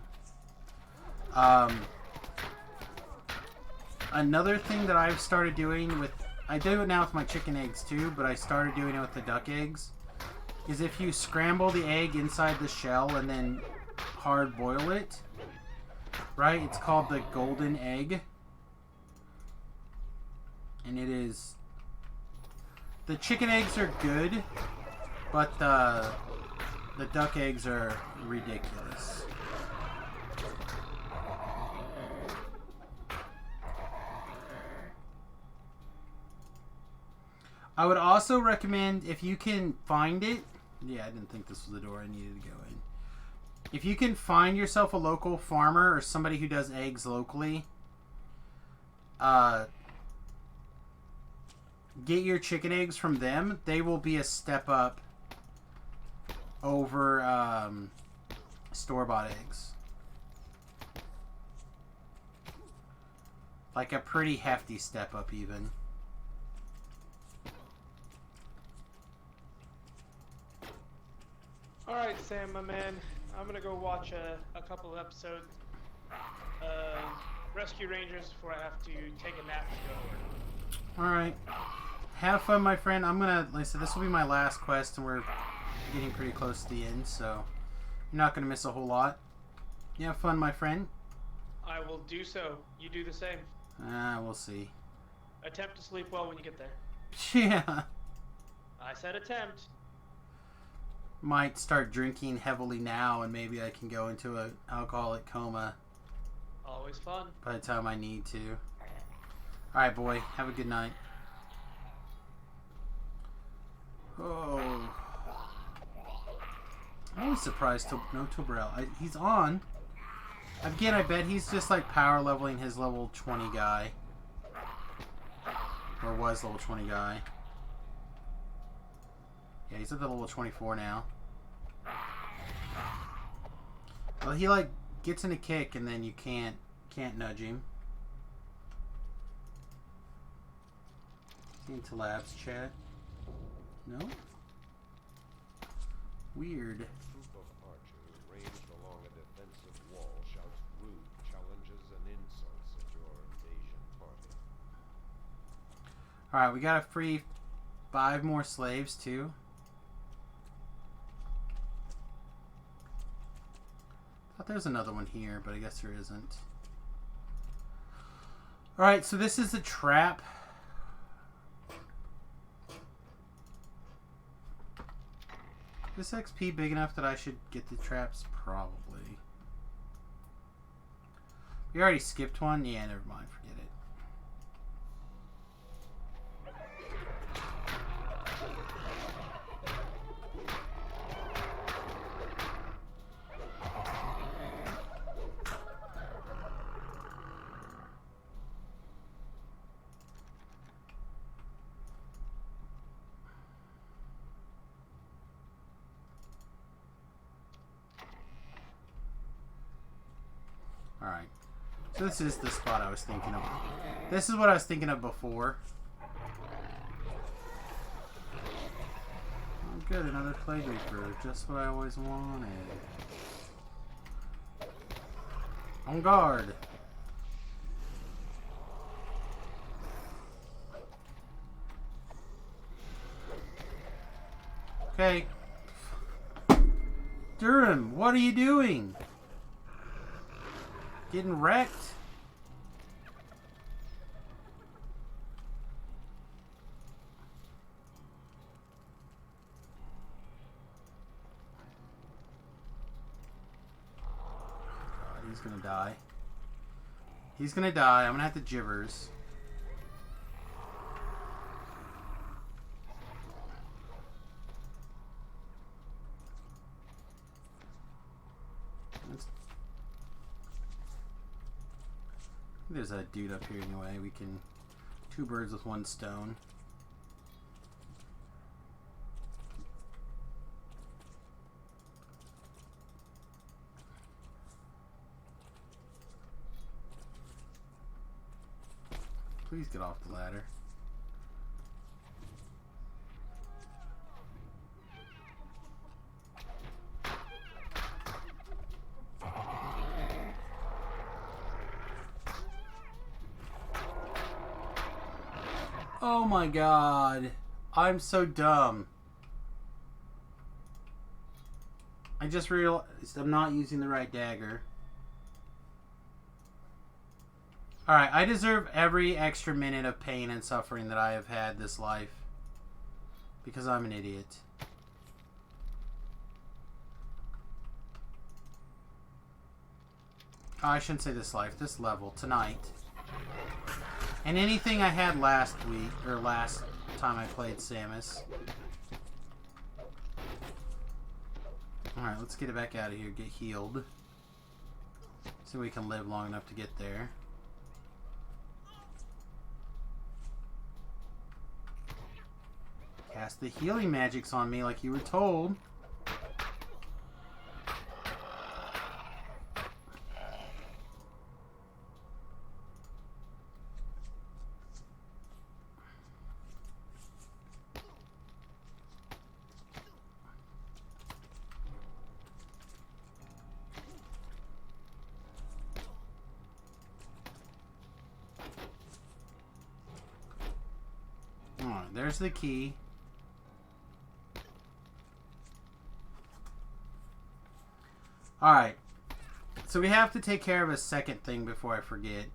Another thing that I've started doing with... I do it now with my chicken eggs too, but I started doing it with the duck eggs. Is if you scramble the egg inside the shell and then hard boil it, right? It's called the golden egg. And it is... The chicken eggs are good, but the duck eggs are ridiculous. I would also recommend, if you can find it... Yeah, I didn't think this was the door I needed to go in. If you can find yourself a local farmer or somebody who does eggs locally, get your chicken eggs from them. They will be a step up over store-bought eggs. Like a pretty hefty step up even. Alright, Sam, my man. I'm gonna go watch a couple of episodes of Rescue Rangers before I have to take a nap and go to work. Alright. Have fun, my friend. I'm gonna... Like I said, this will be my last quest, and we're getting pretty close to the end, so... You're not gonna miss a whole lot. You have fun, my friend. I will do so. You do the same. We'll see. Attempt to sleep well when you get there. Yeah. I said attempt. Might start drinking heavily now, and maybe I can go into an alcoholic coma Always fun. by the time I need to. Alright, boy. Have a good night. Oh. I was surprised to no Tobrel. He's on. Again, I bet he's just like power leveling his level 20 guy. Or was level 20 guy. Yeah, he's at the level 24 now. Well, he like gets in a kick and then you can't nudge him. Into labs chat. No? Weird. A group of archers ranged along a defensive wall shouts rude challenges and insults at your invasion party. Alright, we gotta free 5 more slaves too. Thought there was another one here, but I guess there isn't. Alright, so this is the trap. Is this XP big enough that I should get the traps? Probably. We already skipped one? Yeah, never mind. Forget it. Alright. So this is the spot I was thinking of. This is what I was thinking of before. Oh, good, another Plague Reaper. Just what I always wanted. On guard. Okay. Durham, what are you doing? Getting wrecked? God, he's gonna die. He's gonna die. I'm gonna have to Givers. There's a dude up here anyway. We can... 2 birds with 1 stone. Please get off the ladder. Oh my god. I'm so dumb. I just realized I'm not using the right dagger. Alright, I deserve every extra minute of pain and suffering that I have had this life. Because I'm an idiot. Oh, I shouldn't say this life, this level, tonight. And anything I had last week, or last time I played Samius. Alright, let's get it back out of here, get healed. So we can live long enough to get there. Cast the healing magics on me like you were told. Alright, there's the key. Alright, so we have to take care of a second thing before I forget.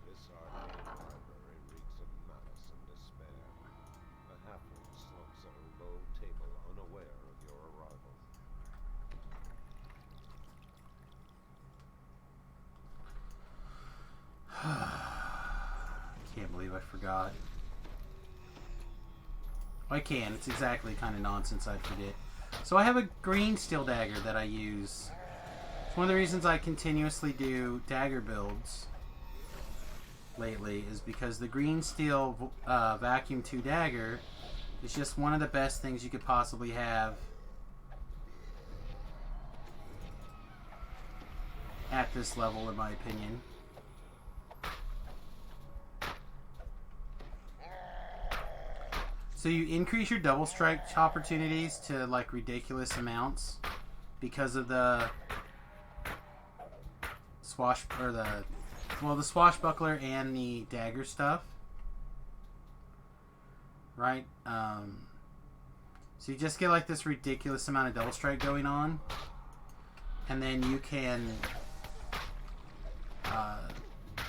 This arcane library reeks of malice and despair. A halfling slumps at a low table, unaware of your arrival. Can't believe I forgot. I can. It's exactly kind of nonsense I'd forget. So I have a green steel dagger that I use. It's one of the reasons I continuously do dagger builds lately is because the green steel vacuum 2 dagger is just one of the best things you could possibly have at this level, in my opinion. So you increase your double strike opportunities to like ridiculous amounts because of the the swashbuckler and the dagger stuff, right? So you just get like this ridiculous amount of double strike going on, and then you can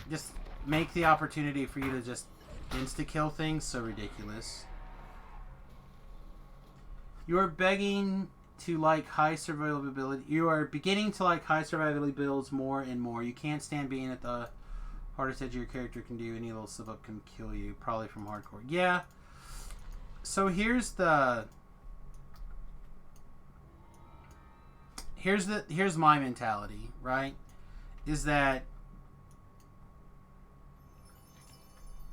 just make the opportunity for you to just insta kill things so ridiculous. You are begging to like high survivability. You are beginning to like high survivability builds more and more. You can't stand being at the hardest edge your character can do. Any little slip up can kill you, probably from hardcore. Yeah. So here's my mentality, right? Is that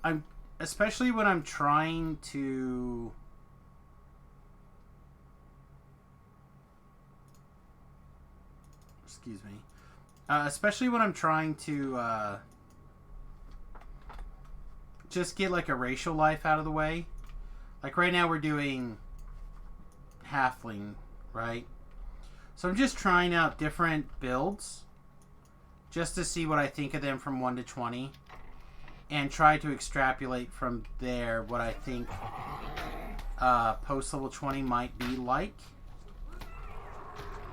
I'm especially when I'm trying to Excuse me. Especially when I'm trying to just get like a racial life out of the way. Like right now we're doing halfling, right? So I'm just trying out different builds just to see what I think of them from 1 to 20 and try to extrapolate from there what I think post level 20 might be like.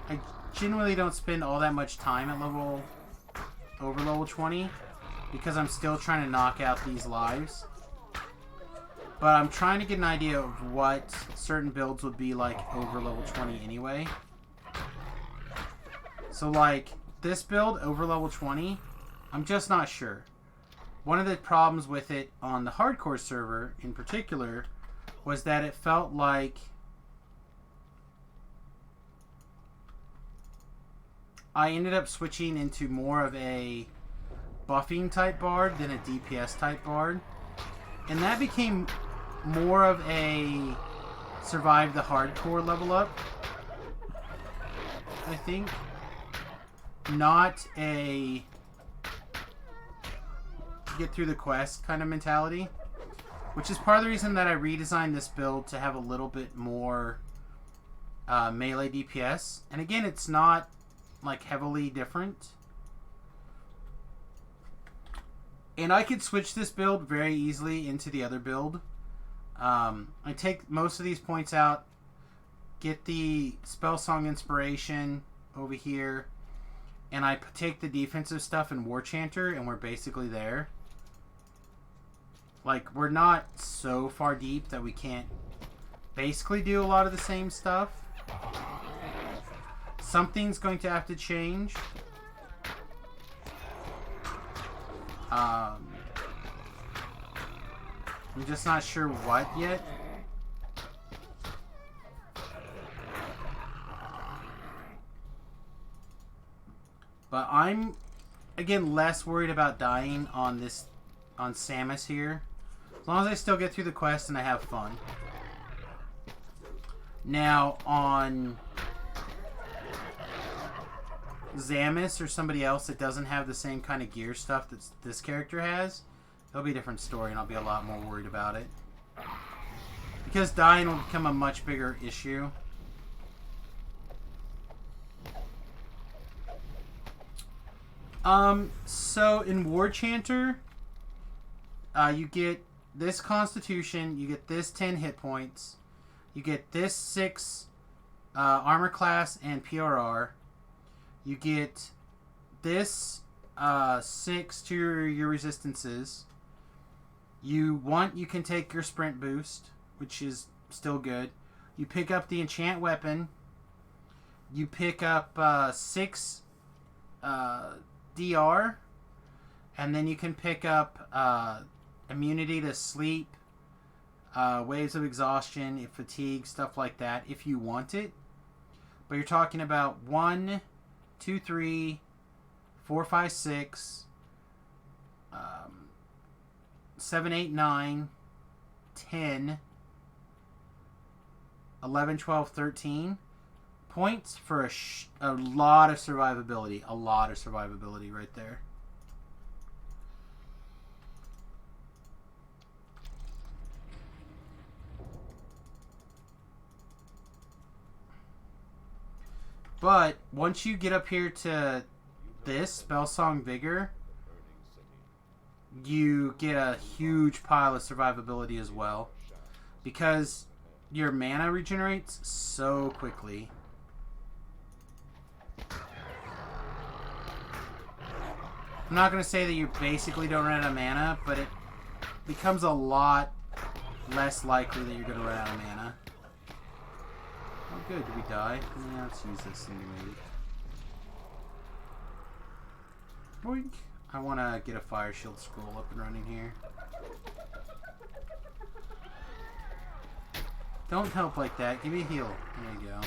I generally don't spend all that much time at over level 20 because I'm still trying to knock out these lives. But I'm trying to get an idea of what certain builds would be like over level 20 anyway. So like this build over level 20, I'm just not sure. One of the problems with it on the hardcore server in particular was that it felt like I ended up switching into more of a buffing type bard than a DPS type bard. And that became more of a survive the hardcore level up, I think. Not a get through the quest kind of mentality. Which is part of the reason that I redesigned this build to have a little bit more melee DPS. And again, it's not like heavily different. And I could switch this build very easily into the other build. I take most of these points out, get the spell song inspiration over here, and I take the defensive stuff in War Chanter, and we're basically there. Like, we're not so far deep that we can't basically do a lot of the same stuff. Something's going to have to change. I'm just not sure what yet. But I'm, again, less worried about dying on Samius here. As long as I still get through the quest and I have fun. Now, on Samius or somebody else that doesn't have the same kind of gear stuff that this character has, it'll be a different story and I'll be a lot more worried about it. Because dying will become a much bigger issue. So in War Chanter, you get this Constitution, you get this 10 hit points, you get this 6 armor class and PRR, you get this 6 to your resistances. You can take your sprint boost, which is still good. You pick up the enchant weapon. You pick up 6 DR, and then you can pick up immunity to sleep, waves of exhaustion, fatigue, stuff like that if you want it. But you're talking about 1, 2, 3, 4, 5, 6, 7, 8, 9, 10, 11, 12, 13 points for a lot of survivability. A lot of survivability right there. But once you get up here to this Spellsong Vigor, you get a huge pile of survivability as well, because your mana regenerates so quickly. I'm not going to say that you basically don't run out of mana, but it becomes a lot less likely that you're going to run out of mana. Oh good, did we die? Yeah, let's use this anyway. Boink. I want to get a fire shield scroll up and running here. Don't help like that. Give me a heal. There you go.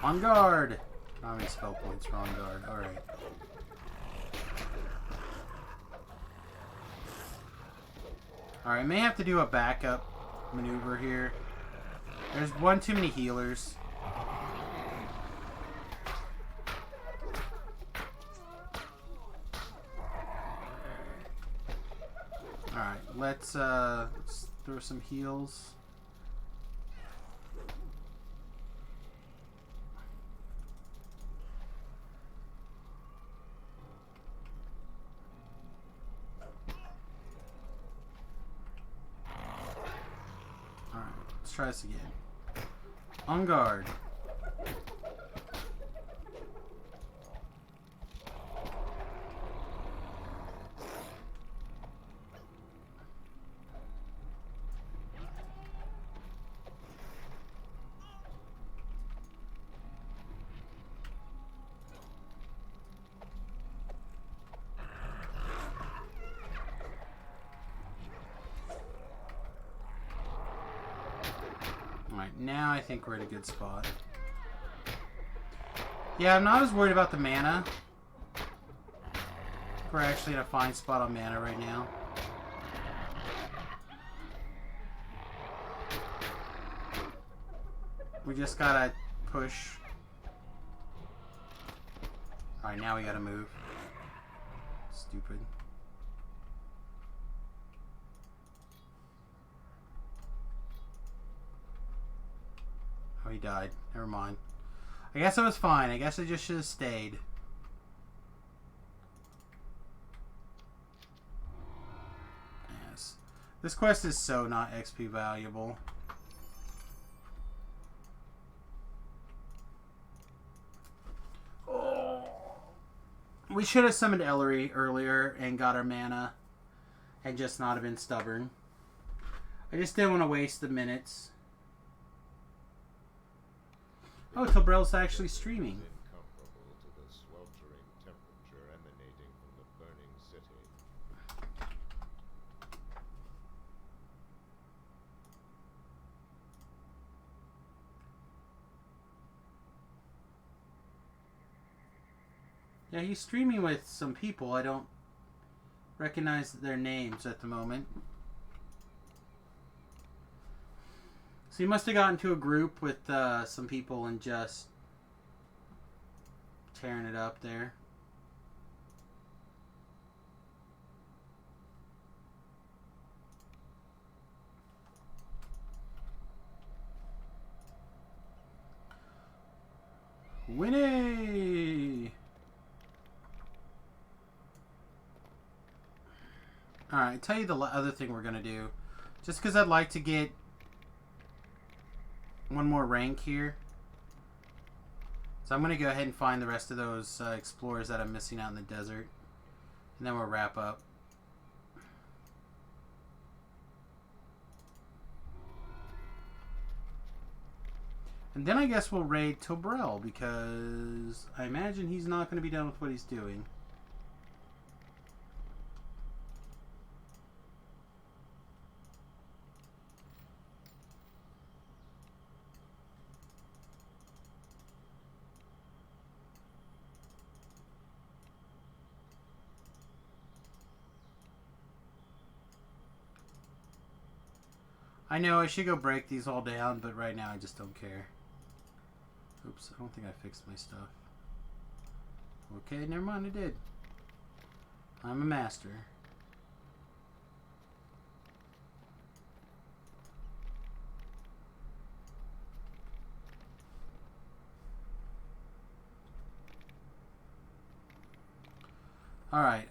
On guard! How many spell points for on guard? Alright. Alright, I may have to do a backup maneuver here. There's one too many healers. Alright, let's throw some heals. Alright, let's try this again. On guard. Alright, now I think we're at a good spot. Yeah, I'm not as worried about the mana. We're actually in a fine spot on mana right now. We just gotta push. Alright, now we gotta move. Stupid. Oh, he died. Never mind. I guess it was fine. I guess I just should have stayed. Yes. This quest is so not XP valuable. Oh. We should have summoned Ellery earlier and got our mana and just not have been stubborn. I just didn't want to waste the minutes. Oh, Tobrel's actually streaming. Incomparable to the sweltering temperature emanating from the burning city. Yeah, he's streaming with some people. I don't recognize their names at the moment. So he must have gotten to a group with some people and just tearing it up there. Winnie! Alright, tell you the other thing we're going to do. Just because I'd like to get one more rank here. So I'm going to go ahead and find the rest of those explorers that I'm missing out in the desert. And then we'll wrap up. And then I guess we'll raid Tobrel, because I imagine he's not going to be done with what he's doing. I know I should go break these all down, but right now I just don't care. Oops, I don't think I fixed my stuff. Okay, never mind, I did. I'm a master. Alright,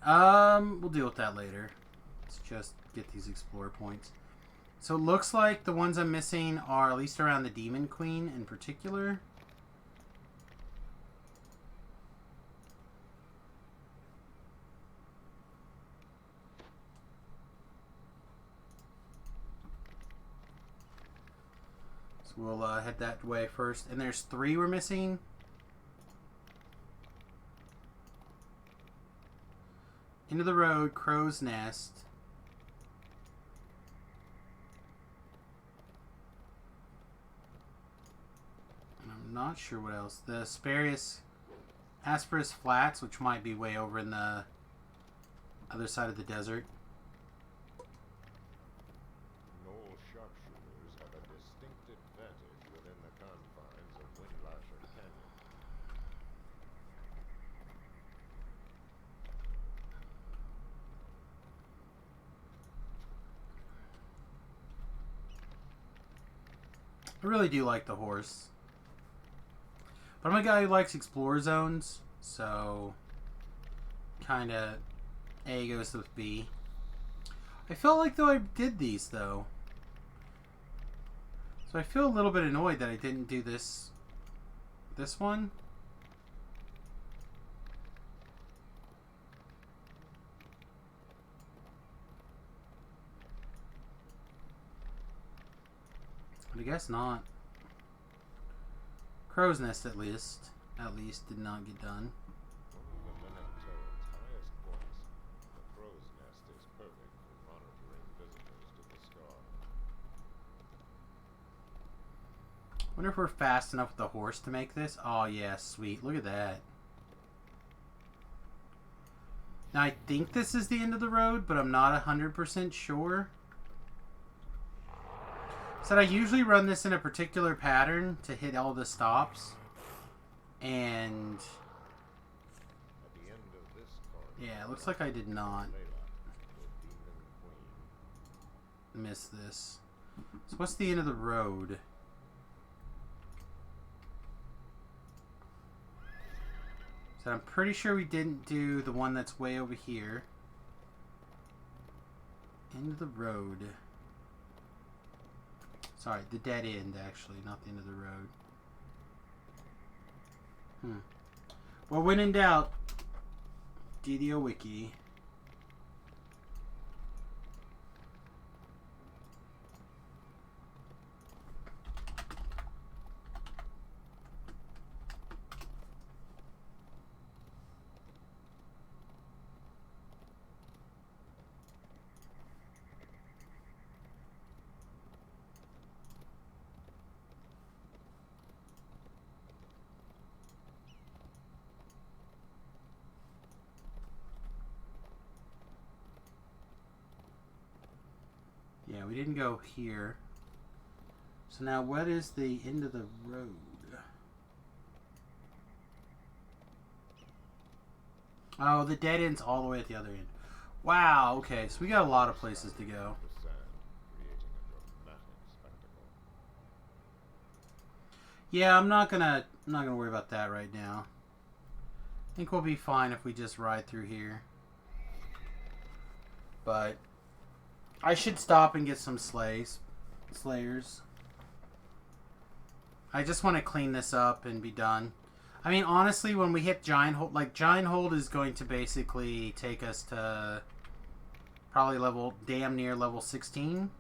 we'll deal with that later. Let's just get these explorer points. So it looks like the ones I'm missing are at least around the Demon Queen in particular. So we'll head that way first. And there's 3 we're missing. Into the Road, Crow's Nest. I'm not sure what else. The Asperus Flats, which might be way over in the other side of the desert. really do like the horse. But I'm a guy who likes explore zones, so kind of A goes with B. I felt like though I did these though. So I feel a little bit annoyed that I didn't do this one. But I guess not. Crow's Nest at least did not get done. One of the Meneptoad's highest points, the crow's nest is perfect for monitoring visitors to the scar. Wonder if we're fast enough with the horse to make this. Oh yeah, sweet. Look at that. Now I think this is the end of the road, but I'm not 100% sure. So I usually run this in a particular pattern to hit all the stops. And At the end of this corridor, yeah, it looks like I did not Layla, the demon queen. miss this. So what's the end of the road? So I'm pretty sure we didn't do the one that's way over here. End of the road. Sorry, the dead end actually, not the end of the road. Well, when in doubt, DDO Wiki. Yeah, we didn't go here. So now what is the end of the road? Oh, the dead end's all the way at the other end. Wow, okay, so we got a lot of places to go. The sand, creating a dramatic spectacle. Yeah, I'm not gonna worry about that right now. I think we'll be fine if we just ride through here. But I should stop and get some slayers. I just want to clean this up and be done. I mean, honestly, when we hit Giant Hold, like, Giant Hold is going to basically take us to probably damn near level 16.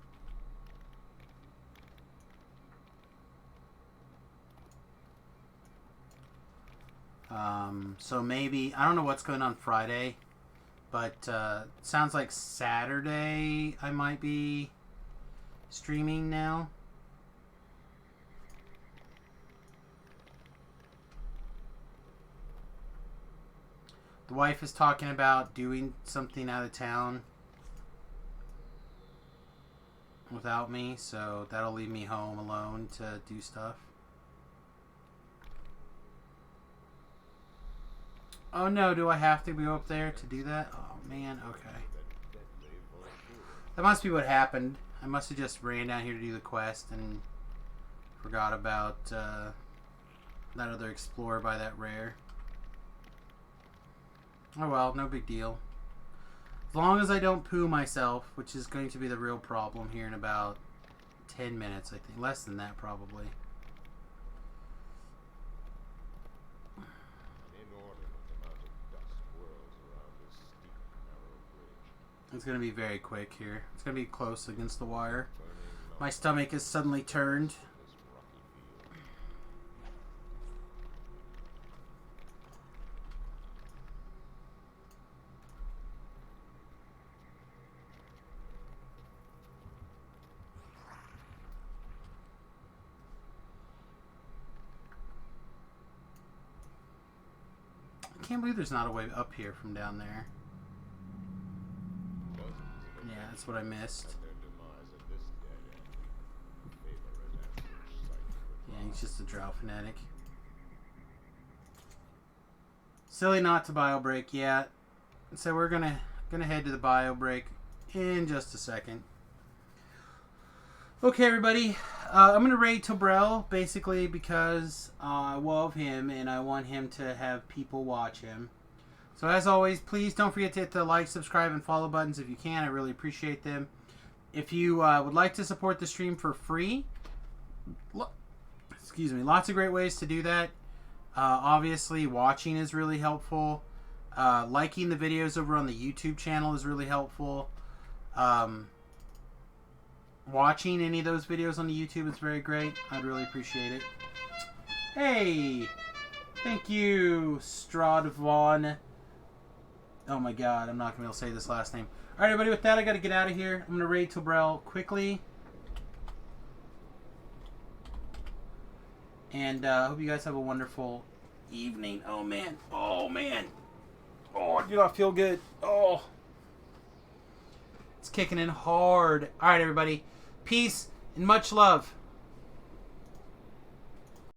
So maybe, I don't know what's going on Friday, but sounds like Saturday I might be streaming now. The wife is talking about doing something out of town without me, so that'll leave me home alone to do stuff. Oh no, do I have to go up there to do that? Oh man, okay. That must be what happened. I must have just ran down here to do the quest and forgot about that other explorer by that rare. Oh well, no big deal. As long as I don't poo myself, which is going to be the real problem here in about 10 minutes, I think. Less than that, probably. It's going to be very quick here. It's going to be close against the wire. My stomach is suddenly turned. I can't believe there's not a way up here from down there. Yeah, that's what I missed. Yeah, he's just a drought fanatic. Silly not to bio break yet. So we're gonna head to the bio break in just a second. Okay, everybody. I'm going to raid Tobrel, basically because I love him and I want him to have people watch him. So as always, please don't forget to hit the like, subscribe, and follow buttons if you can. I really appreciate them. If you would like to support the stream for free, excuse me, lots of great ways to do that. Obviously, watching is really helpful. Liking the videos over on the YouTube channel is really helpful. Watching any of those videos on the YouTube is very great. I'd really appreciate it. Hey! Thank you, Stradvon. Oh my god, I'm not going to be able to say this last name. Alright, everybody, with that, I got to get out of here. I'm going to raid Tobrel quickly. And I hope you guys have a wonderful evening. Oh, man. Oh, man. Oh, I do not feel good. Oh. It's kicking in hard. Alright, everybody. Peace and much love.